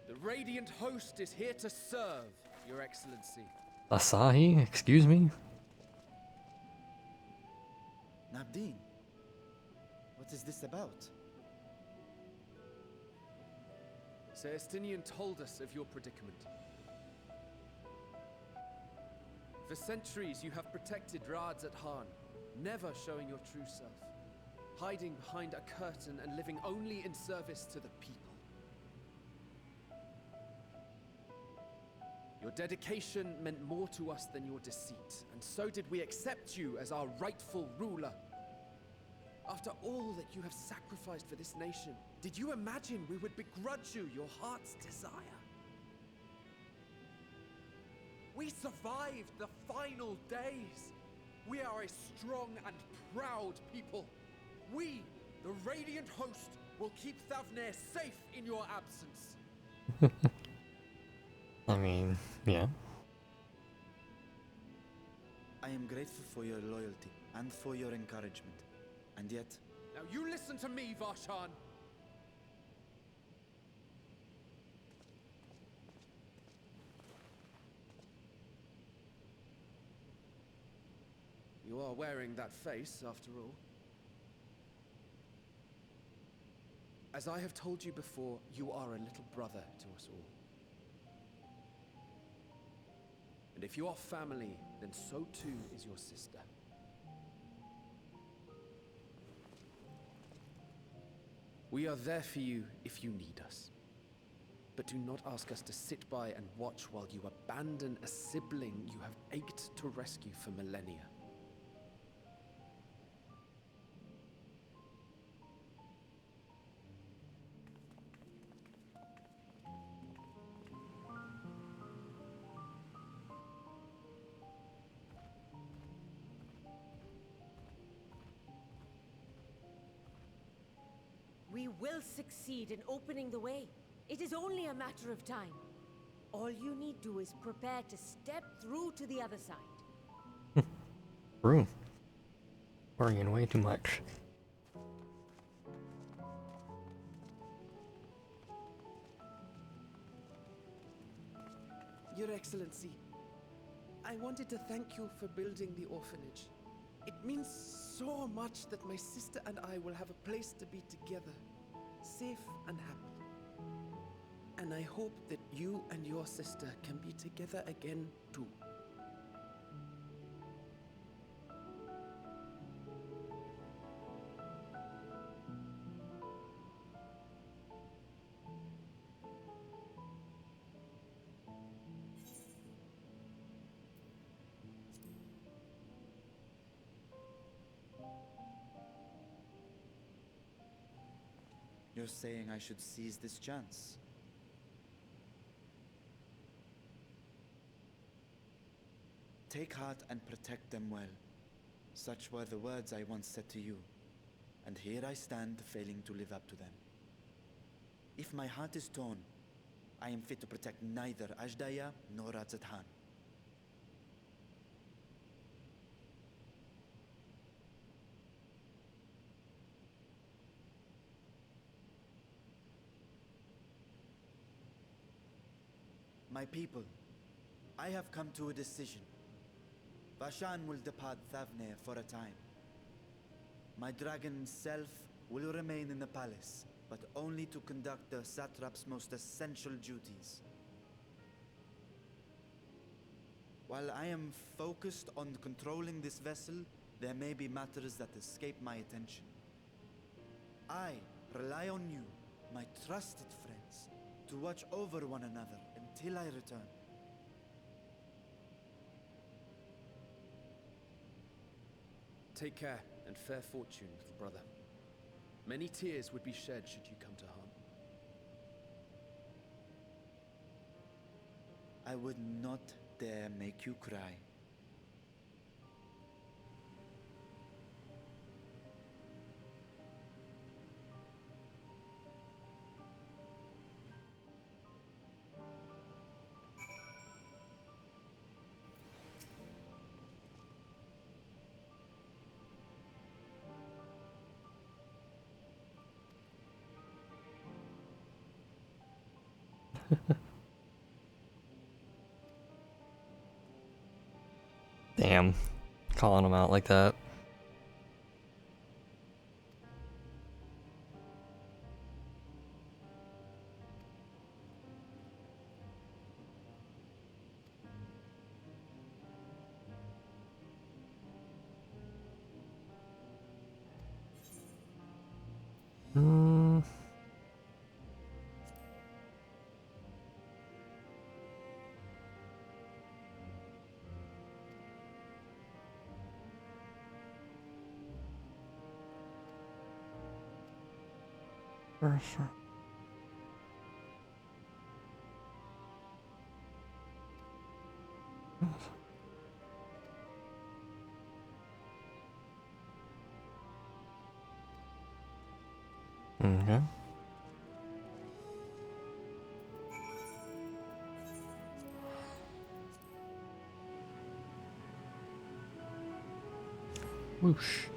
The Radiant Host is here to serve, Your Excellency. Asahi, excuse me? Nabdeen, what is this about? Sir Estinian told us of your predicament. For centuries you have protected Radzat-Han, never showing your true self, hiding behind a curtain and living only in service to the people. Your dedication meant more to us than your deceit, and so did we accept you as our rightful ruler. After all that you have sacrificed for this nation, did you imagine we would begrudge you your heart's desire? We survived the final days. We are a strong and proud people. We, the Radiant Host, will keep Thavnair safe in your absence. I mean, yeah. I am grateful for your loyalty and for your encouragement. And yet... Now you listen to me, Varshan! You are wearing that face, after all. As I have told you before, you are a little brother to us all. And if you are family, then so too is your sister. We are there for you if you need us. But do not ask us to sit by and watch while you abandon a sibling you have ached to rescue for millennia. We will succeed in opening the way. It is only a matter of time. All you need to do is prepare to step through to the other side. True. Worrying way too much. Your Excellency, I wanted to thank you for building the orphanage. It means so much that my sister and I will have a place to be together, safe and happy. And I hope that you and your sister can be together again too. You're saying I should seize this chance? Take heart and protect them well. Such were the words I once said to you, and here I stand failing to live up to them. If my heart is torn, I am fit to protect neither Azdaja nor Azdaja. My people, I have come to a decision. Vashan will depart Thavne for a time. My dragon self will remain in the palace, but only to conduct the Satrap's most essential duties. While I am focused on controlling this vessel, there may be matters that escape my attention. I rely on you, my trusted friends, to watch over one another until I return. Take care and fair fortune, little brother. Many tears would be shed should you come to harm. I would not dare make you cry. Damn. Calling him out like that. Sure. Okay. Whoosh.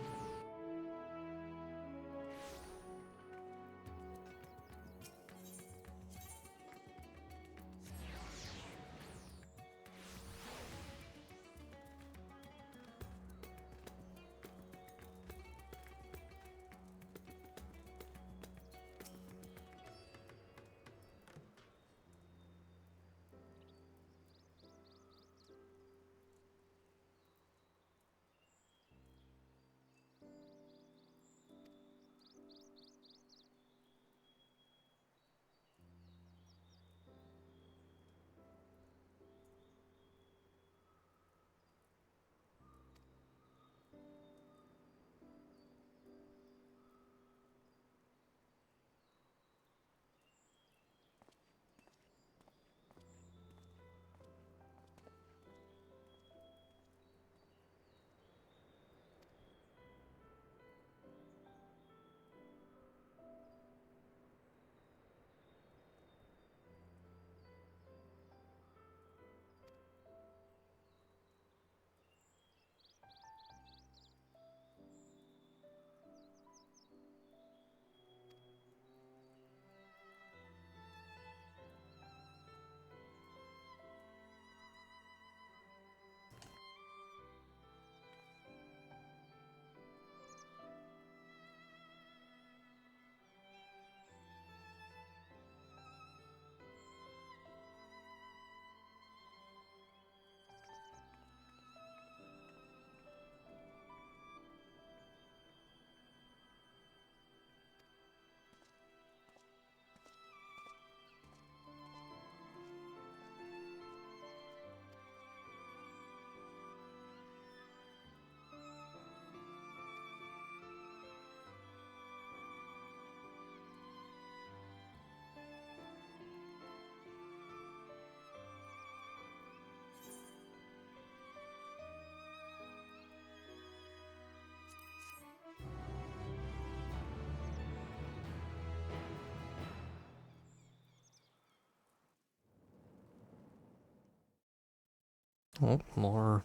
Oh, more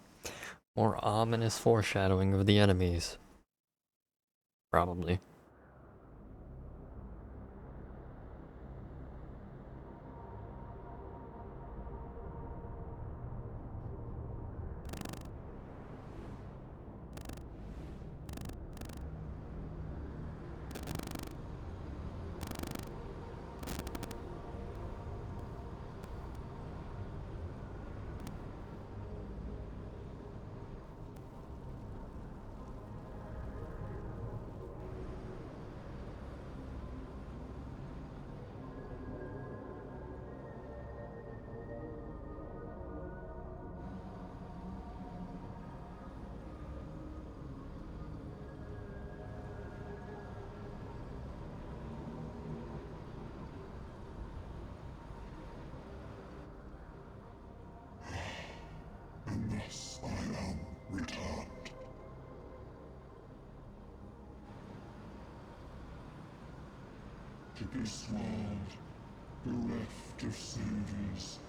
ominous foreshadowing of the enemies. Probably. And thus I am returned. To this world, bereft of saviors.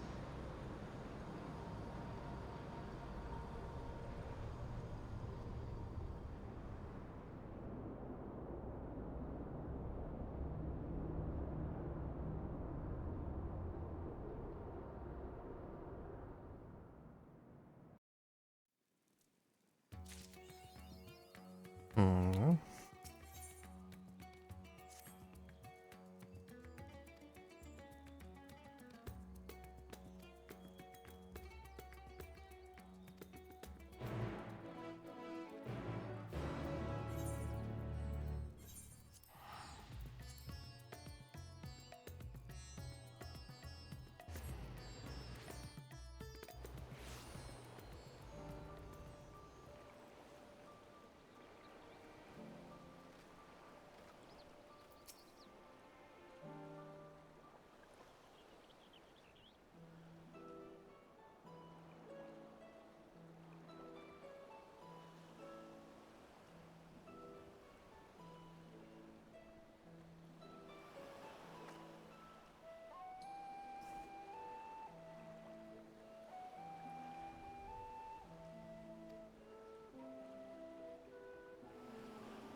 Hmm.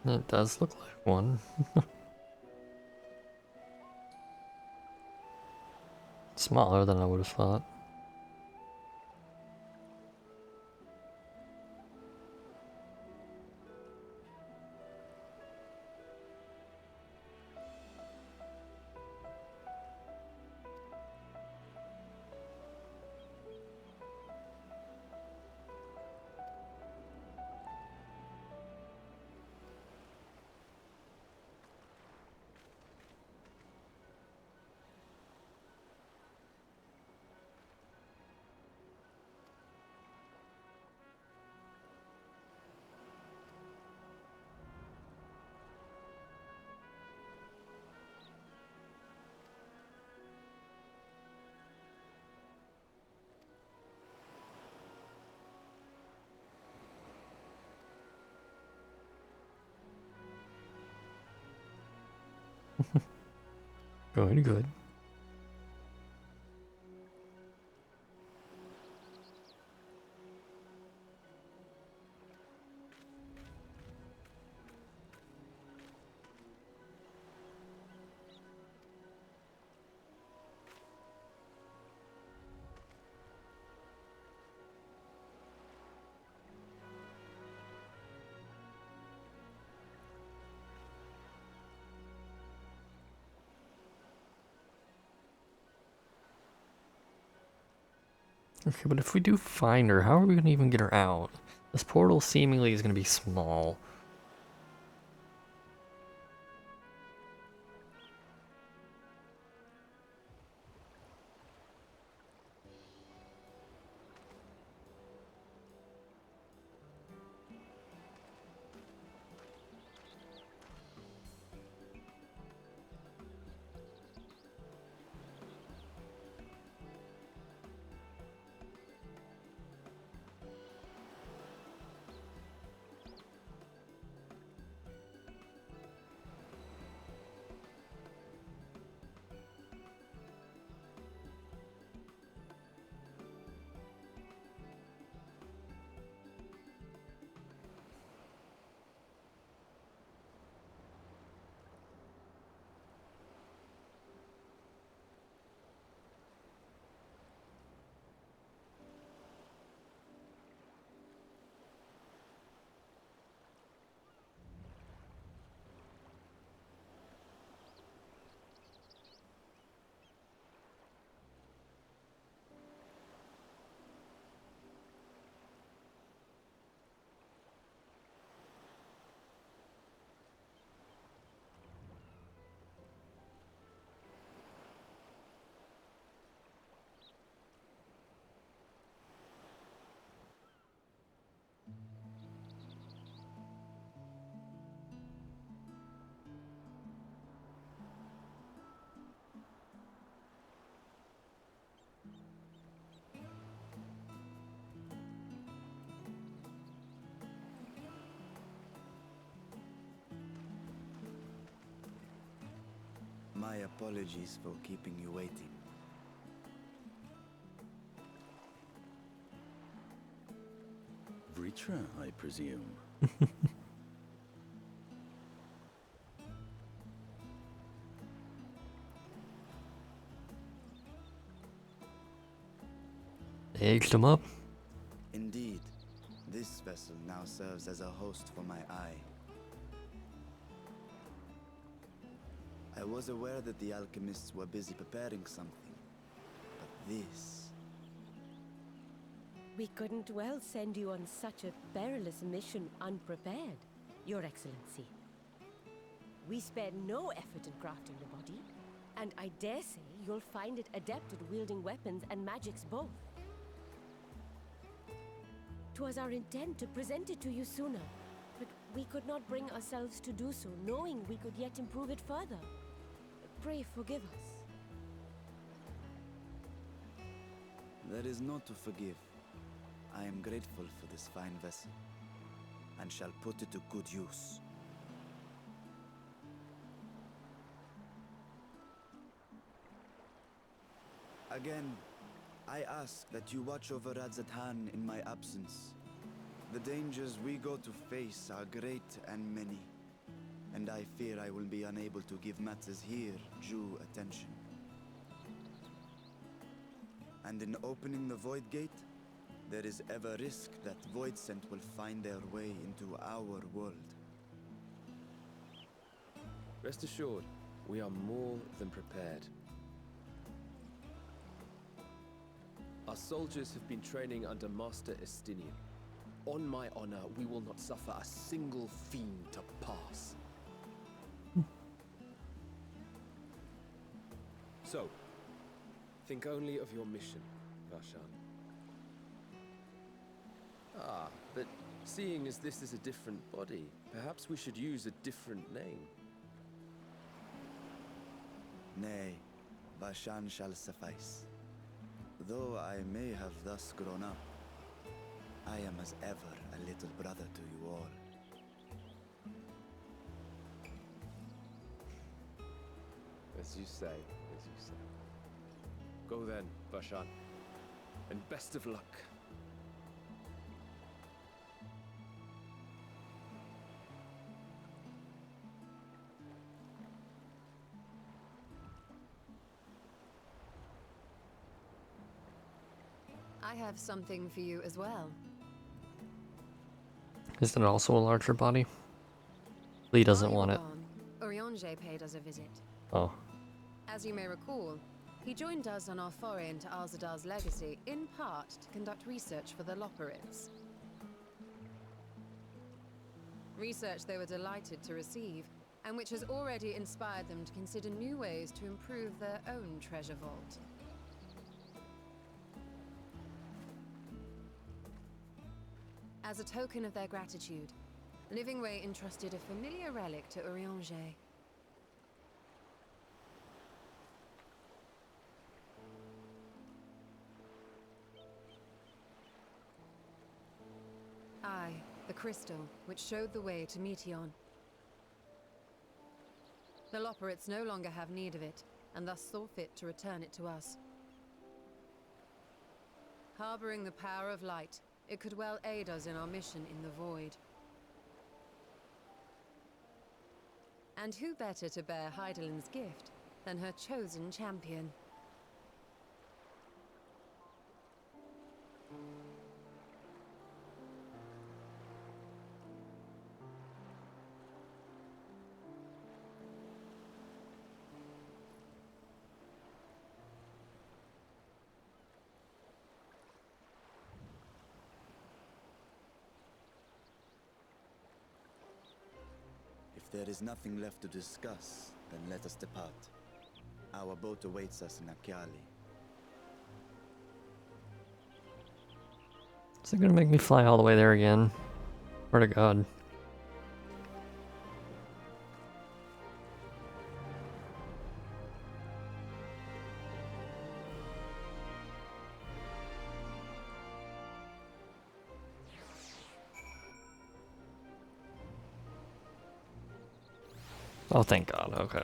It does look like one. Smaller than I would have thought. Good, good. Okay, but if we do find her, how are we going to even get her out? This portal seemingly is going to be small. My apologies for keeping you waiting. Vritra, I presume. They aged him up. Indeed, this vessel now serves as a host for my eye. I was aware that the alchemists were busy preparing something, but this... We couldn't well send you on such a perilous mission unprepared, Your Excellency. We spared no effort in crafting the body, and I dare say you'll find it adept at wielding weapons and magics both. 'Twas our intent to present it to you sooner, but we could not bring ourselves to do so, knowing we could yet improve it further. Pray forgive us. There is no to forgive. I am grateful for this fine vessel, and shall put it to good use. Again, I ask that you watch over Azdaja in my absence. The dangers we go to face are great and many, and I fear I will be unable to give matters here due attention. And in opening the Void Gate, there is ever risk that Voidsent will find their way into our world. Rest assured, we are more than prepared. Our soldiers have been training under Master Estinian. On my honor, we will not suffer a single fiend to pass. So, think only of your mission, Varshan. Ah, but seeing as this is a different body, perhaps we should use a different name. Nay, Varshan shall suffice. Though I may have thus grown up, I am as ever a little brother to you all. As you say, as you say. Go then, Varshan, and best of luck. I have something for you as well. Isn't it also a larger body? Lee doesn't While you want were it. gone, Urianger paid us a visit. Oh. As you may recall, he joined us on our foray into Alzadaal's legacy, in part to conduct research for the Loporrits. Research they were delighted to receive, and which has already inspired them to consider new ways to improve their own treasure vault. As a token of their gratitude, Livingway entrusted a familiar relic to Urianger. Aye, the crystal, which showed the way to Meteon. The Loporrits no longer have need of it, and thus saw fit to return it to us. Harboring the power of light, it could well aid us in our mission in the Void. And who better to bear Hydaelyn's gift than her chosen champion? If there is nothing left to discuss, then let us depart. Our boat awaits us in Akyali. Is it gonna make me fly all the way there again? Swear to God. Oh, thank God. Okay.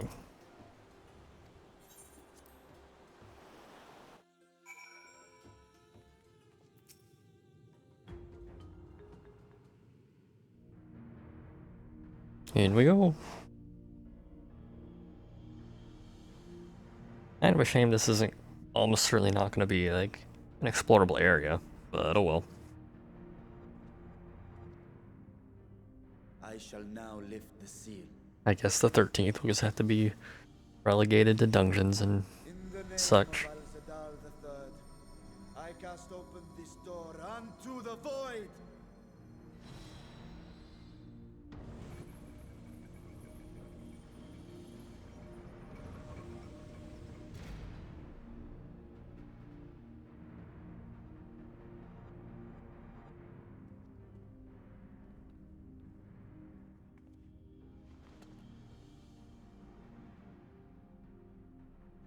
In we go. Kind of a shame this isn't almost certainly not going to be like an explorable area, but oh well. I shall now lift the seal. I guess the 13th will just have to be relegated to dungeons and such. Alzadaal III, I cast open this door unto the void.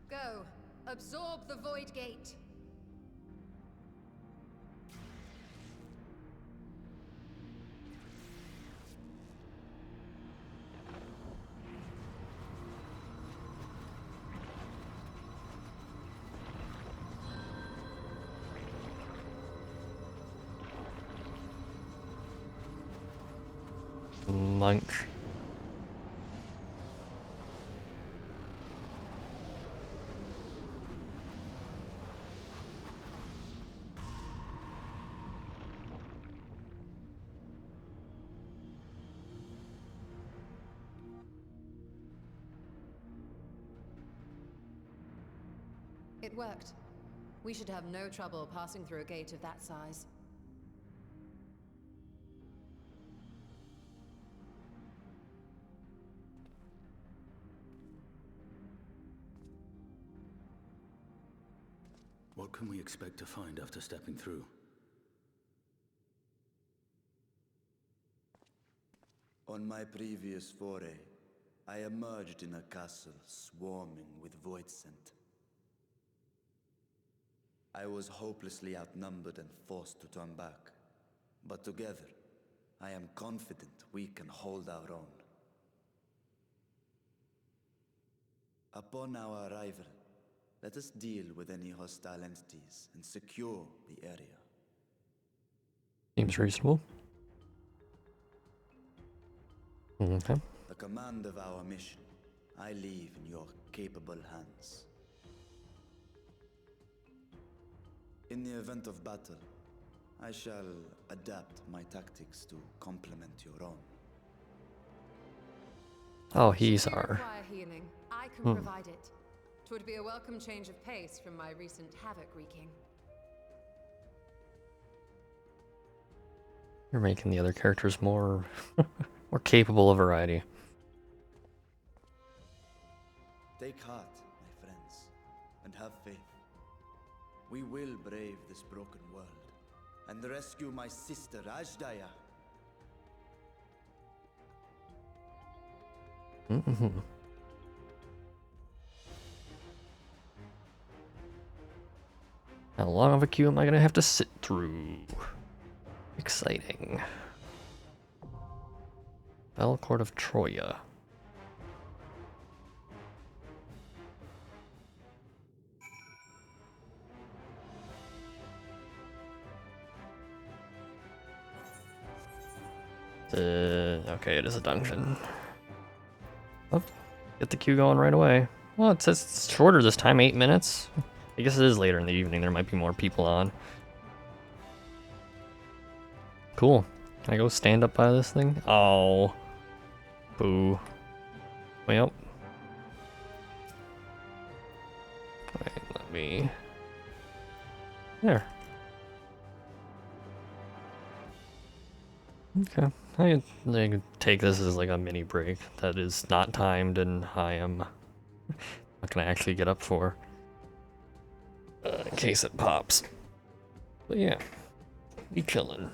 Go. Absorb the Void Gate. Monk. It worked. We should have no trouble passing through a gate of that size. What can we expect to find after stepping through? On my previous foray, I emerged in a castle swarming with void scent. I was hopelessly outnumbered and forced to turn back. But together, I am confident we can hold our own. Upon our arrival, let us deal with any hostile entities and secure the area. Seems reasonable. Okay. The command of our mission, I leave in your capable hands. In the event of battle, I shall adapt my tactics to complement your own. Oh, he's Should you our. require healing, I can provide it. 'Twould be a welcome change of pace from my recent havoc wreaking. You're making the other characters more more capable of variety. Take heart, my friends, and have faith. We will brave this broken world and rescue my sister Azdaja. How long of a queue am I gonna have to sit through? Exciting. Bell Court of Troia. Okay, it is a dungeon. Oh, get the queue going right away. Well, it says it's shorter this time, 8 minutes. I guess it is later in the evening, there might be more people on. Cool. Can I go stand up by this thing? Oh. Boo. Well. Wait, let me... There. Okay. I can take this as like a mini break that is not timed and I am not gonna actually get up for. In case it pops. But yeah. Be chillin'.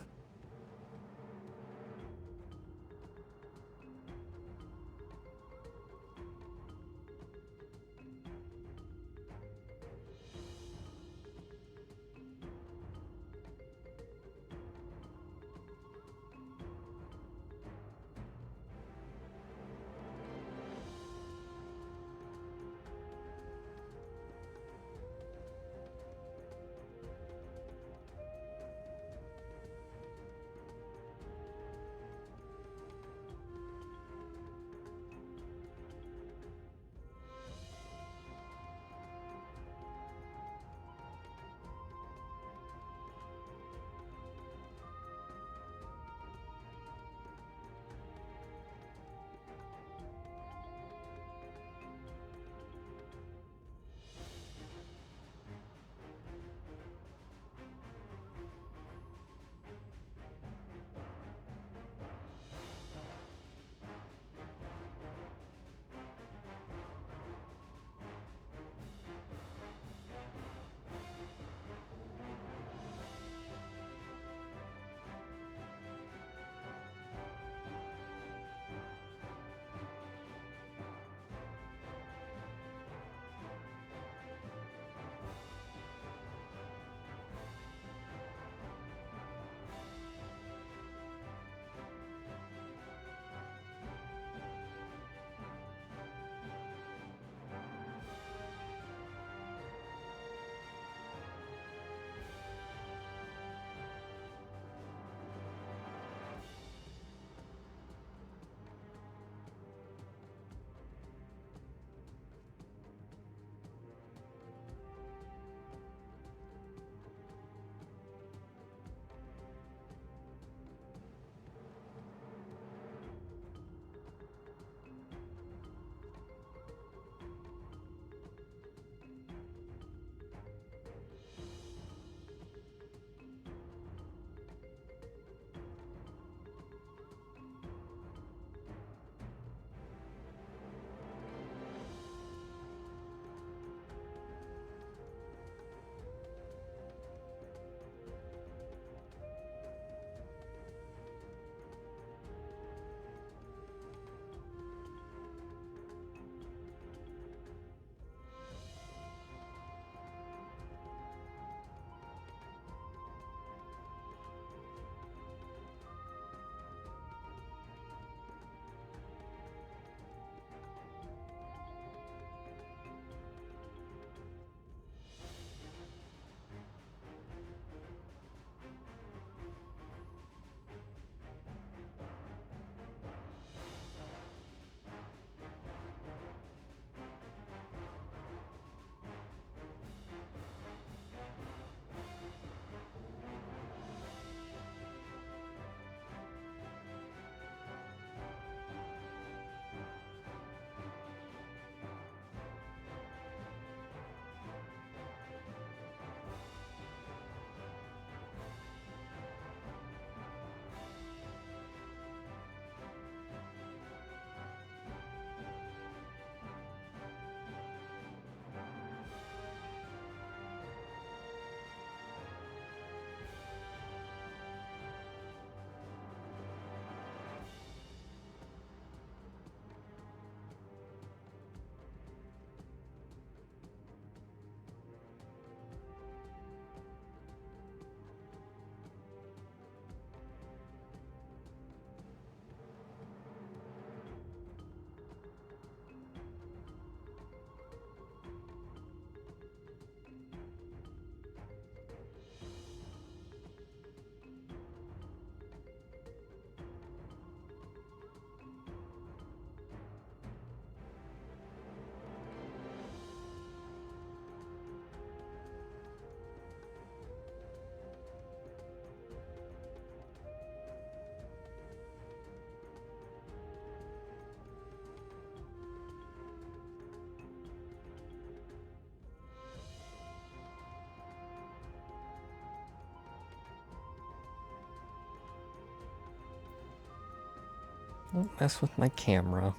Don't mess with my camera.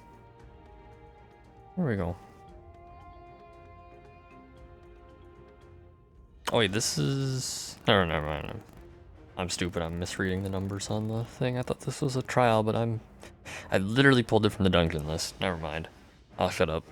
There we go. Oh wait, this is... Oh, never mind. I'm stupid, I'm misreading the numbers on the thing. I thought this was a trial, but I literally pulled it from the dungeon list. Never mind. I'll shut up.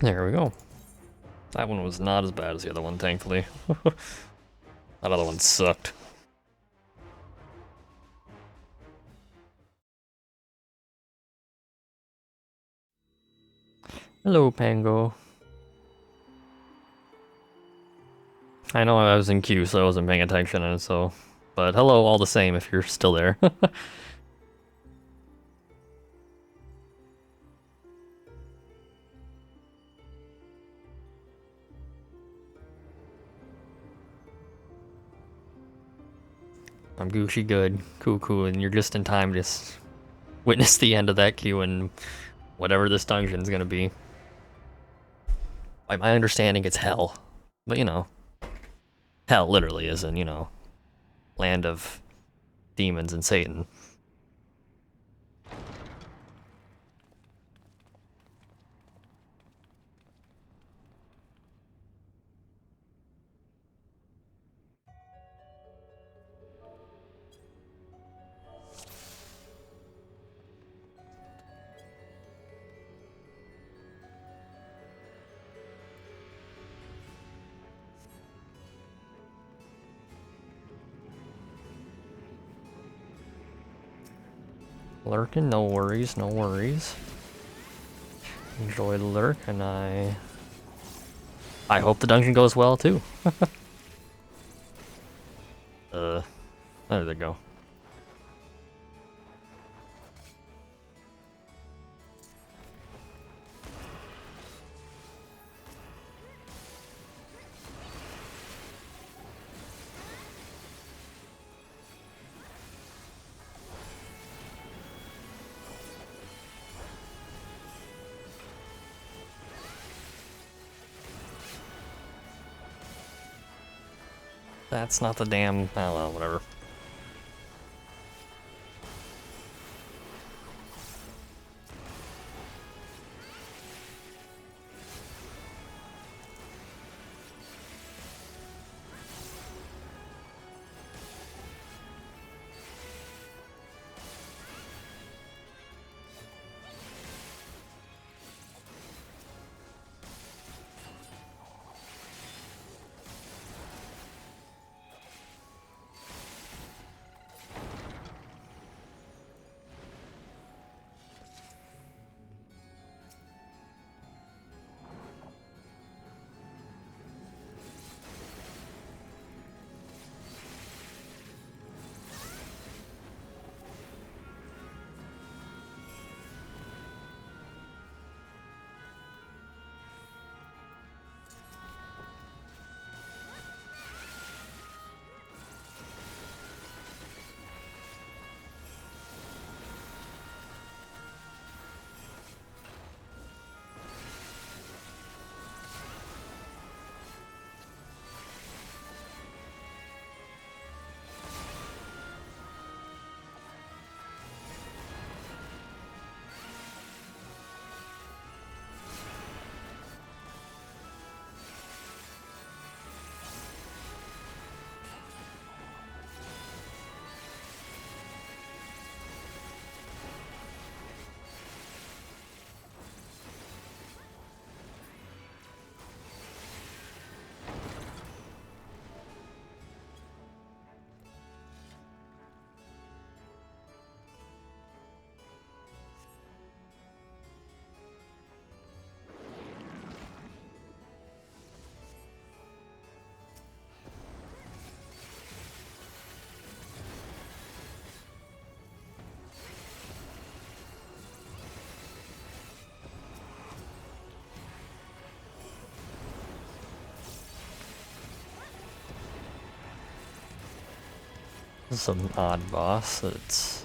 There we go. That one was not as bad as the other one, thankfully. That other one sucked. Hello, Pango. I know I was in queue, so I wasn't paying attention, and so... But hello all the same if you're still there. I'm Gucci good. Cool, and you're just in time to witness the end of that queue and whatever this dungeon's gonna be. By my understanding, it's hell. But you know, hell literally is in, you know, land of demons and Satan. Lurking, no worries, no worries. Enjoy the lurk, and I hope the dungeon goes well too. There they go. That's not the damn... Oh well, whatever. This is an odd boss. It's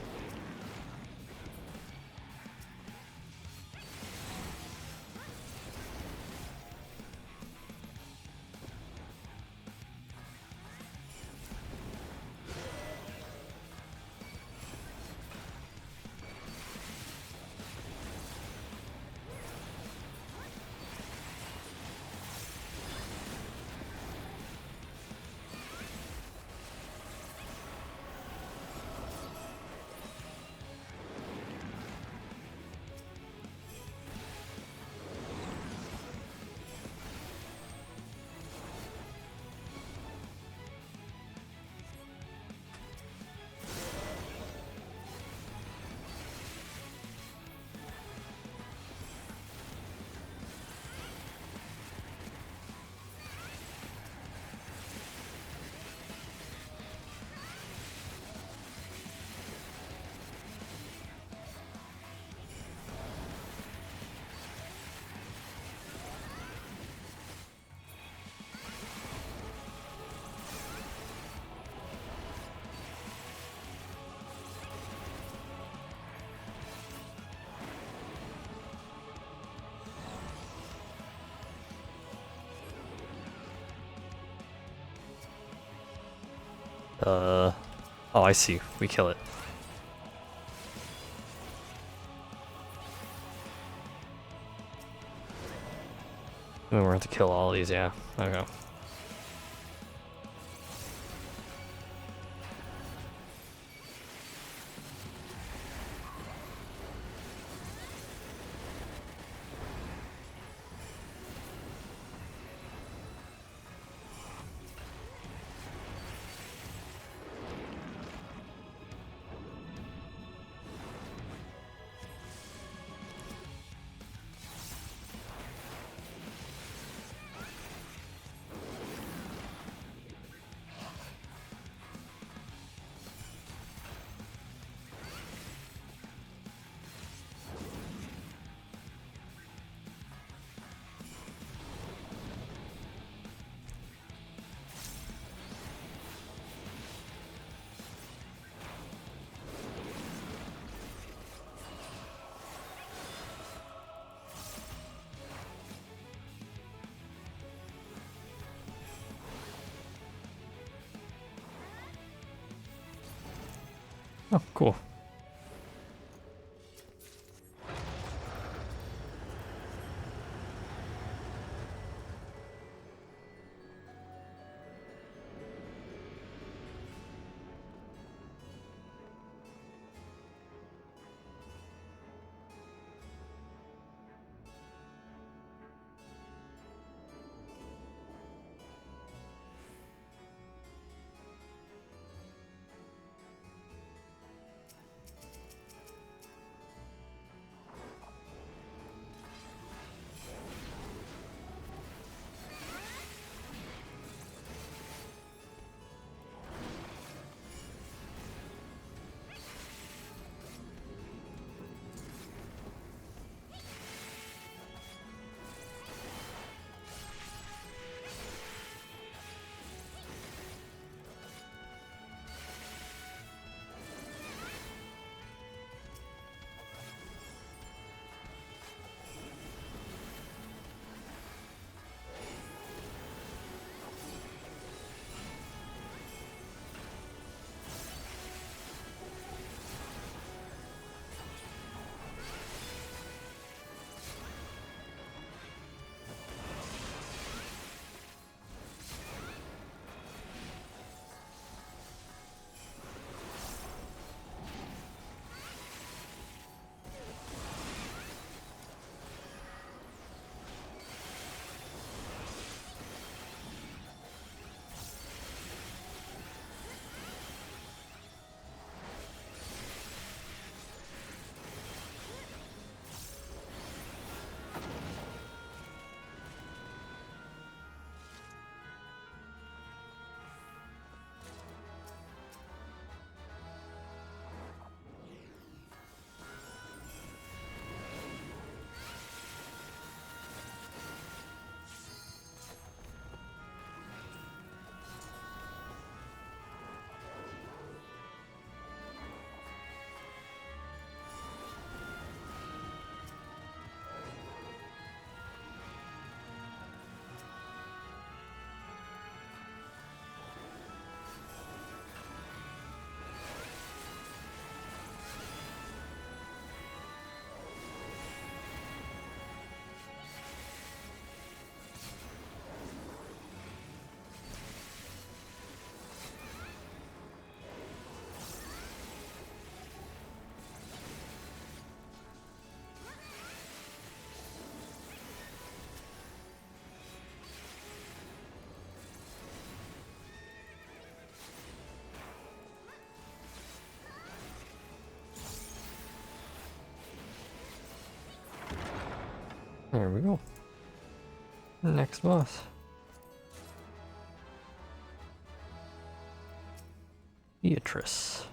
oh, I see. We kill it. We were going to kill all these, yeah. Okay. Oh, cool. There we go. Next boss. Beatrice.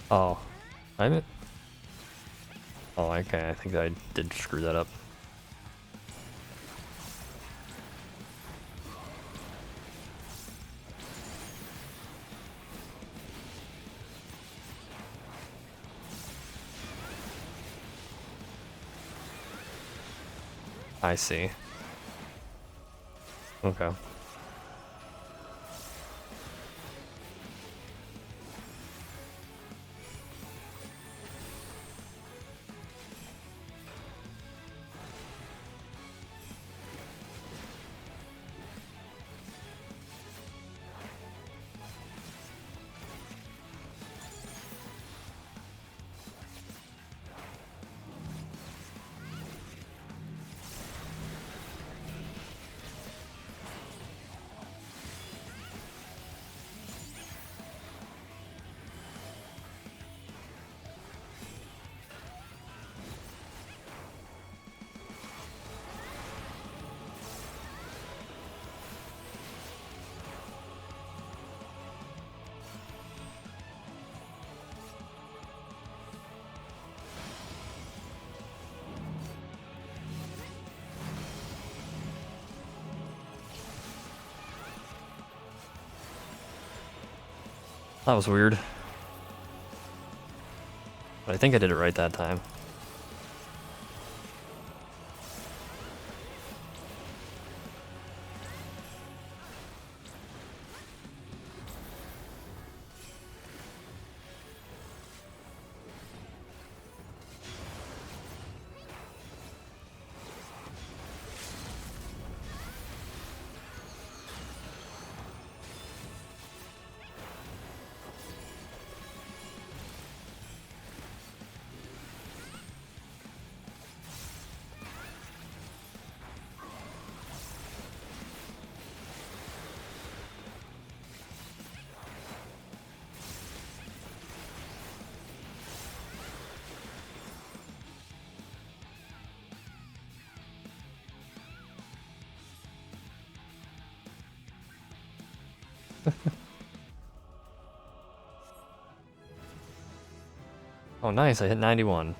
Oh, I'm it. Oh, okay. I think I did screw that up. I see. Okay. That was weird. But I think I did it right that time. Oh, nice. I hit 91.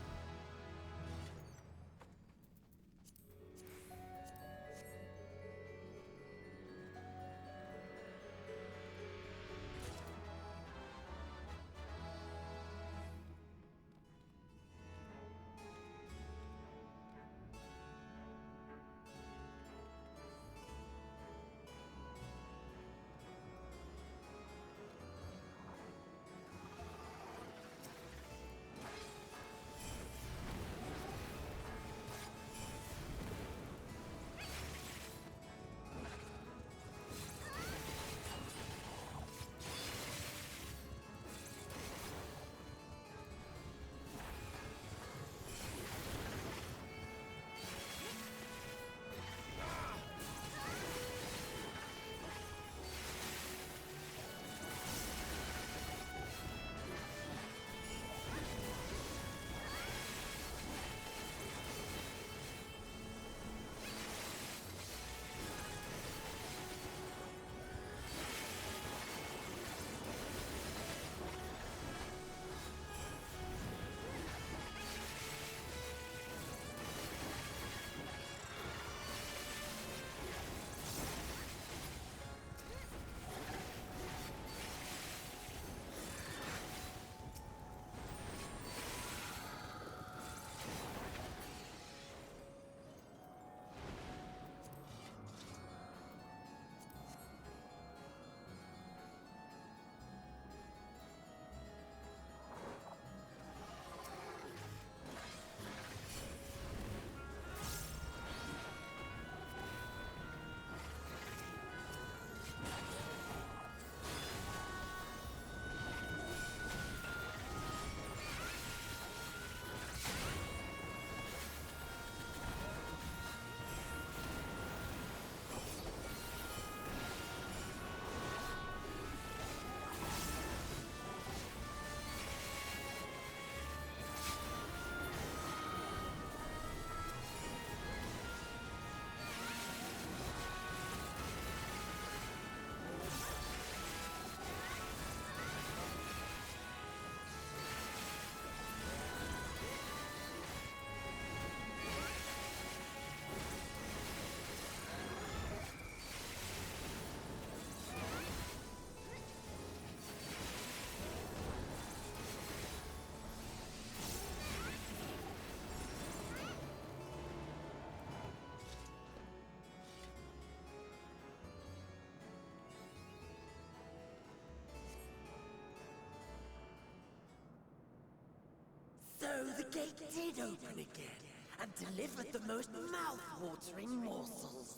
So the gate did open again, and delivered the most mouth-watering morsels.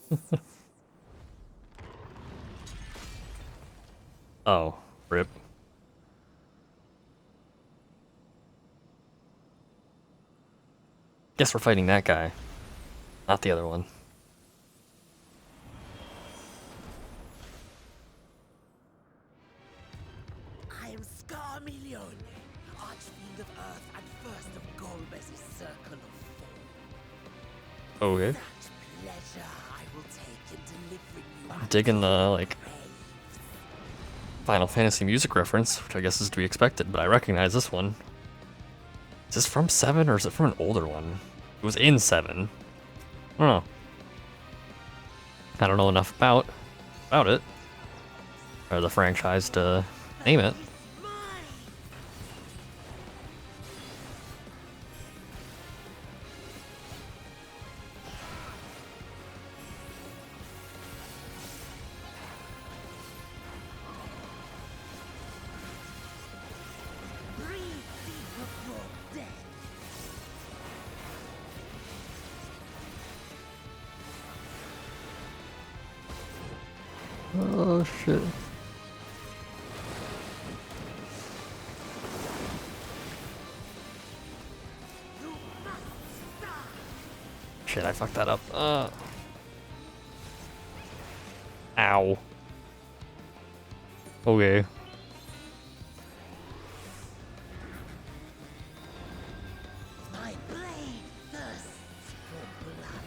Oh, rip. Guess we're fighting that guy, not the other one. I am Scarmelione, Archfiend of Earth and first of Golbez's Circle of Four. Okay. Such pleasure I will take in delivering you. I'm digging the, like, Final Fantasy music reference, which I guess is to be expected, but I recognize this one. Is this from 7 or is it from an older one? It was in 7. I don't know. I don't know enough about it, or the franchise to name it. Oh shit. Shit, I fucked that up. Ow. Okay. My blade thirsts for blood.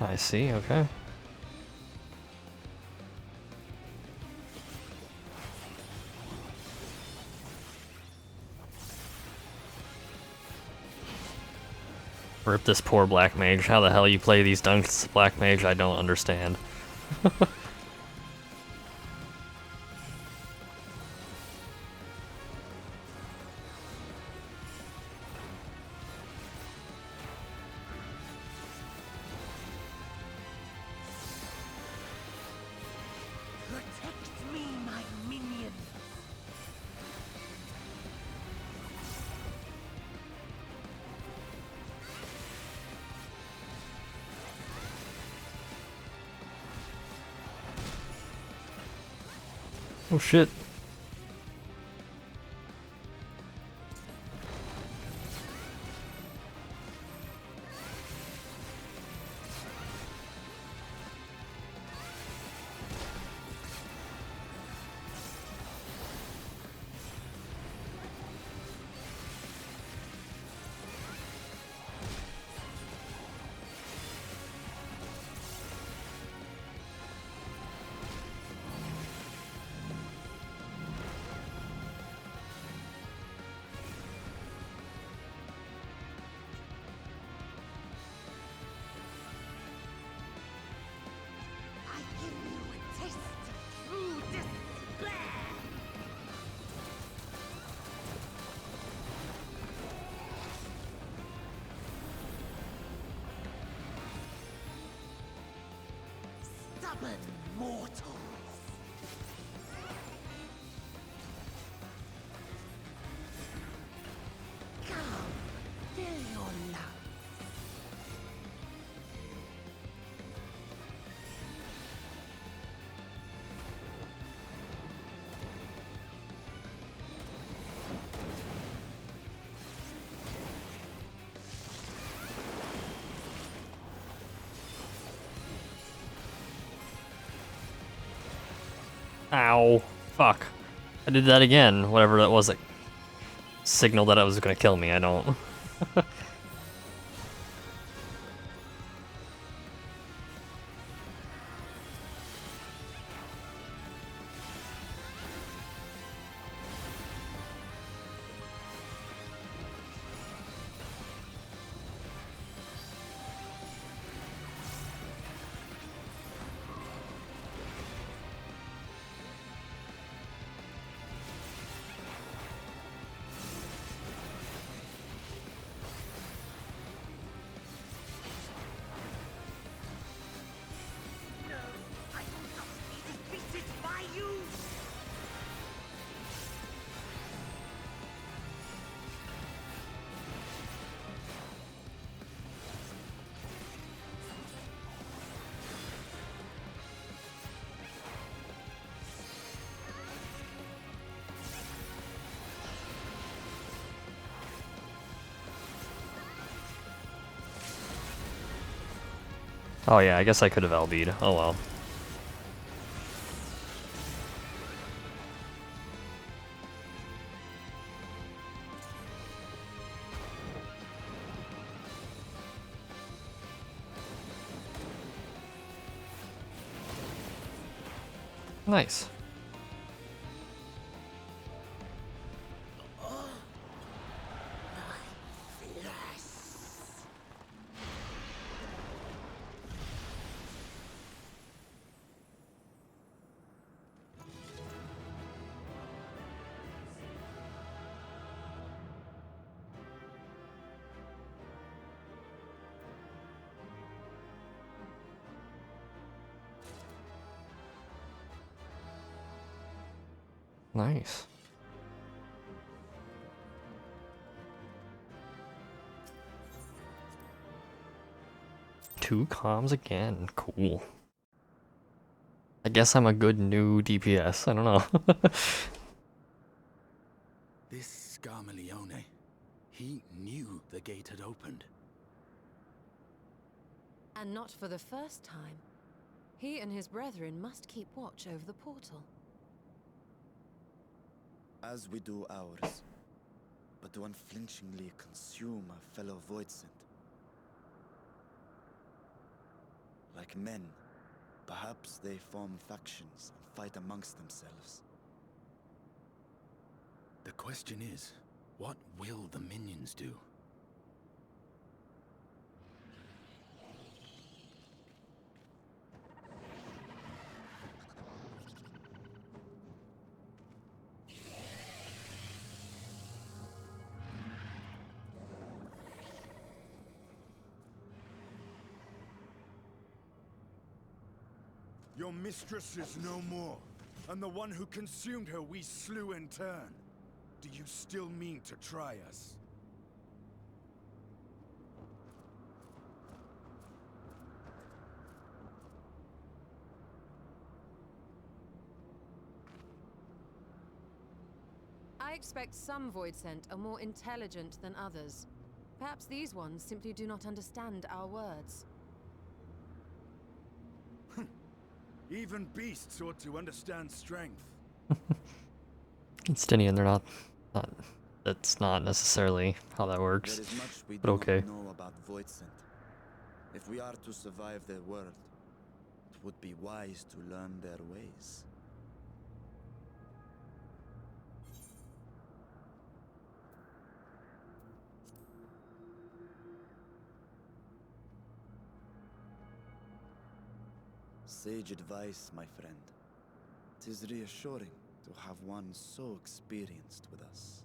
I see, okay. Rip this poor black mage. How the hell you play these dunks, black mage? I don't understand. Protect me, my minion. Oh shit. I give you a taste of true despair. Stubborn mortals. Come, fill your lungs. Ow. Fuck. I did that again. Whatever that was that signaled that it was gonna kill me. I don't. Oh yeah, I guess I could have LB'd. Oh well. Nice. Nice. Two comms again. Cool. I guess I'm a good new DPS. I don't know. This Scarmalione, he knew the gate had opened. And not for the first time. He and his brethren must keep watch over the portal. As we do ours, but to unflinchingly consume a fellow Voidsent. Like men, perhaps they form factions and fight amongst themselves. The question is, what will the minions do? Your mistress is no more, and the one who consumed her we slew in turn. Do you still mean to try us? I expect some Voidsent are more intelligent than others. Perhaps these ones simply do not understand our words. Even beasts ought to understand strength. Stinian, they're not. That's not necessarily how that works. There is much we But do okay. not know about Voidsent. If we are to survive their world, it would be wise to learn their ways. Sage advice, my friend. 'Tis reassuring to have one so experienced with us.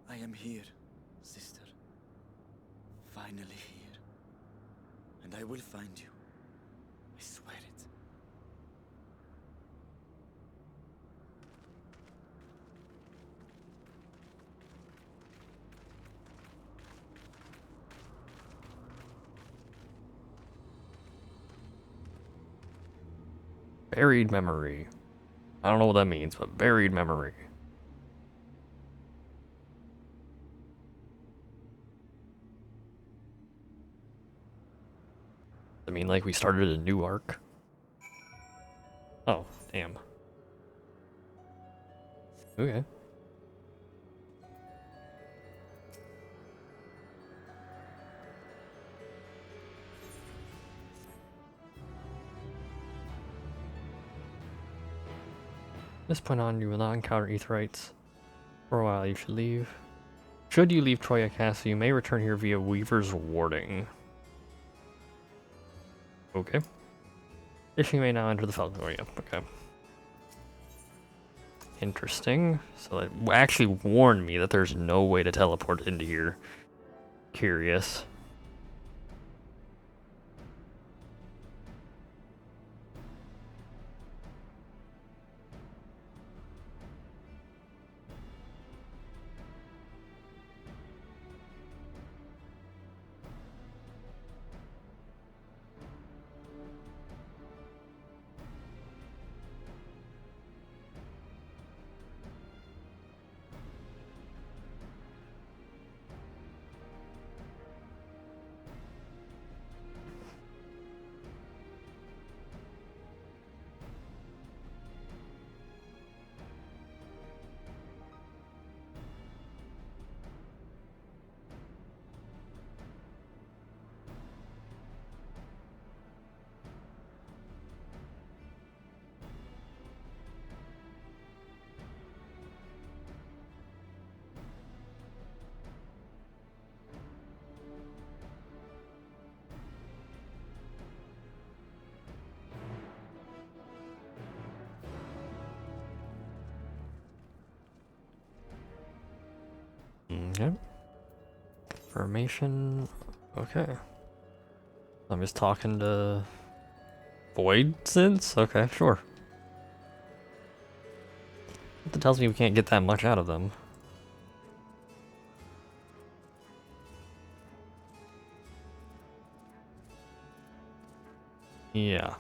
I am here, sister. Finally here. And I will find you. I swear it. Buried memory. I don't know what that means, but buried memory. I mean, like we started a new arc. Oh, damn. Okay. This point on, you will not encounter Aetherites. For a while, you should leave. Should you leave Troia Castle, you may return here via Weaver's Warding. Okay. Fishing may now enter the Falcon. Oh, yeah, okay. Interesting. So it actually warned me that there's no way to teleport into here. Curious. Okay. Formation. Okay. I'm just talking to Void Synths? Okay, sure. That tells me we can't get that much out of them. Yeah.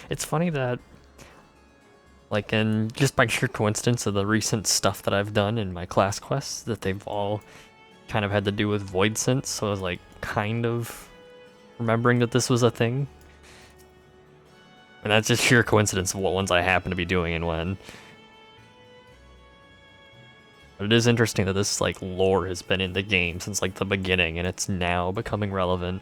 It's funny that, like, and just by sheer coincidence of the recent stuff that I've done in my class quests, that they've all kind of had to do with void sense, so I was like kind of remembering that this was a thing. And that's just sheer coincidence of what ones I happen to be doing and when. But it is interesting that this like lore has been in the game since like the beginning and it's now becoming relevant.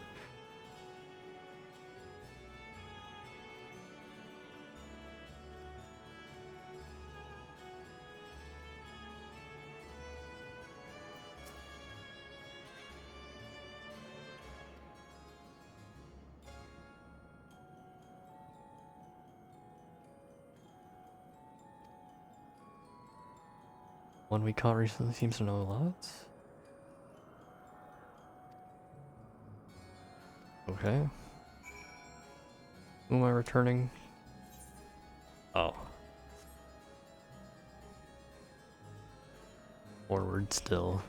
One we caught recently seems to know a lot. Okay. Who am I returning? Oh. Forward still.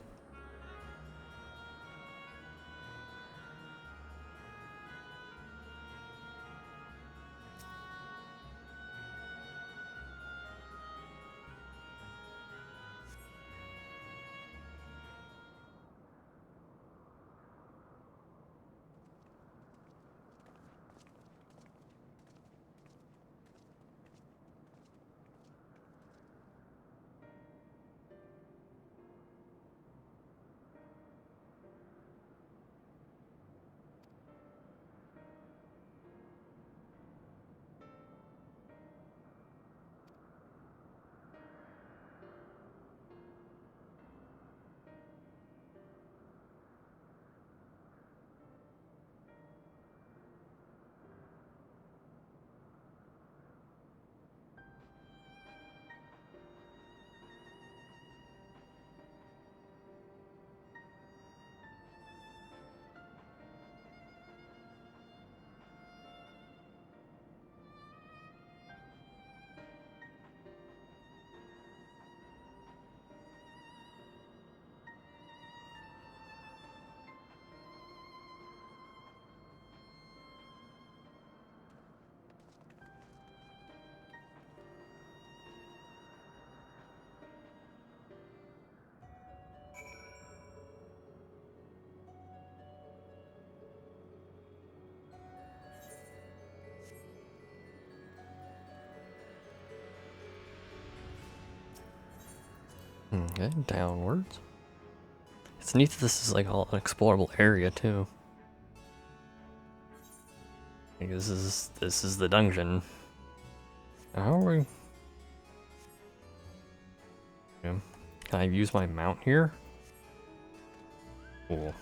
Okay, downwards. It's neat that this is like all an explorable area too. Like this is the dungeon. How are we? Yeah. Can I use my mount here? Cool.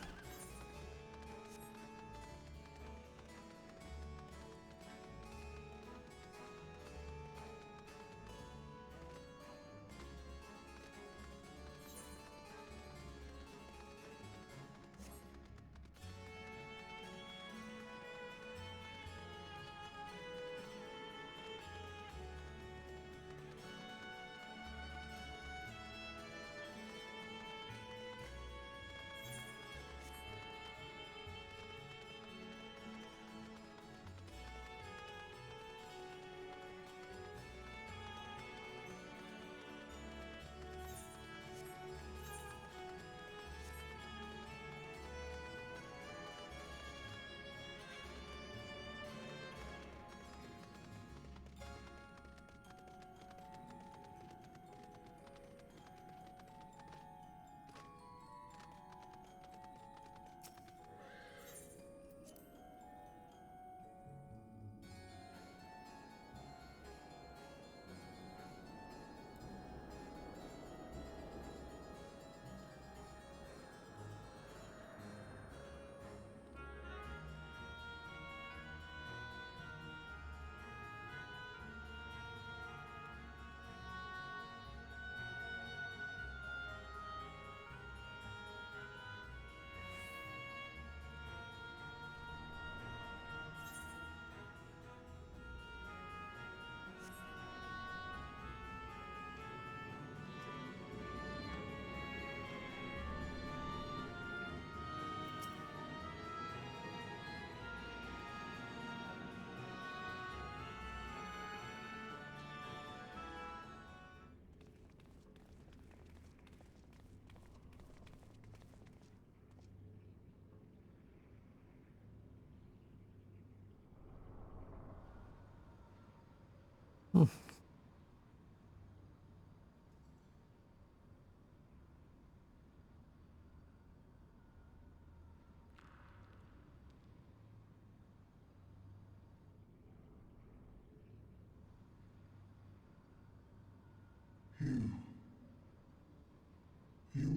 You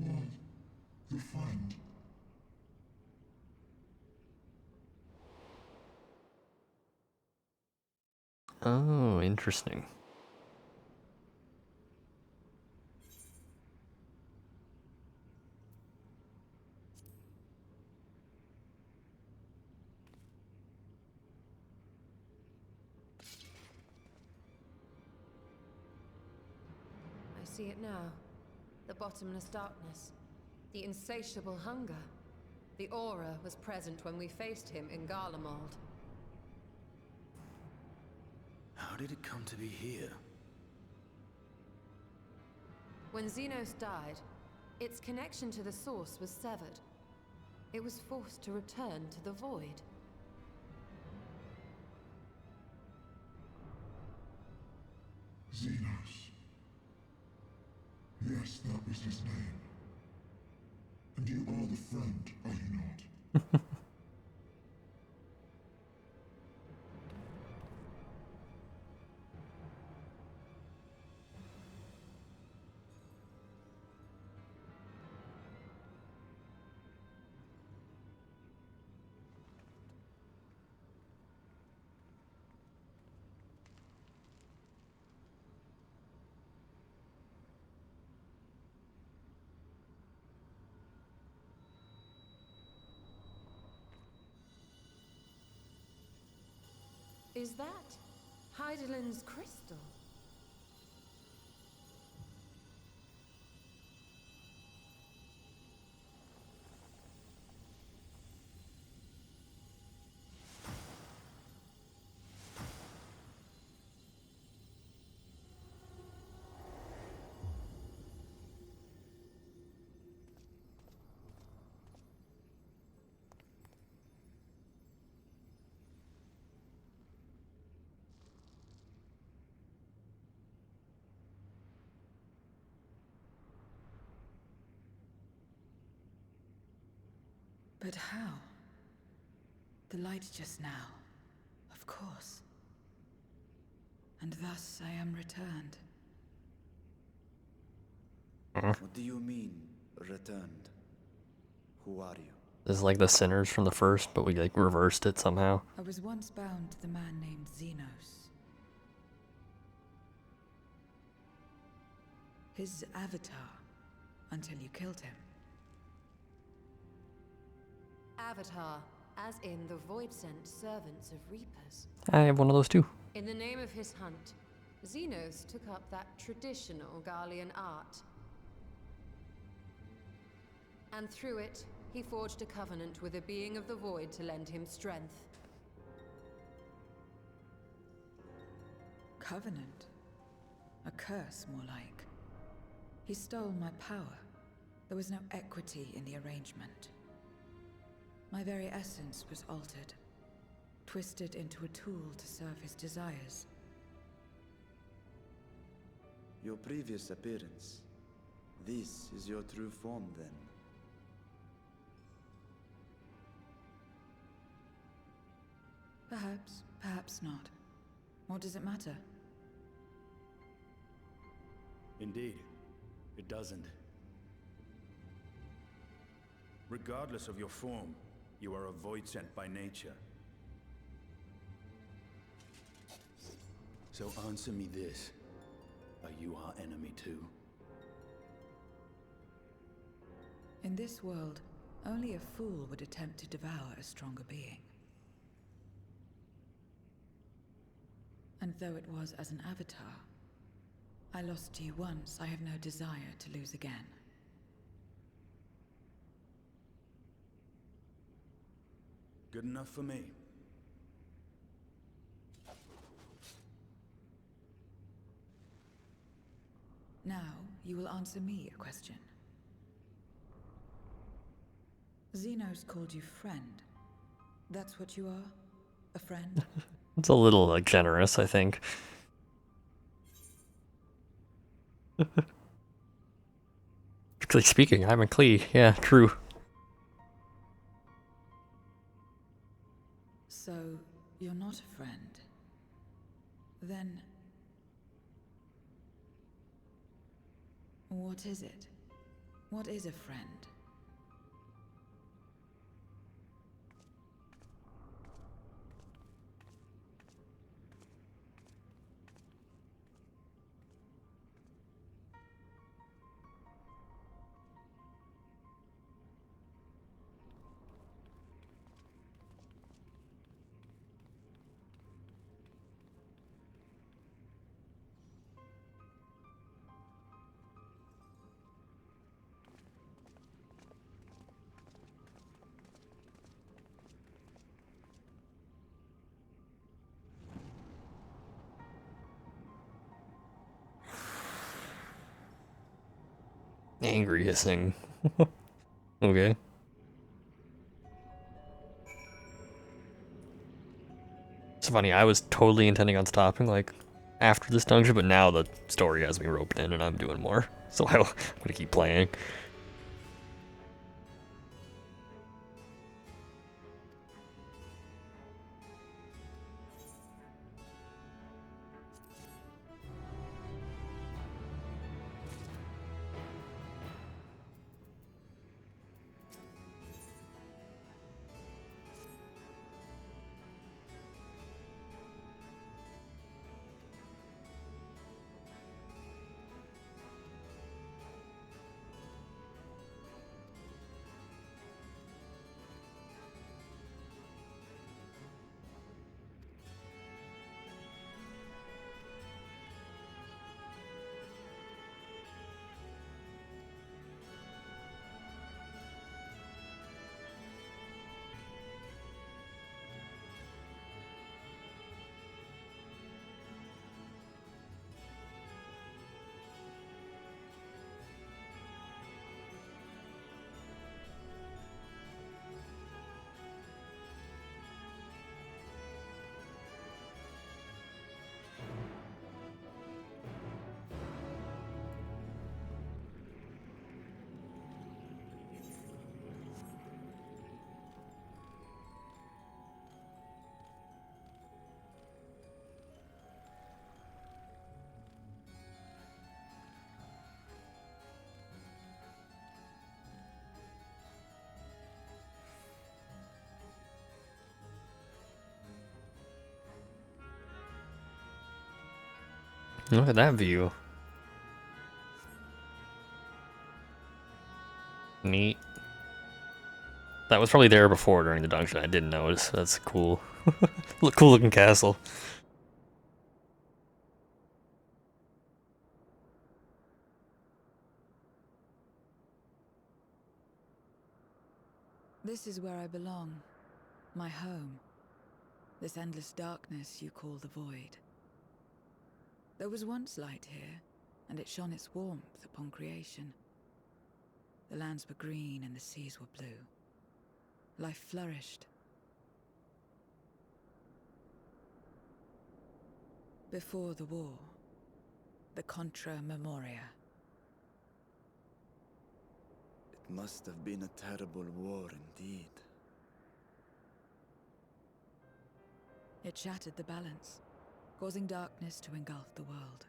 are the friend. Oh, interesting. I see it now. The bottomless darkness. The insatiable hunger. The aura was present when we faced him in Garlemald. How did it come to be here? When Xenos died, its connection to the source was severed. It was forced to return to the void. Xenos. Yes, that was his name. And you are the friend, are you not? Is that Heidelin's crystal? But how? The light just now. Of course. And thus I am returned. What do you mean, returned? Who are you? This is like the sinners from the first, but we like reversed it somehow. I was once bound to the man named Xenos. His avatar, until you killed him. Avatar, as in the void-sent servants of Reapers. I have one of those too. In the name of his hunt, Xenos took up that traditional Garlean art. And through it, he forged a covenant with a being of the void to lend him strength. Covenant? A curse, more like. He stole my power. There was no equity in the arrangement. My very essence was altered, twisted into a tool to serve his desires. Your previous appearance. This is your true form, then. Perhaps, perhaps not. What does it matter? Indeed, it doesn't. Regardless of your form, you are a void sent by nature. So answer me this. Are you our enemy too? In this world, only a fool would attempt to devour a stronger being. And though it was as an avatar, I lost to you once, I have no desire to lose again. Good enough for me. Now, you will answer me a question. Xenos called you friend. That's what you are? A friend? It's a little like generous, I think. Strictly speaking, I'm a Klee. Yeah, true. So, you're not a friend. Then... what is it? What is a friend? Angry hissing. Okay. It's funny, I was totally intending on stopping, like, after this dungeon, but now the story has me roped in and I'm doing more. So I'm gonna keep playing. Look at that view. Neat. That was probably there before during the dungeon. I didn't notice. That's cool. Cool looking castle. This is where I belong. My home. This endless darkness you call the void. There was once light here, and it shone its warmth upon creation. The lands were green and the seas were blue. Life flourished. Before the war, the Contra Memoria. It must have been a terrible war indeed. It shattered the balance, causing darkness to engulf the world.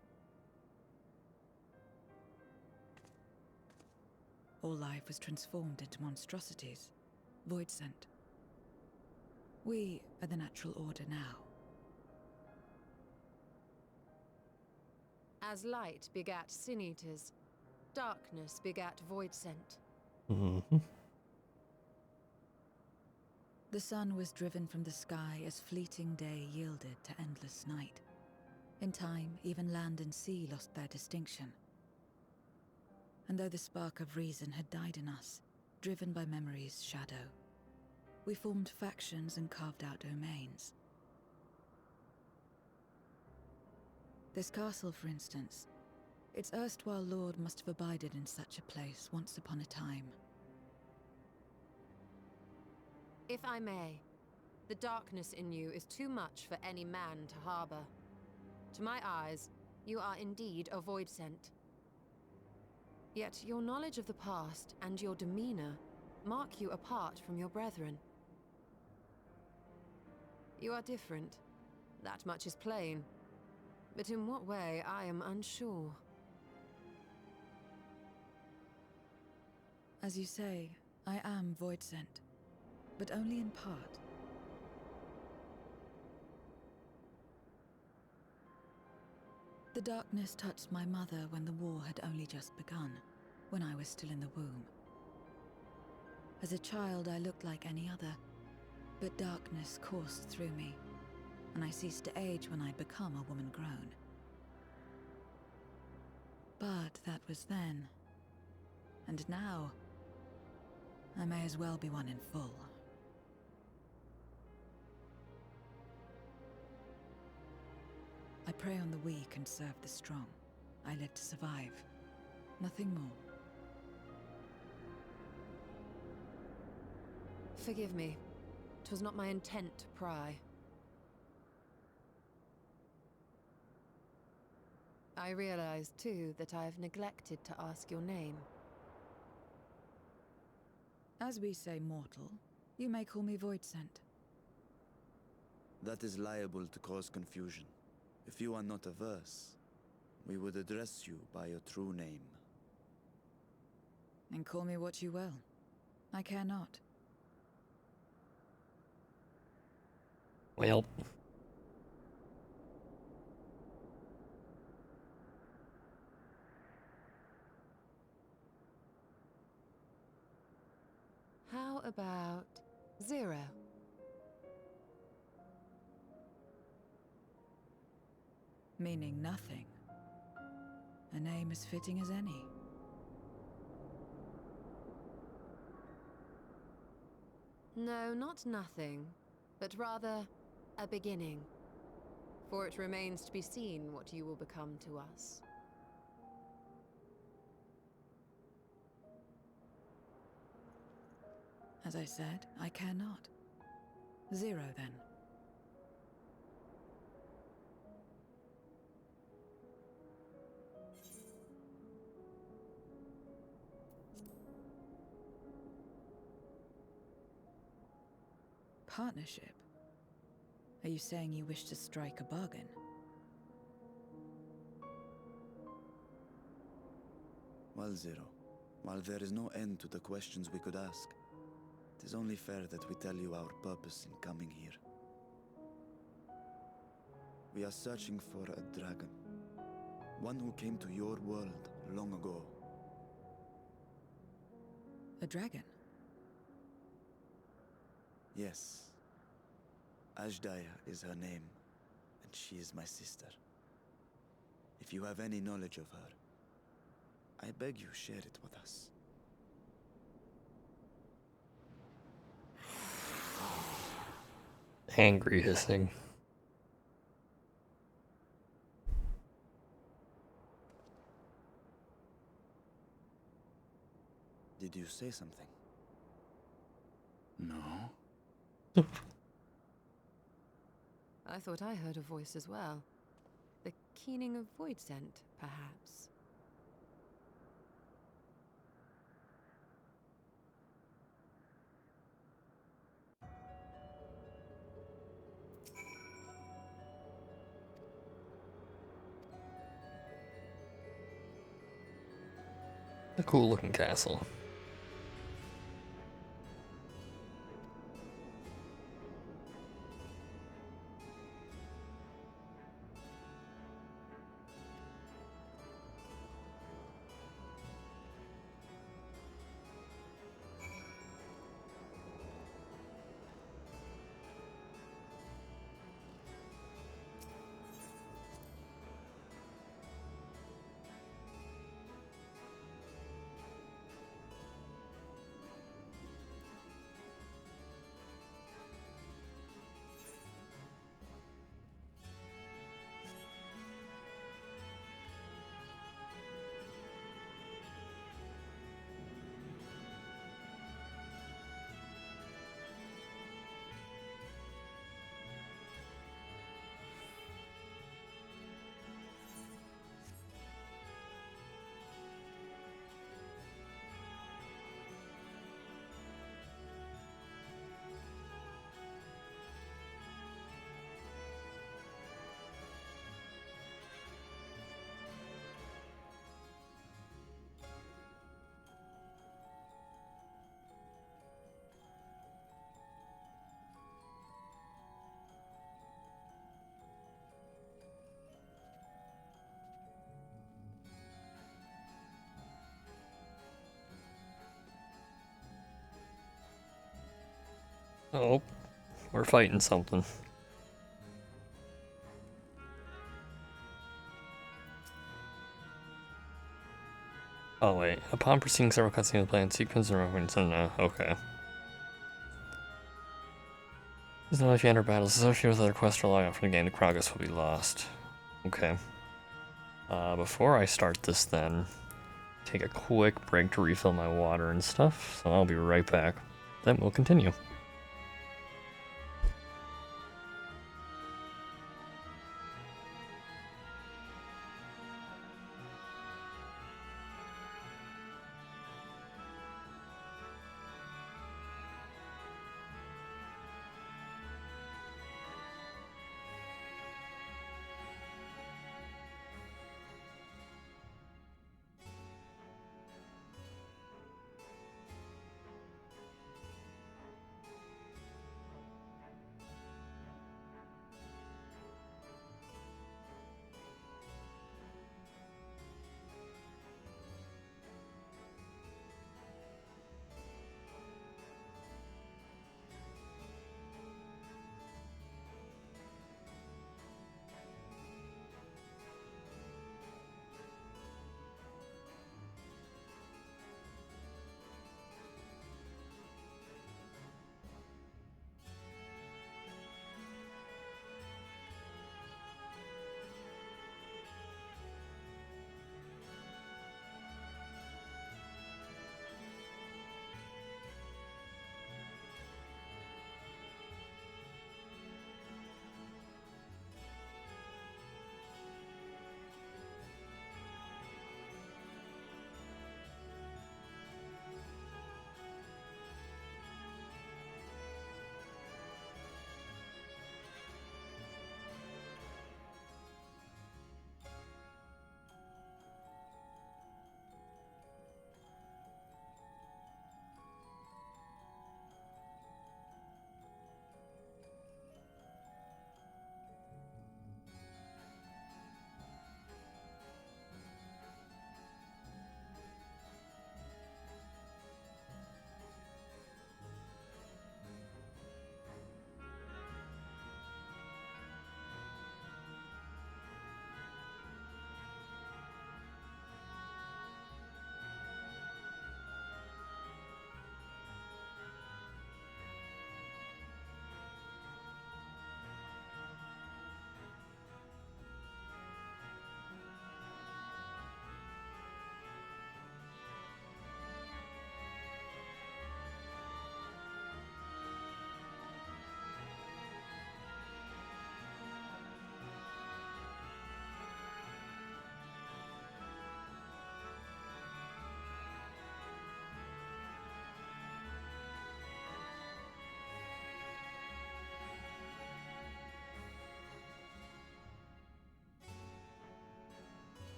All life was transformed into monstrosities, void-sent. We are the natural order now. As light begat sin-eaters, darkness begat void-sent. Mm-hmm. The sun was driven from the sky as fleeting day yielded to endless night. In time, even land and sea lost their distinction. And though the spark of reason had died in us, driven by memory's shadow, we formed factions and carved out domains. This castle, for instance, its erstwhile lord must have abided in such a place once upon a time. If I may, the darkness in you is too much for any man to harbor. To my eyes, you are indeed a void-sent. Yet your knowledge of the past and your demeanor mark you apart from your brethren. You are different. That much is plain. But in what way, I am unsure. As you say, I am void sent, but only in part. The darkness touched my mother when the war had only just begun, when I was still in the womb. As a child, I looked like any other, but darkness coursed through me, and I ceased to age when I'd become a woman grown. But that was then. And now, I may as well be one in full. I prey on the weak and serve the strong. I live to survive. Nothing more. Forgive me. 'Twas not my intent to pry. I realize, too, that I've neglected to ask your name. As we say mortal, you may call me void sent. That is liable to cause confusion. If you are not averse, we would address you by your true name. And call me what you will. I care not. Well. How about 0? Meaning nothing. A name as fitting as any. No, not nothing, but rather a beginning. For it remains to be seen what you will become to us. As I said, I care not. 0, then. Partnership? Are you saying you wish to strike a bargain? Well, Zero, while there is no end to the questions we could ask, it is only fair that we tell you our purpose in coming here. We are searching for a dragon. One who came to your world long ago. A dragon? Yes. Azdaja is her name, and she is my sister. If you have any knowledge of her, I beg you share it with us. Angry hissing. Did you say something? No. I thought I heard a voice as well. The keening of void scent, perhaps. A cool looking castle. Oh, we're fighting something. Oh wait, upon proceeding several cutscenes of the plan sequence and reference, okay. There's no if you enter battles associated with other quests or log out from the game, the progress will be lost. Okay. Before I start this then, take a quick break to refill my water and stuff, so I'll be right back. Then we'll continue.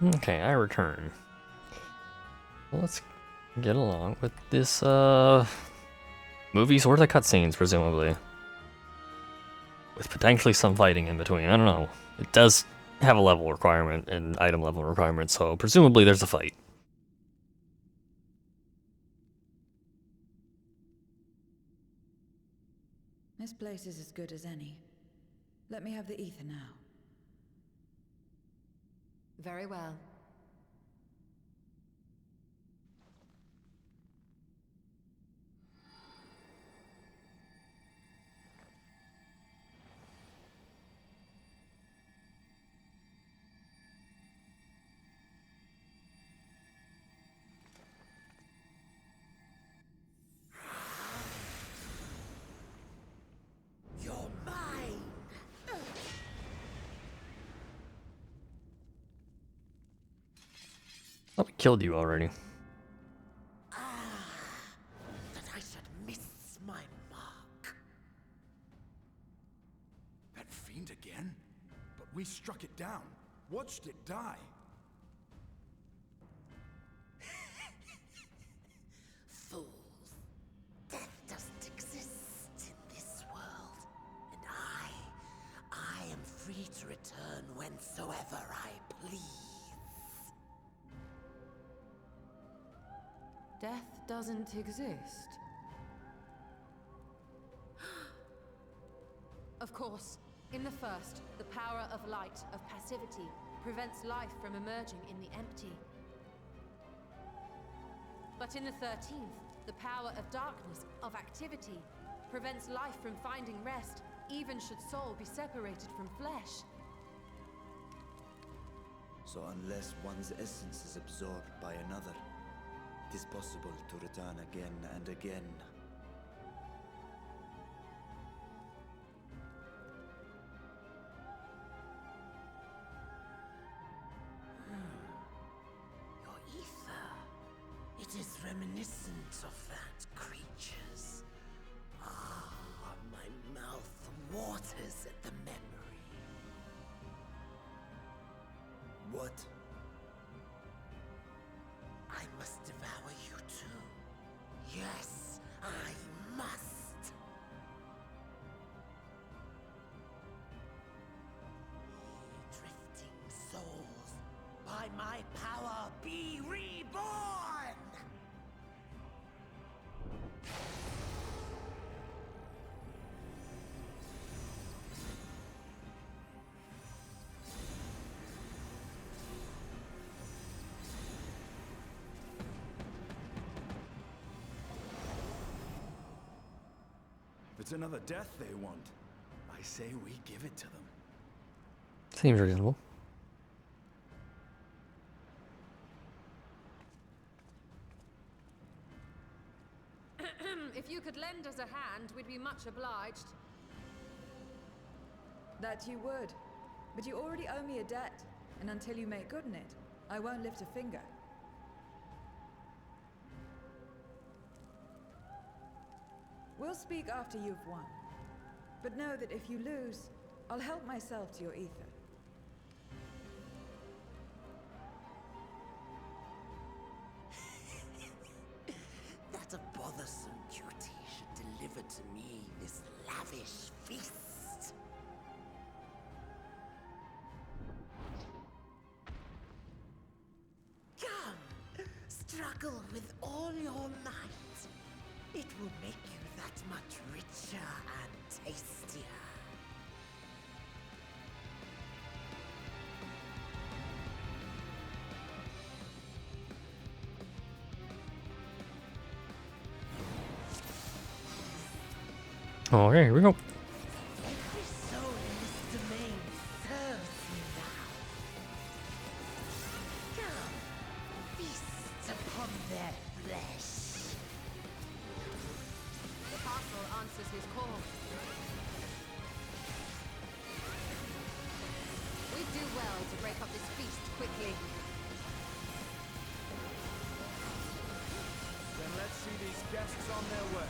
Okay, I return. Well, let's get along with this movie's worth of cutscenes, presumably. With potentially some fighting in between. I don't know. It does have a level requirement, an item level requirement, so presumably there's a fight. This place is as good as any. Let me have the ether now. Very well. You're mine! Oh, we killed you already. That I should miss my mark. That fiend again? But we struck it down. Watched it die. Fools. Death doesn't exist in this world. And I am free to return whensoever I please. Death doesn't exist. Of course, in the first, the power of light, of passivity, prevents life from emerging in the empty. But in the 13th, the power of darkness, of activity, prevents life from finding rest, even should soul be separated from flesh. So unless one's essence is absorbed by another, it is possible to return again and again. Your ether. It is reminiscent of that creature's. Ah, my mouth waters at the memory. What? I must devour you too. Yes, I must. Drifting souls, by my power be reborn! If it's another death they want, I say we give it to them. Seems reasonable. If you could lend us a hand, we'd be much obliged. That you would. But you already owe me a debt, and until you make good on it, I won't lift a finger. We'll speak after you've won. But know that if you lose, I'll help myself to your ether. That a bothersome duty should deliver to me this lavish feast. Come, struggle with all your might. It will make you that much richer and tastier. Okay, here we go. Every soul in this domain serves me now. Come, feast upon their flesh. The castle answers his call. We do well to break up this feast quickly. Then let's see these guests on their way.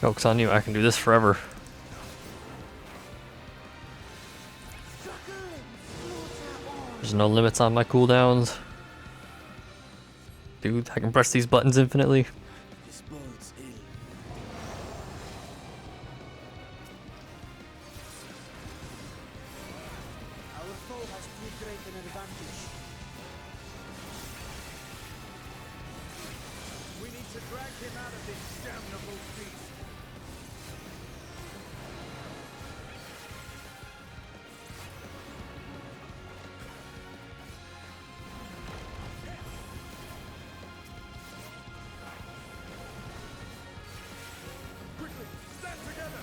Joke's on you, I can do this forever. There's no limits on my cooldowns. Dude, I can press these buttons infinitely. This bodes ill. Our foe has too great an advantage. We need to drag him out of this damnable beast. Quickly, stand together!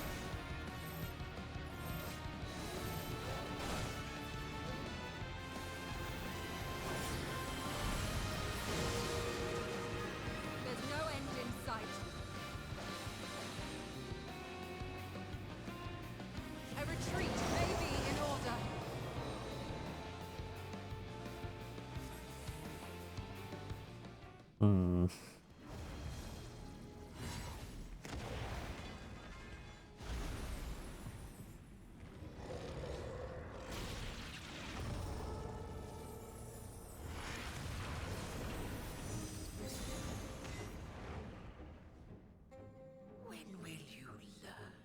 There's no end in sight. A retreat may be in order. Hmm. When will you learn?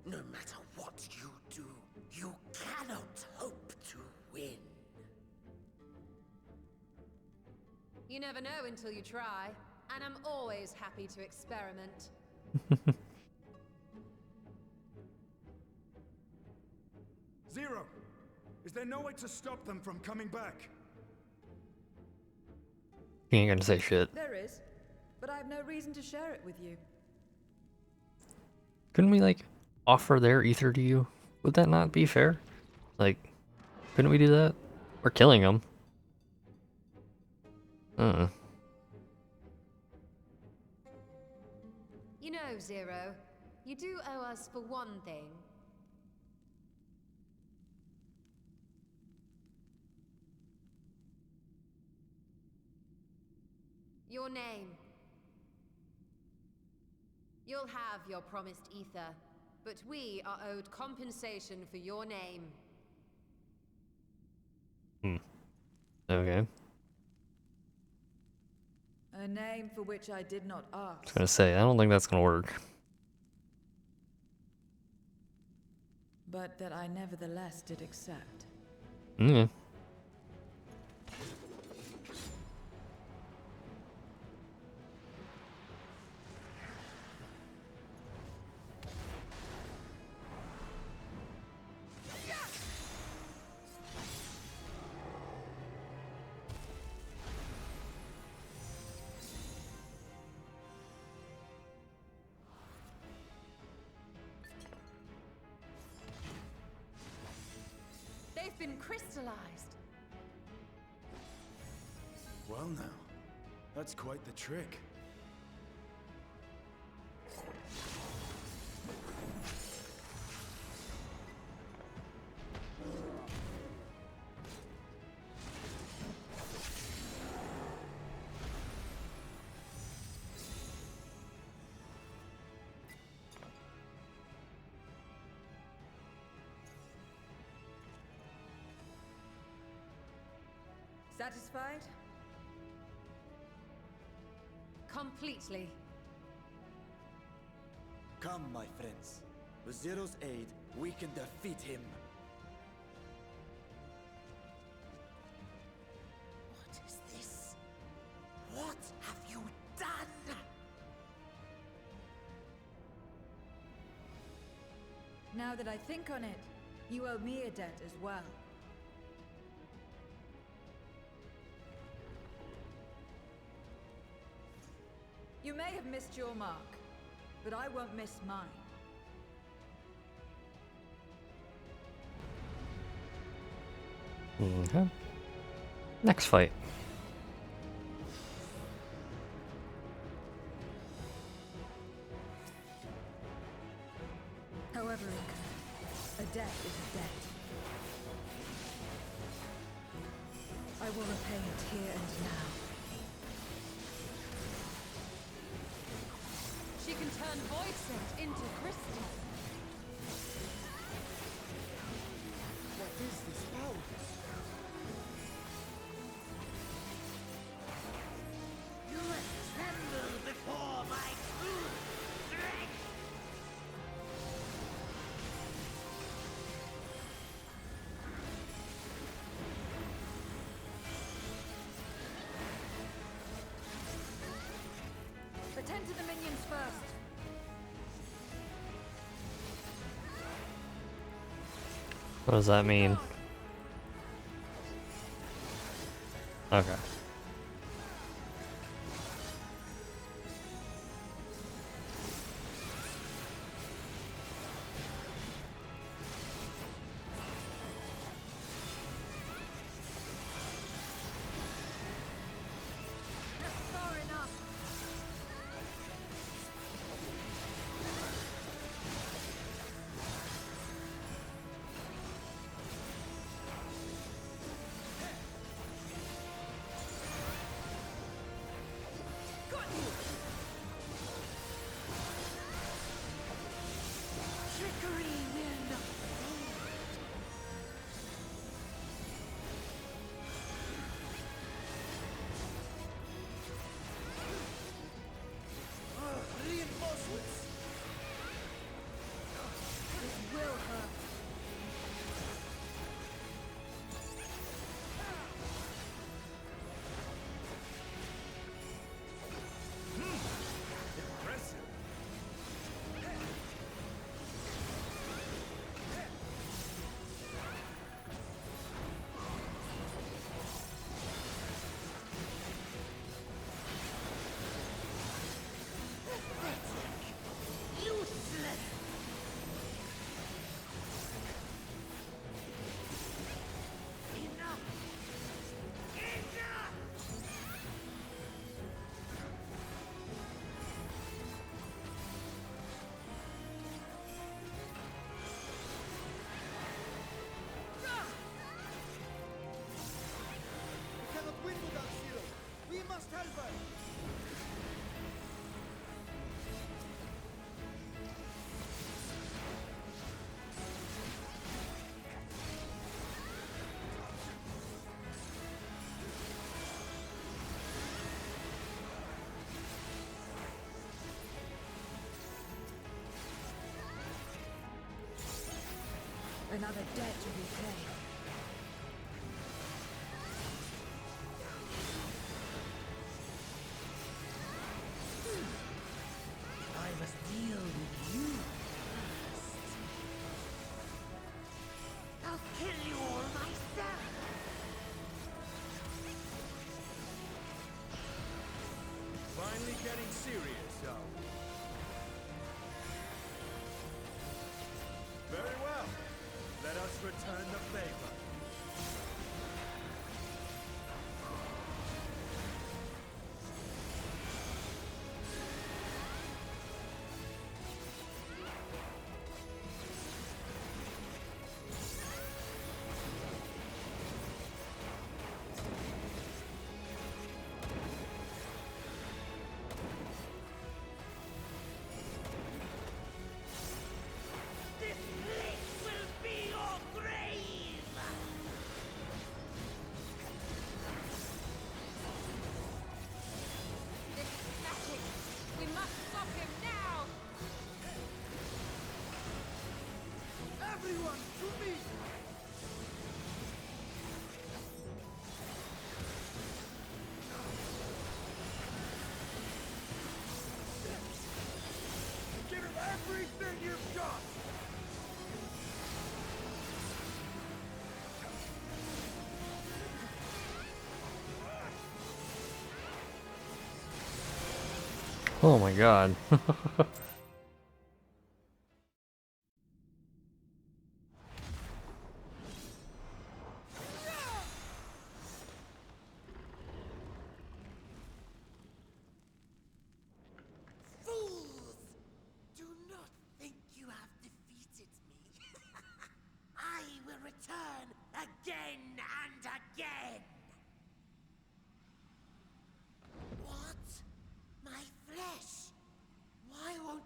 No matter what you do, you cannot hope to win. You never know until you try, and I'm always happy to experiment. Zero! Is there no way to stop them from coming back? He ain't gonna say shit. There is, but I have no reason to share it with you. Couldn't we, like, offer their ether to you? Would that not be fair? Like, couldn't we do that? We're killing them. You know, Zero, you do owe us for one thing. Your name. You'll have your promised ether, but we are owed compensation for your name. Okay. A name for which I did not I was ask. gonna say, I don't think that's gonna work. But that I nevertheless did accept. Yeah. They've been crystallized. Well now, that's quite the trick. Satisfied? Completely. Come, my friends. With Zero's aid, we can defeat him. What is this? What have you done? Now that I think on it, you owe me a debt as well. You may have missed your mark, but I won't miss mine. Okay. Next fight. However it could, a debt is a debt. I will repay it here and now. She can turn voidsent into crystal. What is this power? You must tremble before my true strength! Attend to the minions first. What does that mean? Okay. That's far enough. Trickery will not hold. Reinforcements! This will hurt. Impressive. Useless! Enough! Enough! We cannot win without Zero. We must help her. Another debt to repay. I must deal with you first. I'll kill you all myself! Finally getting serious, are we? Very well. Let us return the favor. This place will be your grave! This is static. We must stop him now. Everyone, to me! Give it everything you've got! Oh my god. Fools! Do not think you have defeated me. I will return again and again! What? My flesh? Why won't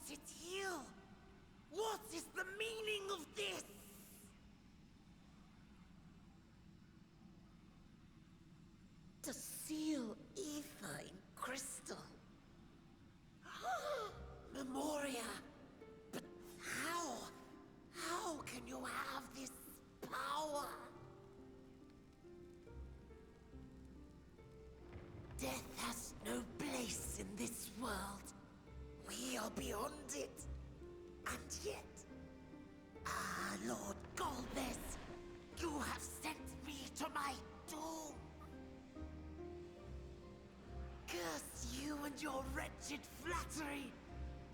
are beyond it. And yet, Lord Golbez, you have sent me to my doom. Curse you and your wretched flattery,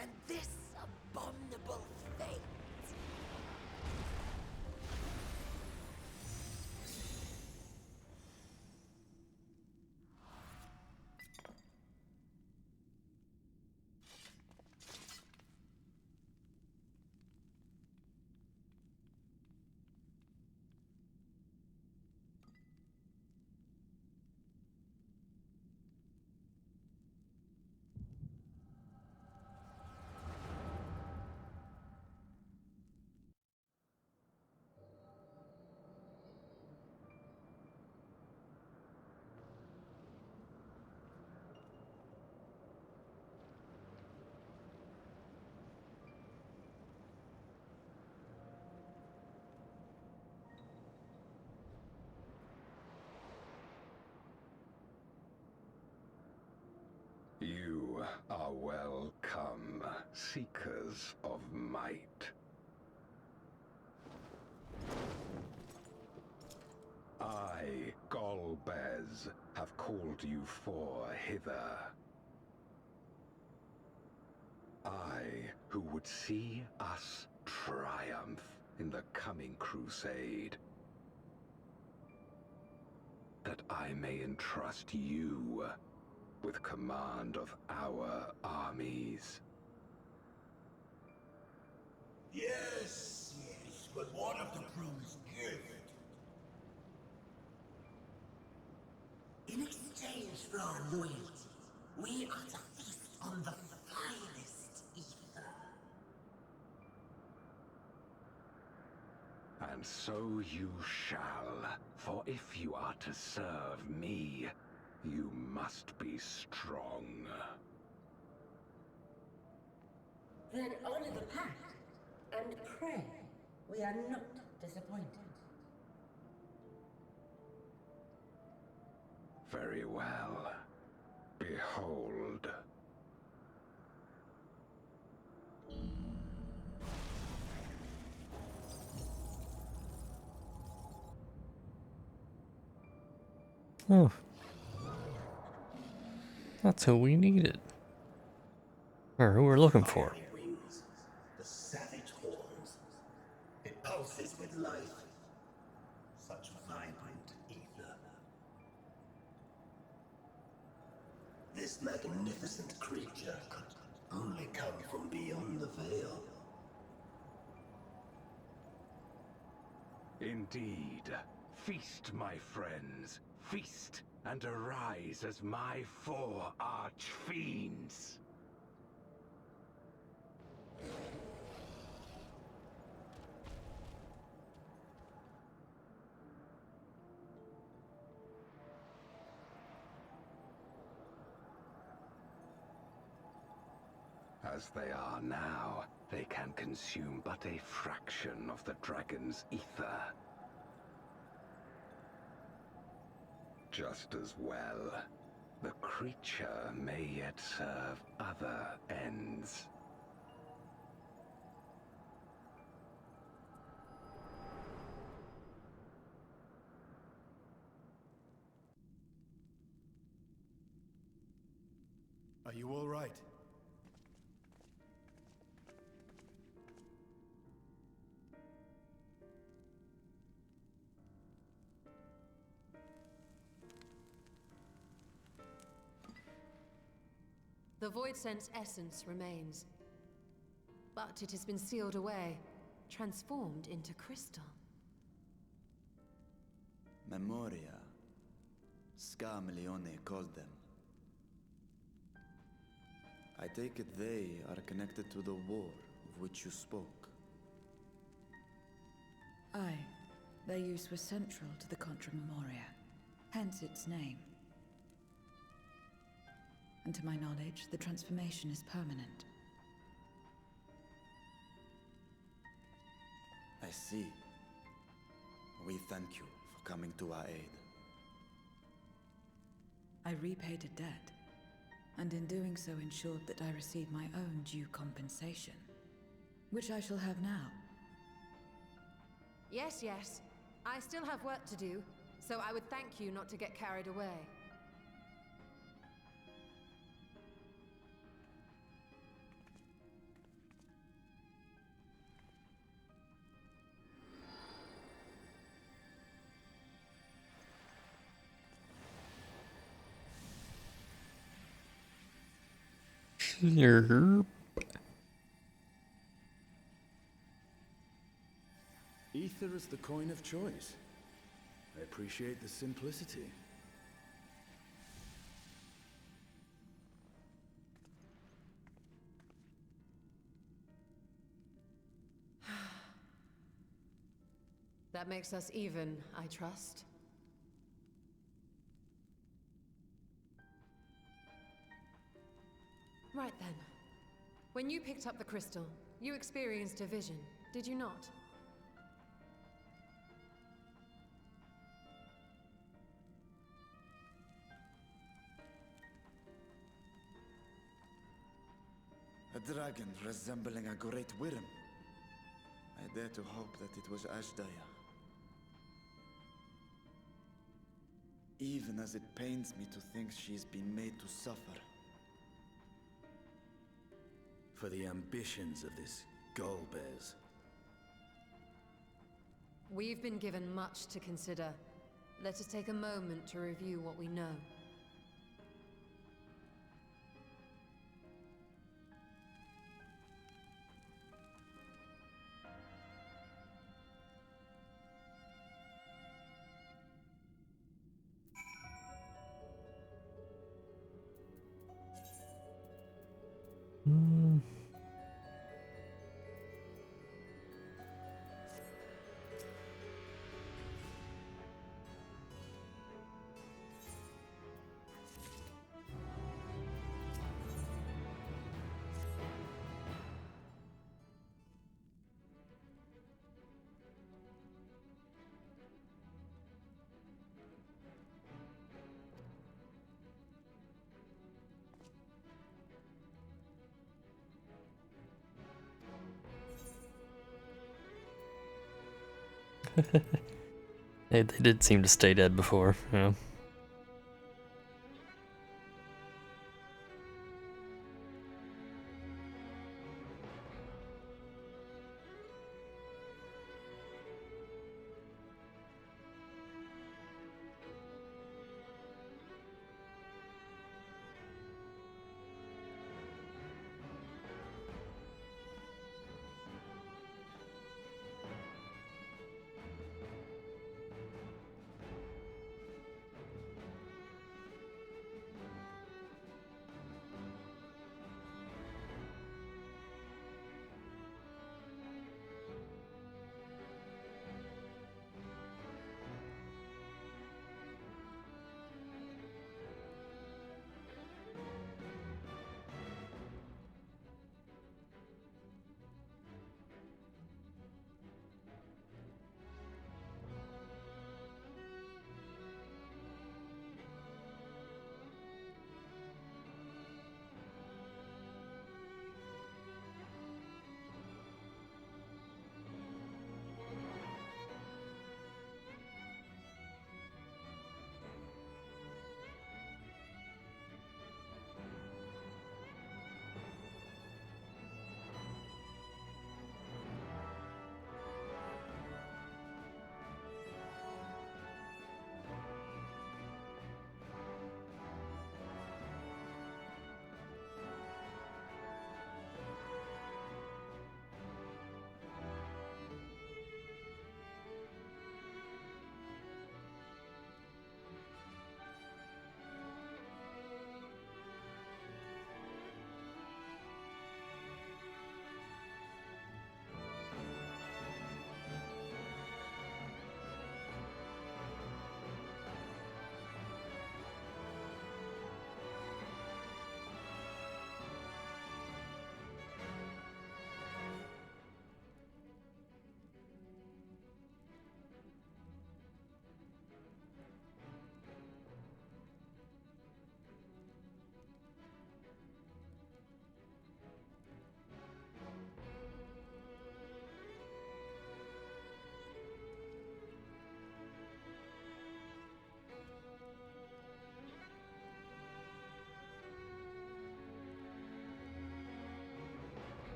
and this abominable fate. You are welcome, seekers of might. I, Golbez, have called you hither. I, who would see us triumph in the coming crusade. That I may entrust you with command of our armies. Yes, but what of the promised gift? In exchange for our loyalty, we are to feast on the finest ether. And so you shall, for if you are to serve me, you must be strong. Then honor the pact, and pray we are not disappointed. Very well. Behold. Oh. That's who we needed. Or who we're looking for. Wings, the savage horns. It pulses with life. Such vibrant ether. This magnificent creature could only come from beyond the veil. Indeed. Feast, my friends. Feast and arise as my 4 arch-fiends. As they are now, they can consume but a fraction of the dragon's ether. Just as well, the creature may yet serve other ends. Are you all right? The Void Sense essence remains, but it has been sealed away, transformed into crystal. Memoria. Scarmilione called them. I take it they are connected to the war of which you spoke. Aye. Their use was central to the Contra Memoria, hence its name. And to my knowledge, the transformation is permanent. I see. We thank you for coming to our aid. I repaid a debt. and in doing so ensured that I received my own due compensation, which I shall have now. Yes, yes. I still have work to do, so I would thank you not to get carried away. Slurp. Ether is the coin of choice. I appreciate the simplicity. That makes us even, I trust. Right then. When you picked up the crystal, you experienced a vision, did you not? A dragon resembling a great worm. I dare to hope that it was Azdaja. Even as it pains me to think she's been made to suffer. For the ambitions of this Golbez. We've been given much to consider. Let us take a moment to review what we know. They did seem to stay dead before, yeah.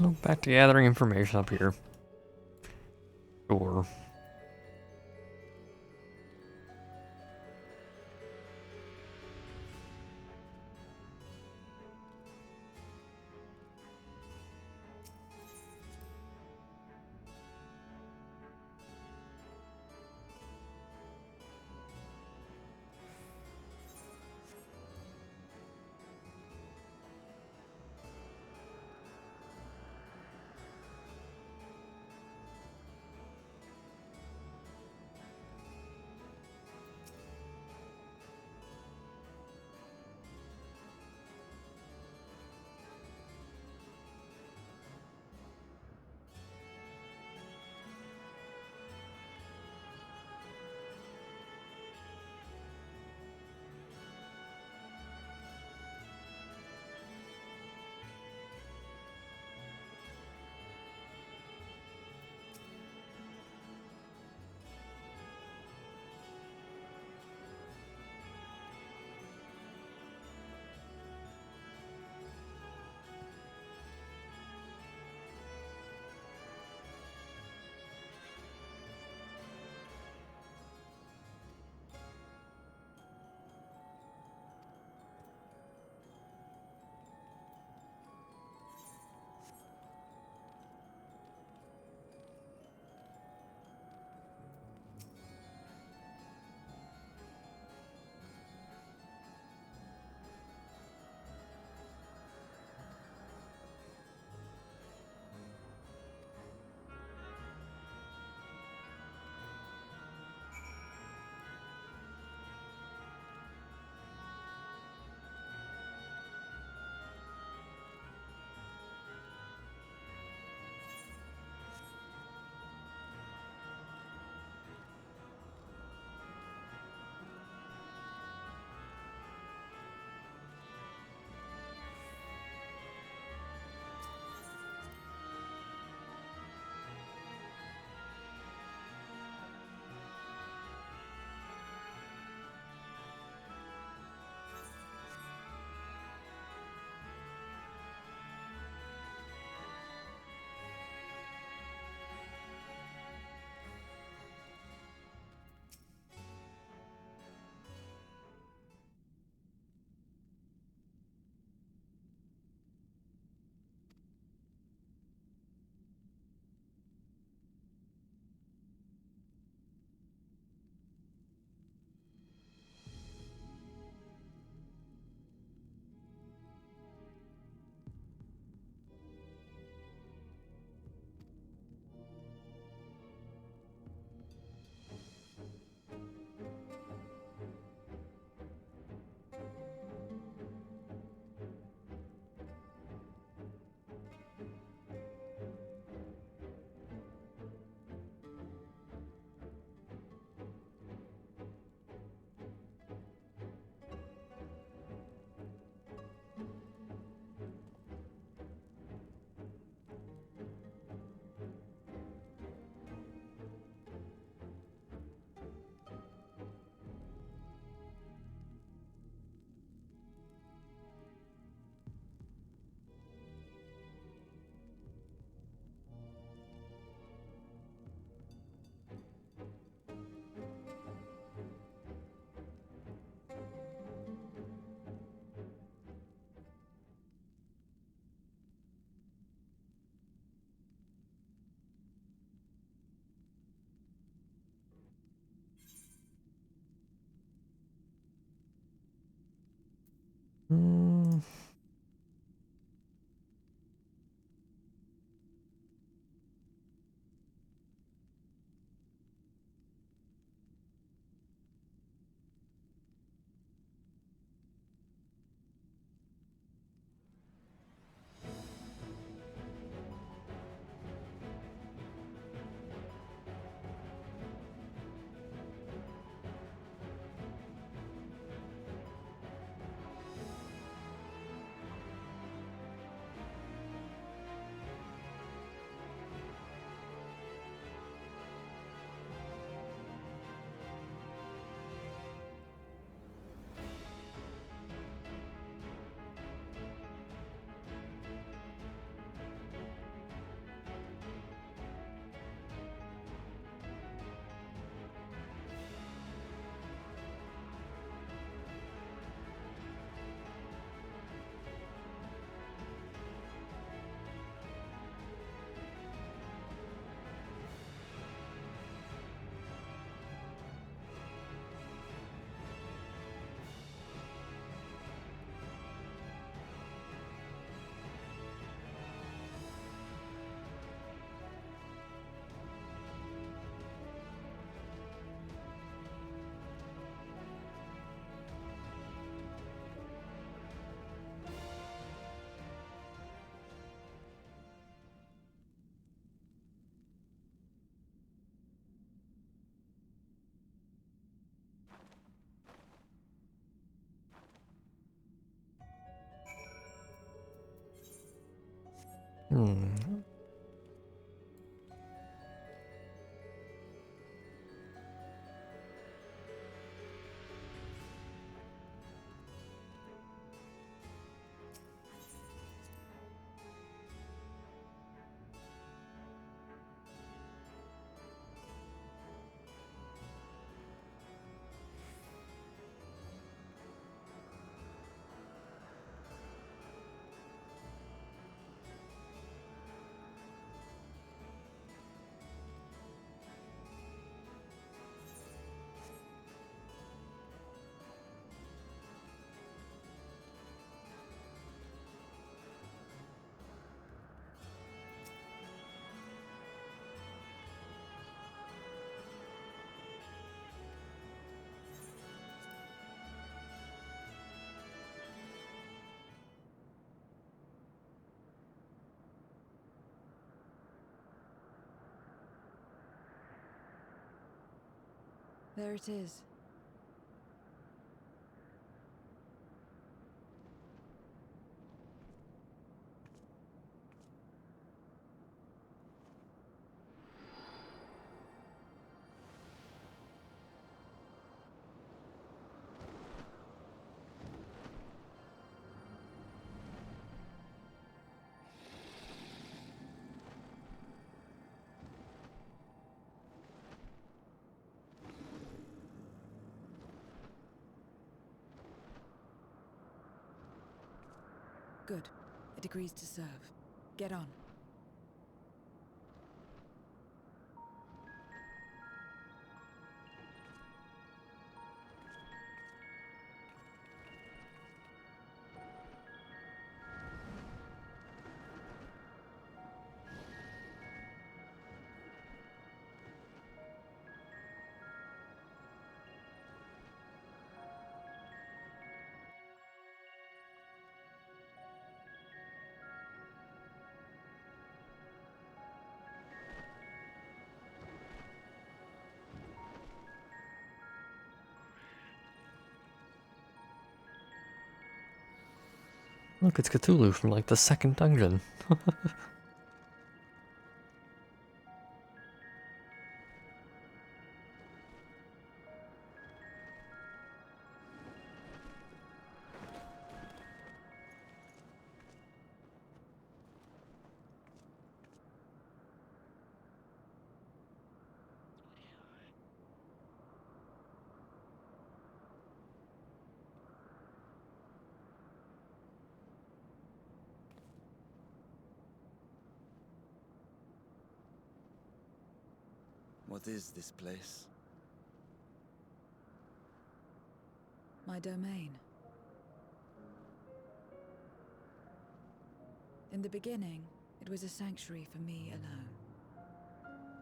Oh, back to gathering information up here. Sure. Hmm. Hmm. There it is. Good. It agrees to serve. Get on. Look, it's Cthulhu from like the second dungeon. What is this place? My domain. In the beginning, it was a sanctuary for me alone.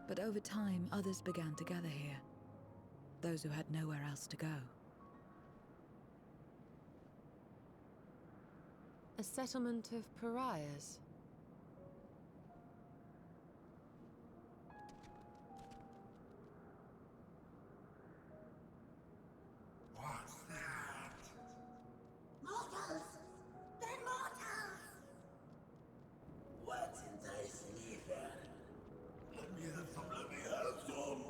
But over time, others began to gather here. Those who had nowhere else to go. A settlement of pariahs? What's that? Mortals! They're mortals! What in thy sleep? Let me have some, let me have some!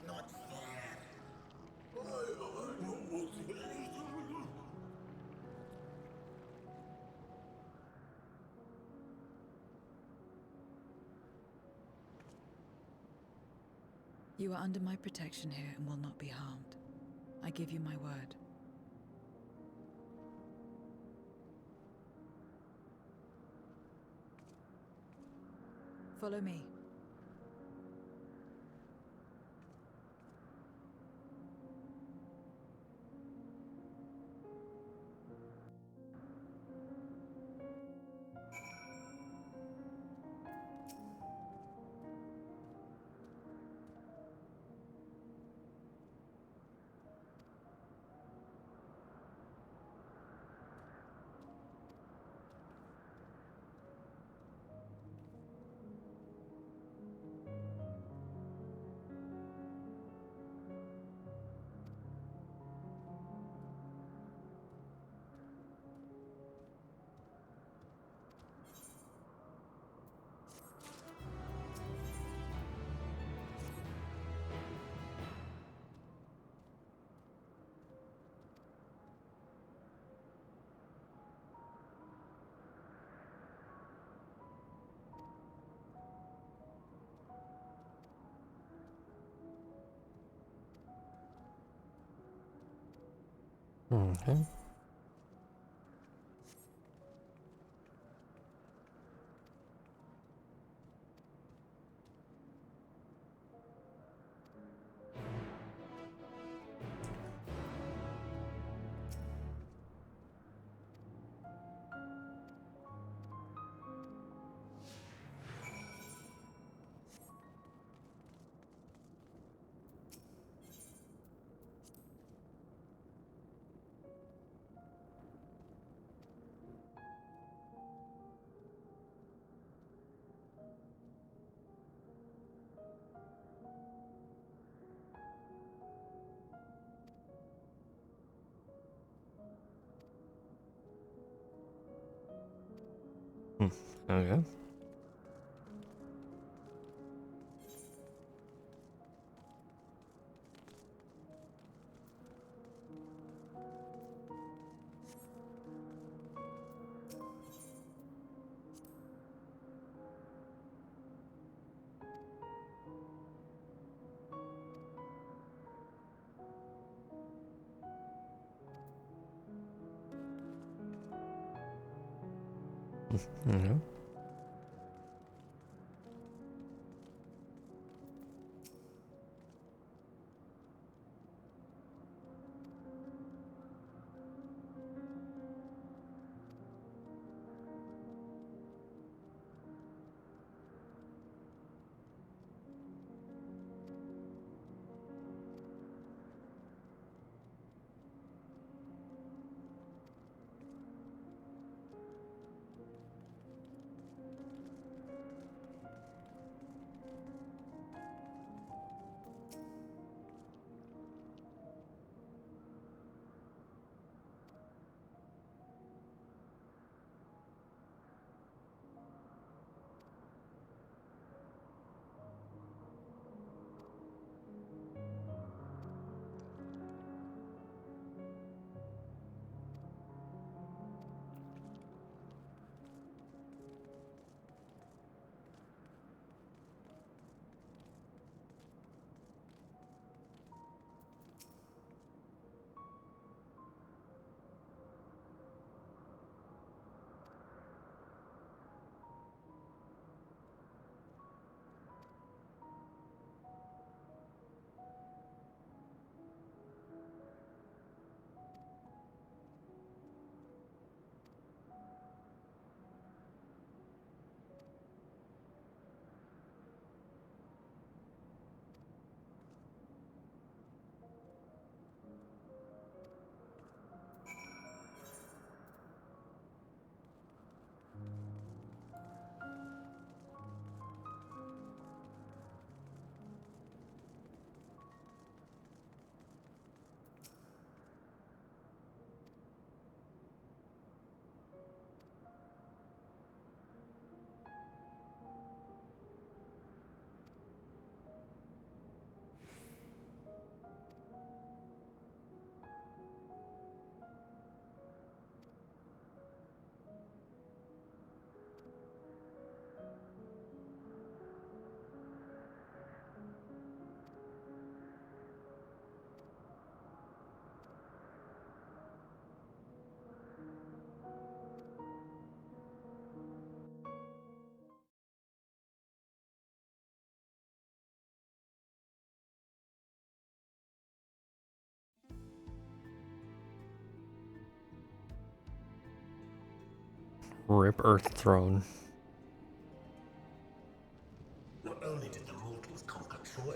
Not fair. I know what's You are under my protection here and will not be harmed. I give you my word. Follow me. Okay. Okay. Okay. Rip Earth Throne. Not only did the mortals conquer Troia,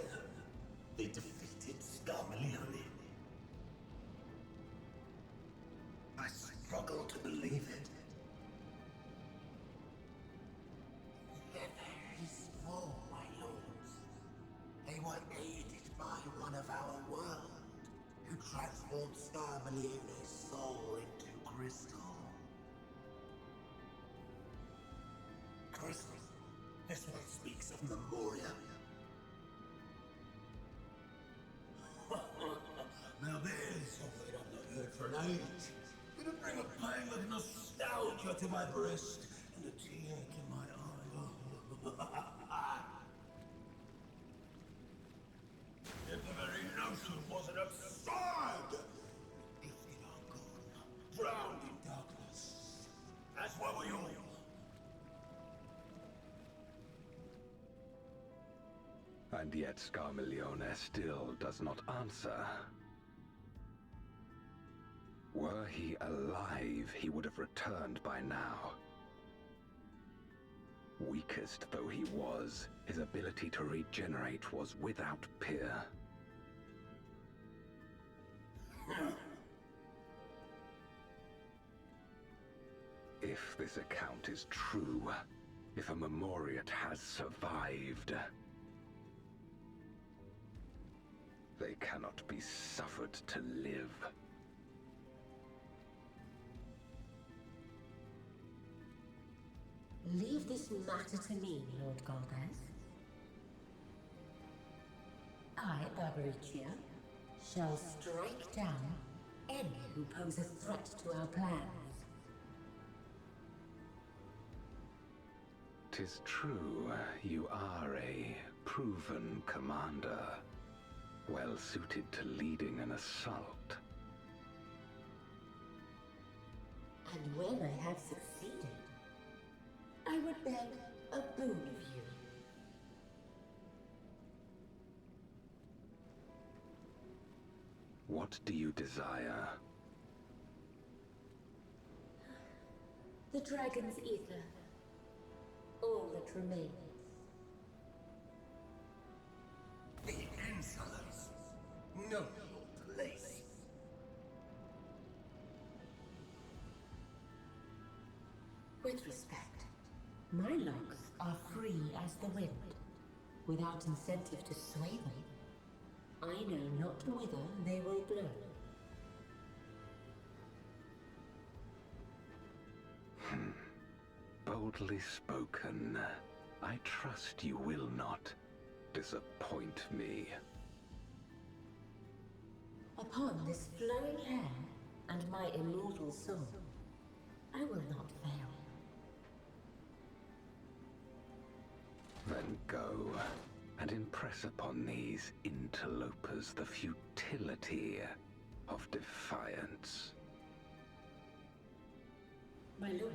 they defeated Scarmalione. I struggle to believe it. They're very small, my lords. They were aided by one of our world, who transformed Scarmalione's soul into crystal. Crystal? This one speaks of Memoria. Now there's something I've not heard for an age. Gonna bring a pang of nostalgia to my breast and a tear to my eye. If the very notion wasn't absurd! Gifted our are yours. And yet Scarmiglione still does not answer. Were he alive, he would have returned by now. Weakest though he was, his ability to regenerate was without peer. If this account is true, if a Memoriat has survived, they cannot be suffered to live. Leave this matter to me, Lord Golgaz. I, Barbaricia, shall strike down any who pose a threat to our plans. 'Tis true, you are a proven commander, well suited to leading an assault. And when I have succeeded, I would beg a boon of you. What do you desire? The dragon's ether. All that remains. The insolence. Know your place. With respect, my locks are free as the wind, without incentive to sway them. I know not whither they will blow. Boldly spoken. I trust you will not disappoint me. Upon this flowing hair and my immortal soul, I will not fail. Then go and impress upon these interlopers the futility of defiance. My lord.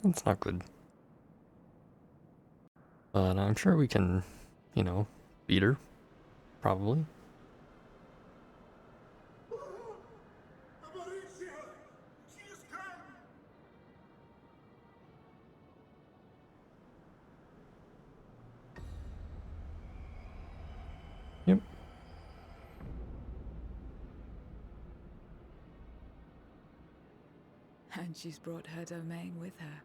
That's not good. But I'm sure we can, you know, beat her. Probably. Yep. And she's brought her domain with her.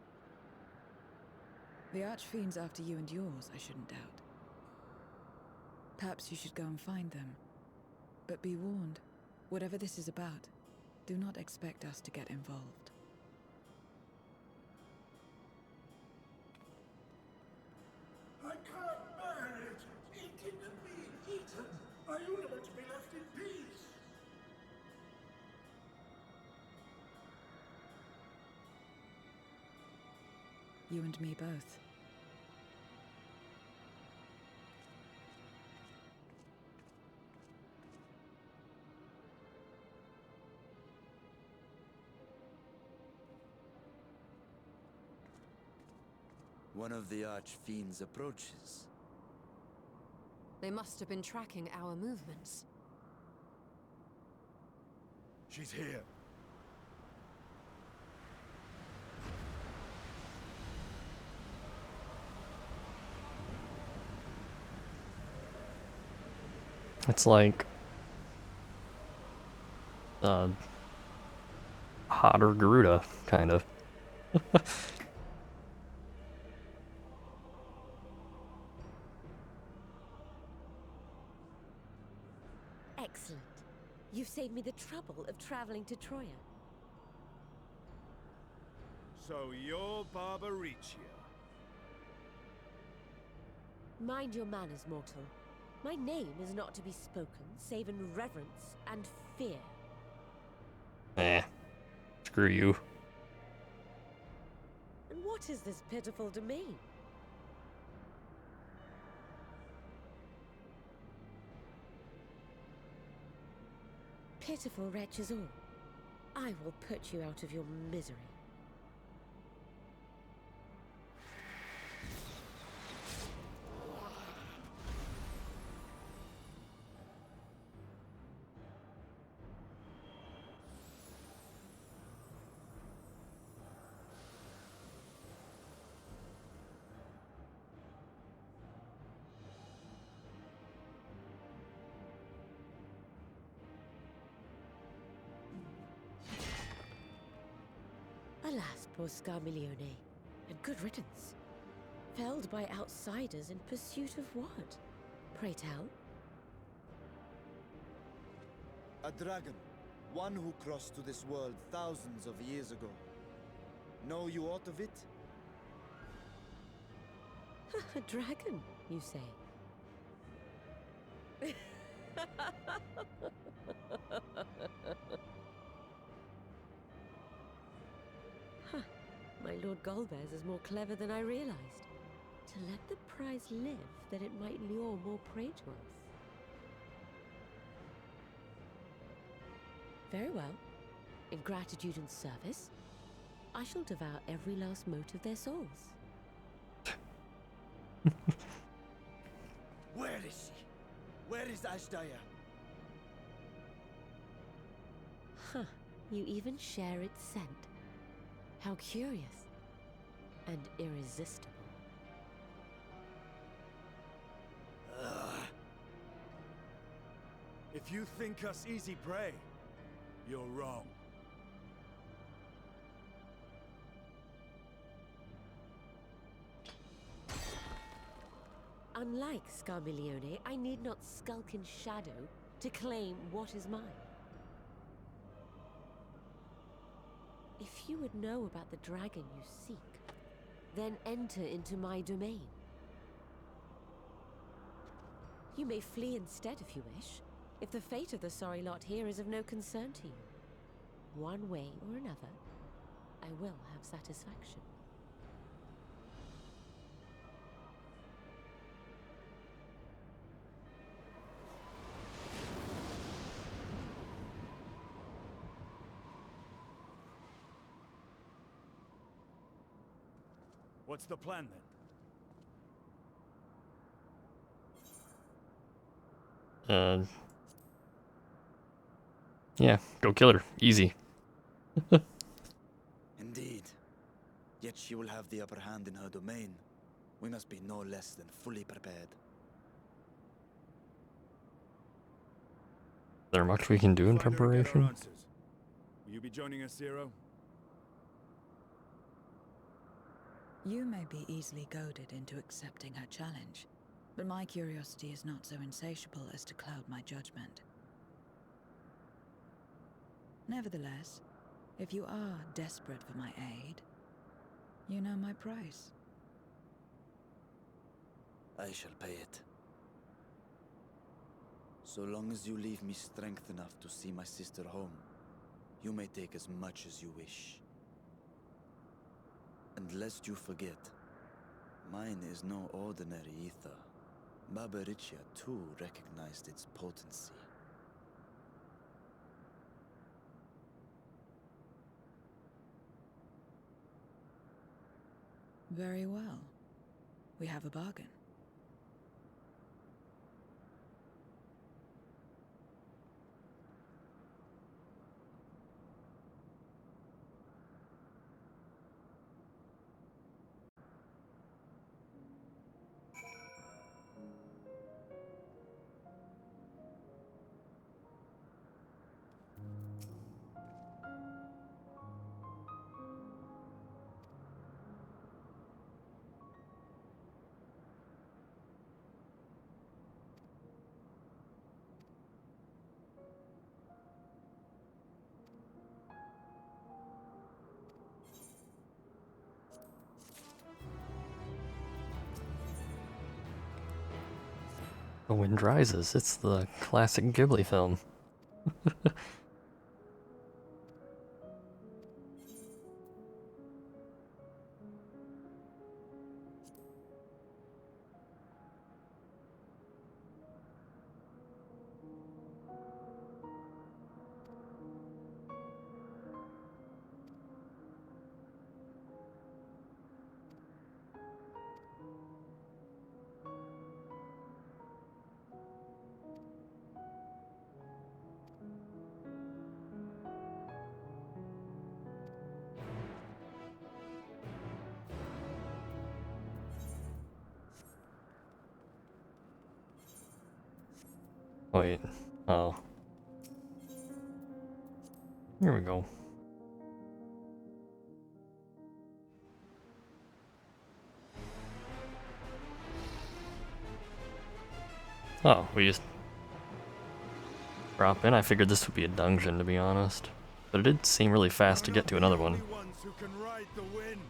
The Archfiend's after you and yours, I shouldn't doubt. Perhaps you should go and find them. But be warned, whatever this is about, do not expect us to get involved. I can't bear it! Eaten and being eaten! I only want to be left in peace! You and me both. One of the Archfiend's approaches. They must have been tracking our movements. She's here. It's like hotter Garuda, kind of. Excellent. You've saved me the trouble of traveling to Troia. So you're Barbaricia. Mind your manners, mortal. My name is not to be spoken, save in reverence and fear. Screw you. And what is this pitiful domain? Pitiful wretches all. I will put you out of your misery. Alas, poor Scarmiglione, and good riddance. Felled by outsiders in pursuit of what? Pray tell. A dragon. One who crossed to this world thousands of years ago. Know you aught of it? A dragon, you say? Huh. My Lord Golbez is more clever than I realized. To let the prize live, that it might lure more prey to us. Very well. In gratitude and service, I shall devour every last mote of their souls. Where is she? Where is Azdaja? Huh. You even share its scent. How curious. And irresistible. If you think us easy prey, you're wrong. Unlike Scarmiglione, I need not skulk in shadow to claim what is mine. If you would know about the dragon you seek, then enter into my domain. You may flee instead if you wish, if the fate of the sorry lot here is of no concern to you. One way or another, I will have satisfaction. What's the plan then? Yeah, go kill her. Easy. Indeed. Yet she will have the upper hand in her domain. We must be no less than fully prepared. Is there much we can do in Find her and get our preparation? answers. Will you be joining us, Zero? You may be easily goaded into accepting her challenge, but my curiosity is not so insatiable as to cloud my judgment. Nevertheless, if you are desperate for my aid, you know my price. I shall pay it. So long as you leave me strength enough to see my sister home, you may take as much as you wish. And lest you forget, mine is no ordinary ether. Babaricia too recognized its potency. Very well. We have a bargain. The Wind Rises. It's the classic Ghibli film. Wait. Oh. Here we go. Oh, we just drop in. I figured this would be a dungeon, to be honest. But it did seem really fast to get to another one. Ones who can ride the wind.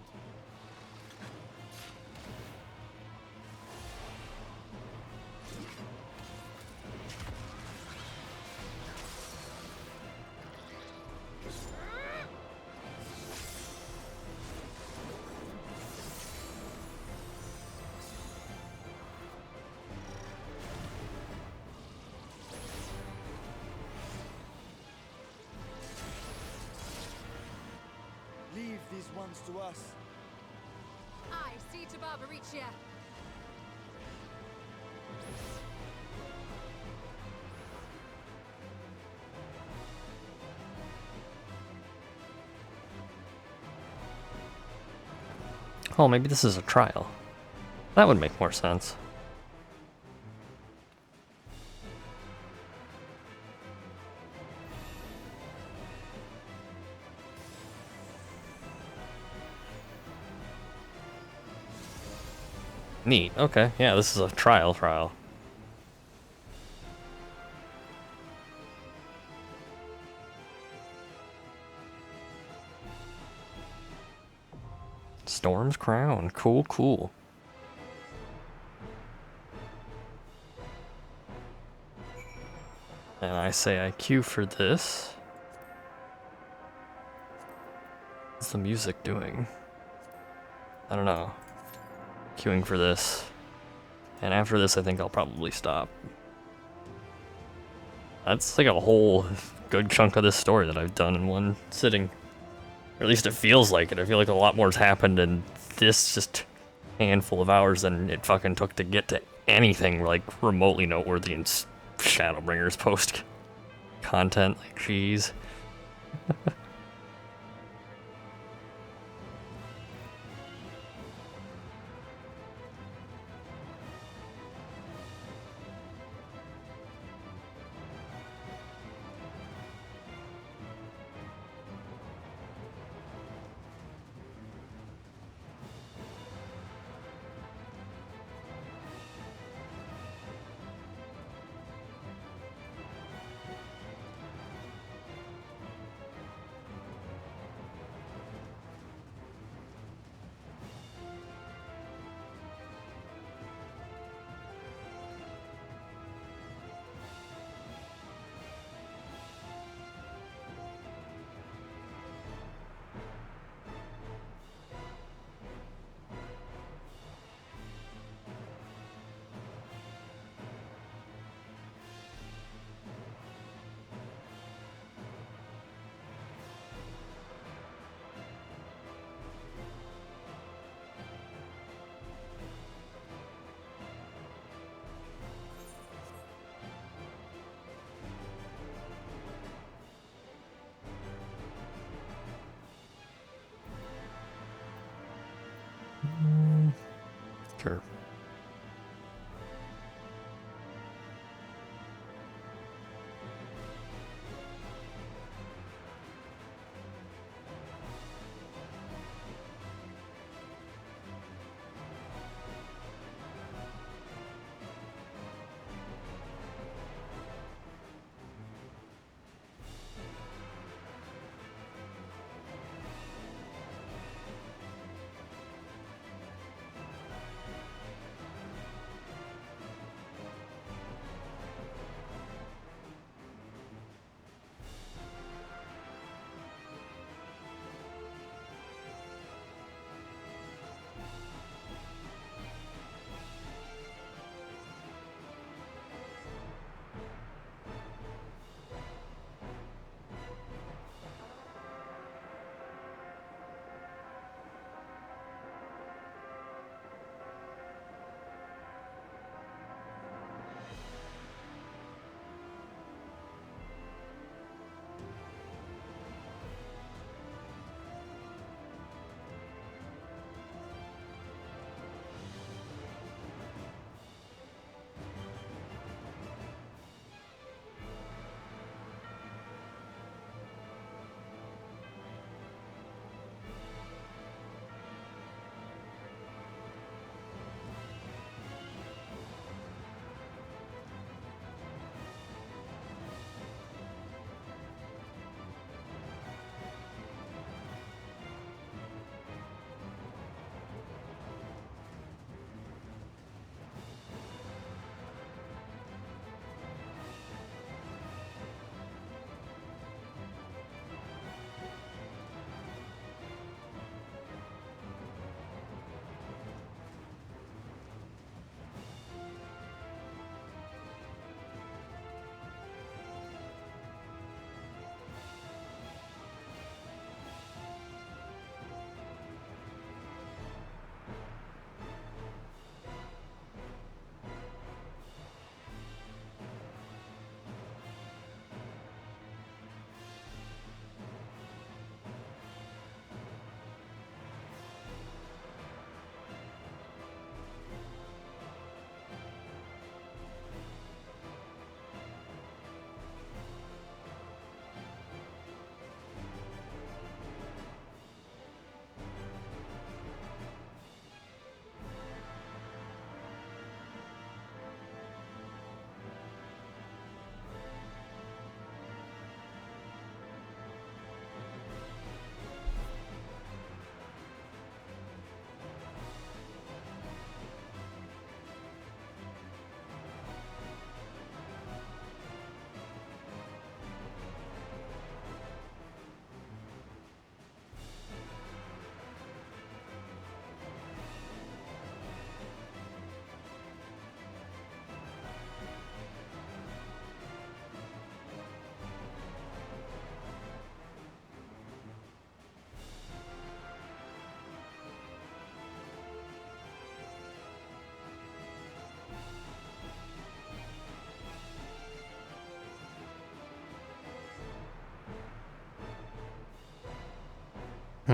Leave these ones to us. I see to Barbaricia. Oh, maybe this is a trial. That would make more sense. Neat. Okay. Yeah, this is a trial. Storm's Crown. Cool. And I say I queue for this. What's the music doing? I don't know. Queuing for this. And after this, I think I'll probably stop. That's like a whole good chunk of this story that I've done in one sitting. Or at least it feels like it. I feel like a lot more's happened, and this just handful of hours than it fucking took to get to anything like remotely noteworthy in Shadowbringers post content. Like, jeez. Sure.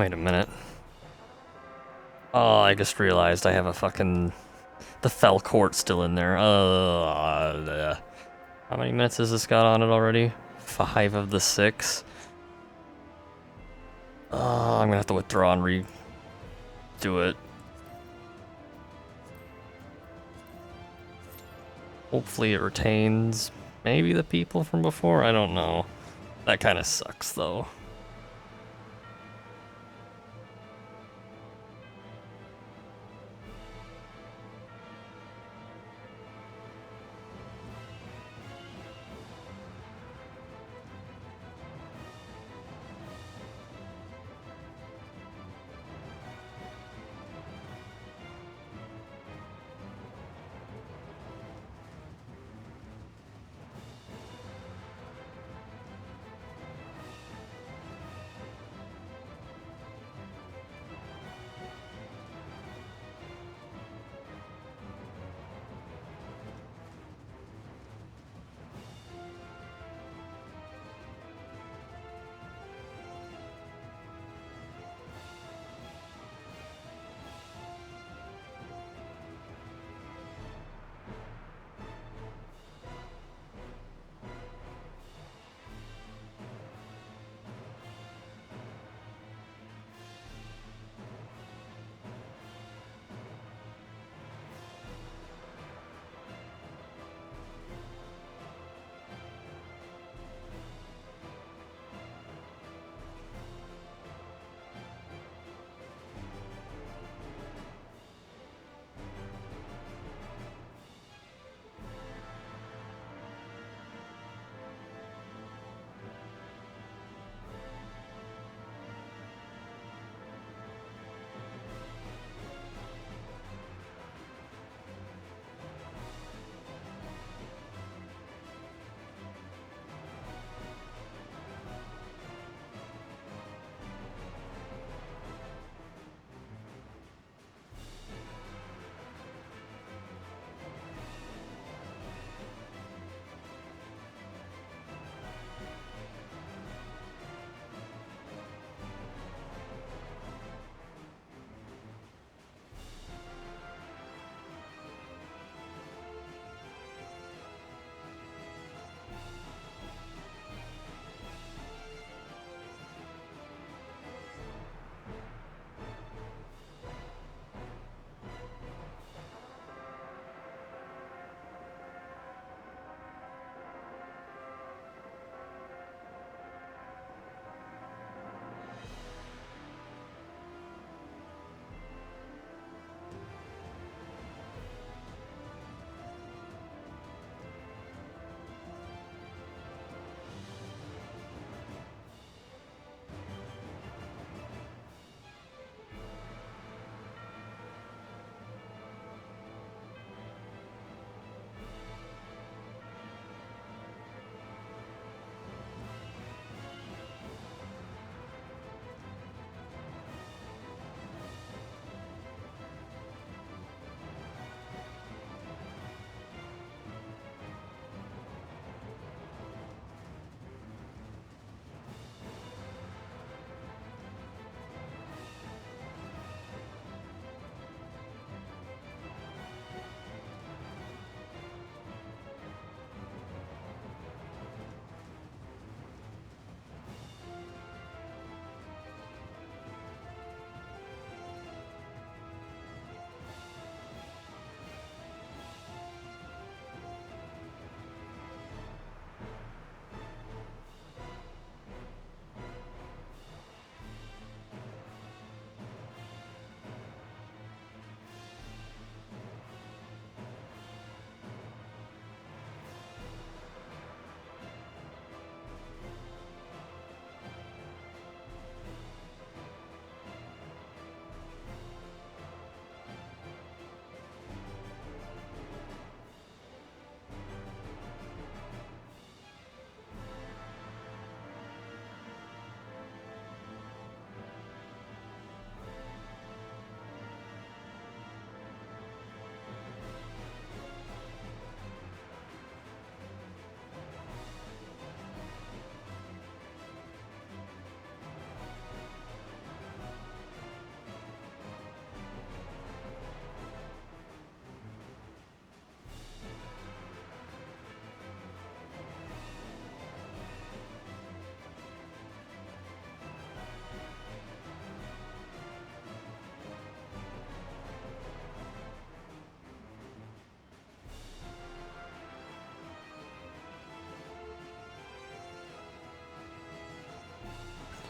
Wait a minute. Oh, I just realized I have a fucking... The Fell Court still in there. How many minutes has this got on it already? 5 of the 6. I'm gonna have to withdraw and redo it. Hopefully it retains maybe the people from before? I don't know. That kind of sucks though.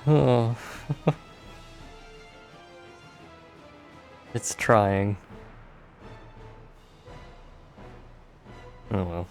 Oh. It's trying. Oh well.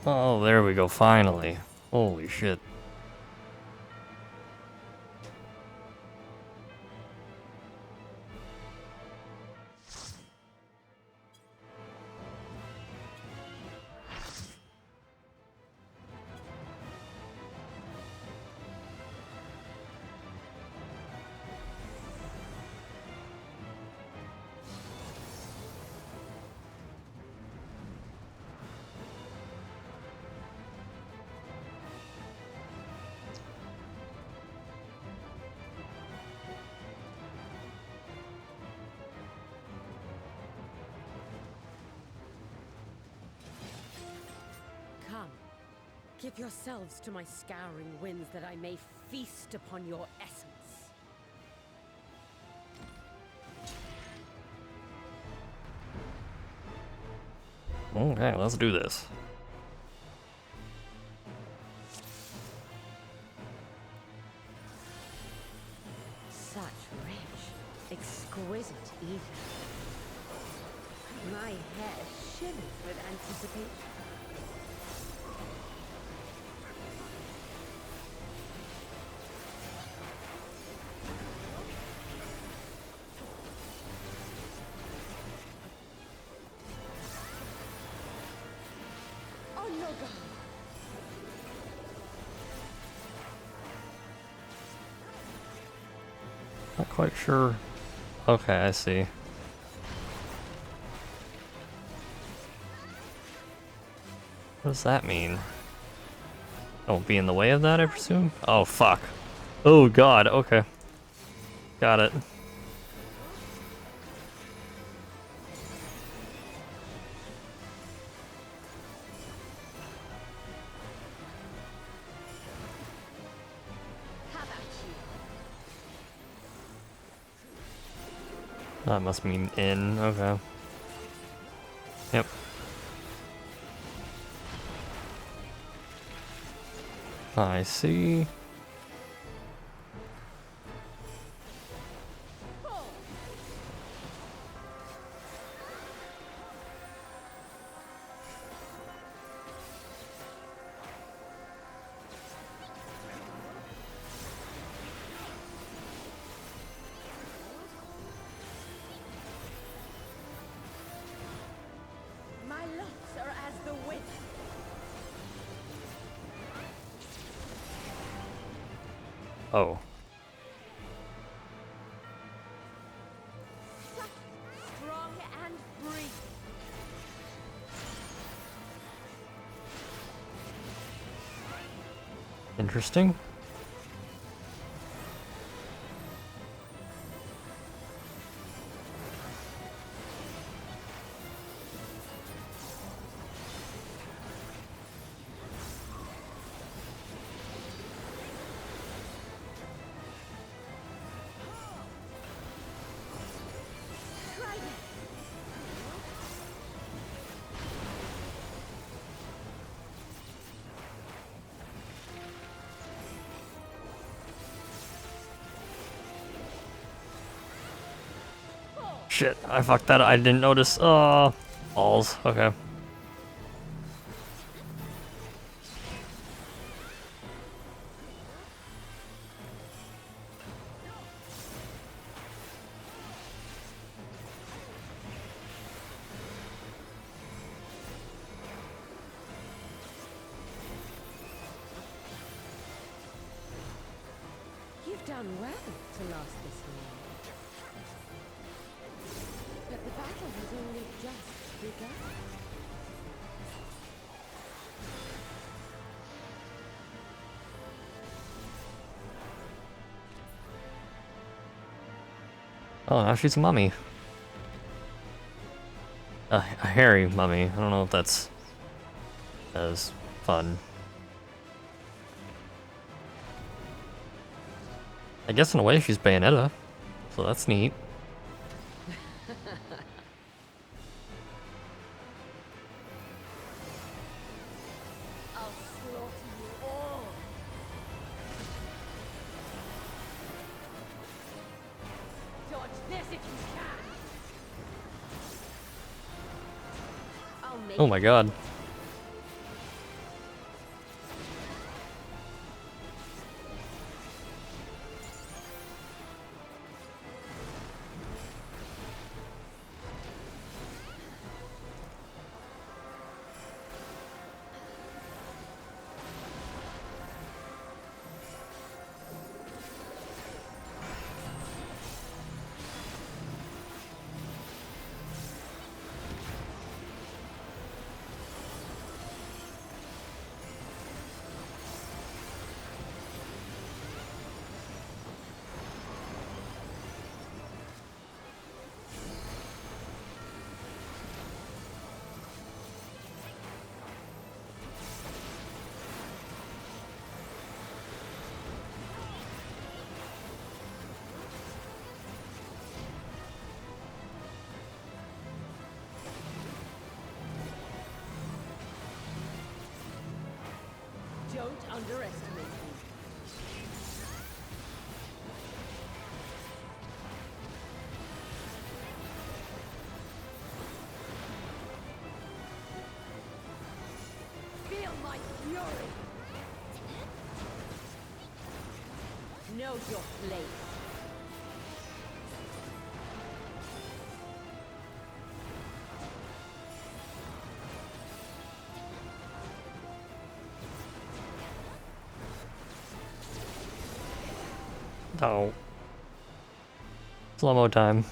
Oh, there we go, finally. Holy shit. Come, give yourselves to my scouring winds that I may feast upon your essence. Okay, let's do this. Such rich, exquisite eating. My hair shivers with anticipation. Oh no, God! Not quite sure. Okay, I see. What does that mean? Don't be in the way of that, I presume? Oh, fuck. Oh, God, okay. Got it. That must mean in, okay. Yep. I see. My locks are as the wind. Oh. Strong and free. Interesting. Shit, I fucked that. I didn't notice. Balls. Okay. You've done well to last this long. But the battle has only just begun. Oh, now she's a mummy. A hairy mummy. I don't know if that's as fun. I guess in a way she's Bayonetta, so that's neat. I'll slaughter you all. Dodge this if you can. I'll make Oh my god. underestimate me. Feel my fury! Know your place. Oh. Slow-mo time.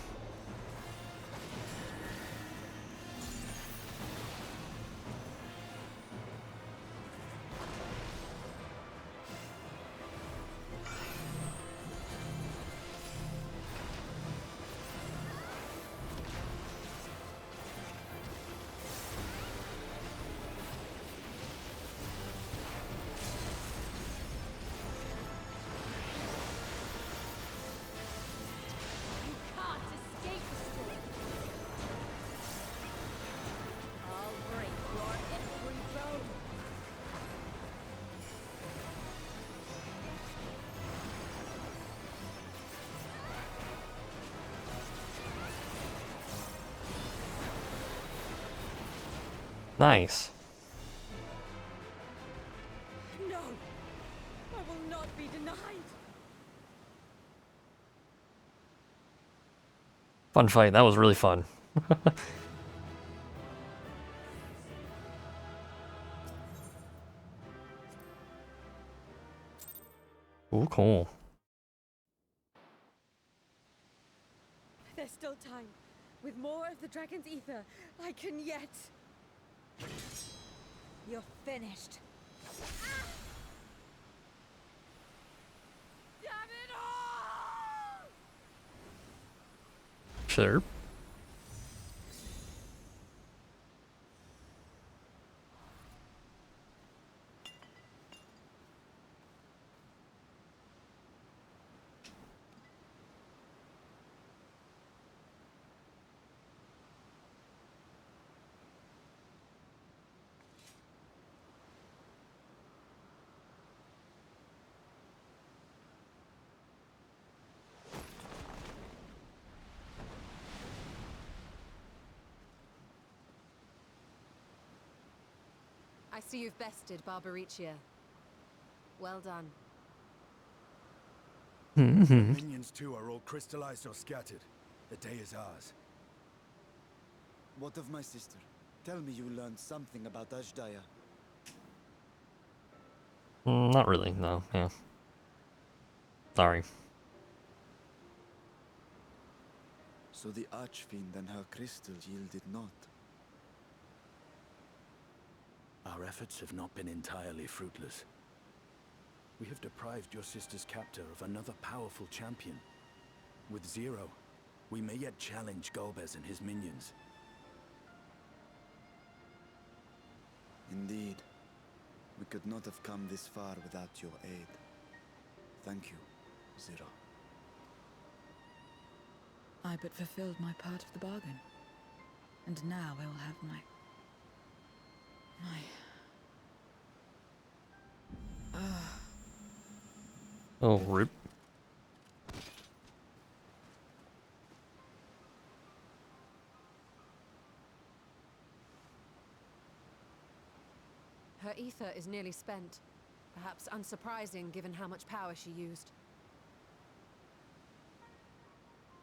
Nice. No! I will not be denied! Fun fight. That was really fun. Ooh, cool. There's still time. With more of the dragon's ether, I can yet... You're finished. Damn it all! Sure. I see you've bested Barbaricia. Well done. The minions too are all crystallized or scattered. The day is ours. What of my sister? Tell me you learned something about Azdaja. Not really, no, yeah. Sorry. So the Archfiend and her crystal yielded not. Our efforts have not been entirely fruitless. We have deprived your sister's captor of another powerful champion. With Zero, we may yet challenge Golbez and his minions. Indeed. We could not have come this far without your aid. Thank you, Zero. I but fulfilled my part of the bargain. And now I will have my... Oh, rip. Her ether is nearly spent. Perhaps unsurprising given how much power she used.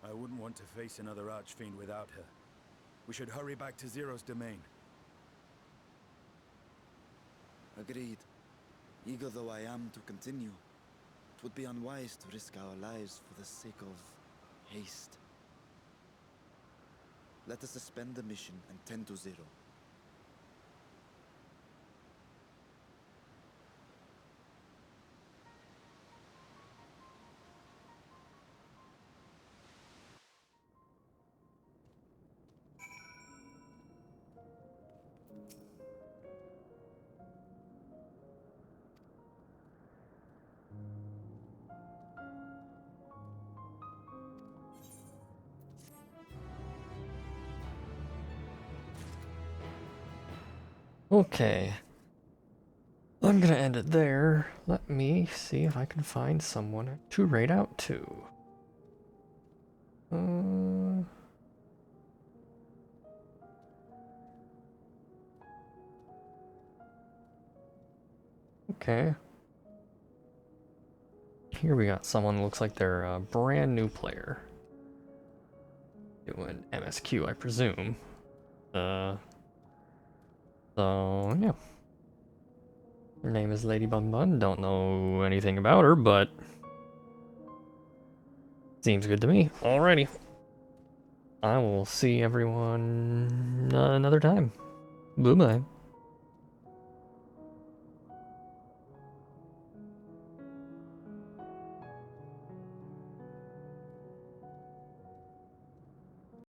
I wouldn't want to face another Archfiend without her. We should hurry back to Zero's domain. Agreed. Eager though I am to continue, it would be unwise to risk our lives for the sake of haste. Let us suspend the mission and tend to Zero. Okay. I'm gonna end it there. Let me see if I can find someone to raid out to. Okay. Here we got someone looks like they're a brand new player. Doing MSQ, I presume. So yeah. Her name is Lady Bun Bun. Don't know anything about her, but seems good to me. Alrighty. I will see everyone another time. Bye bye.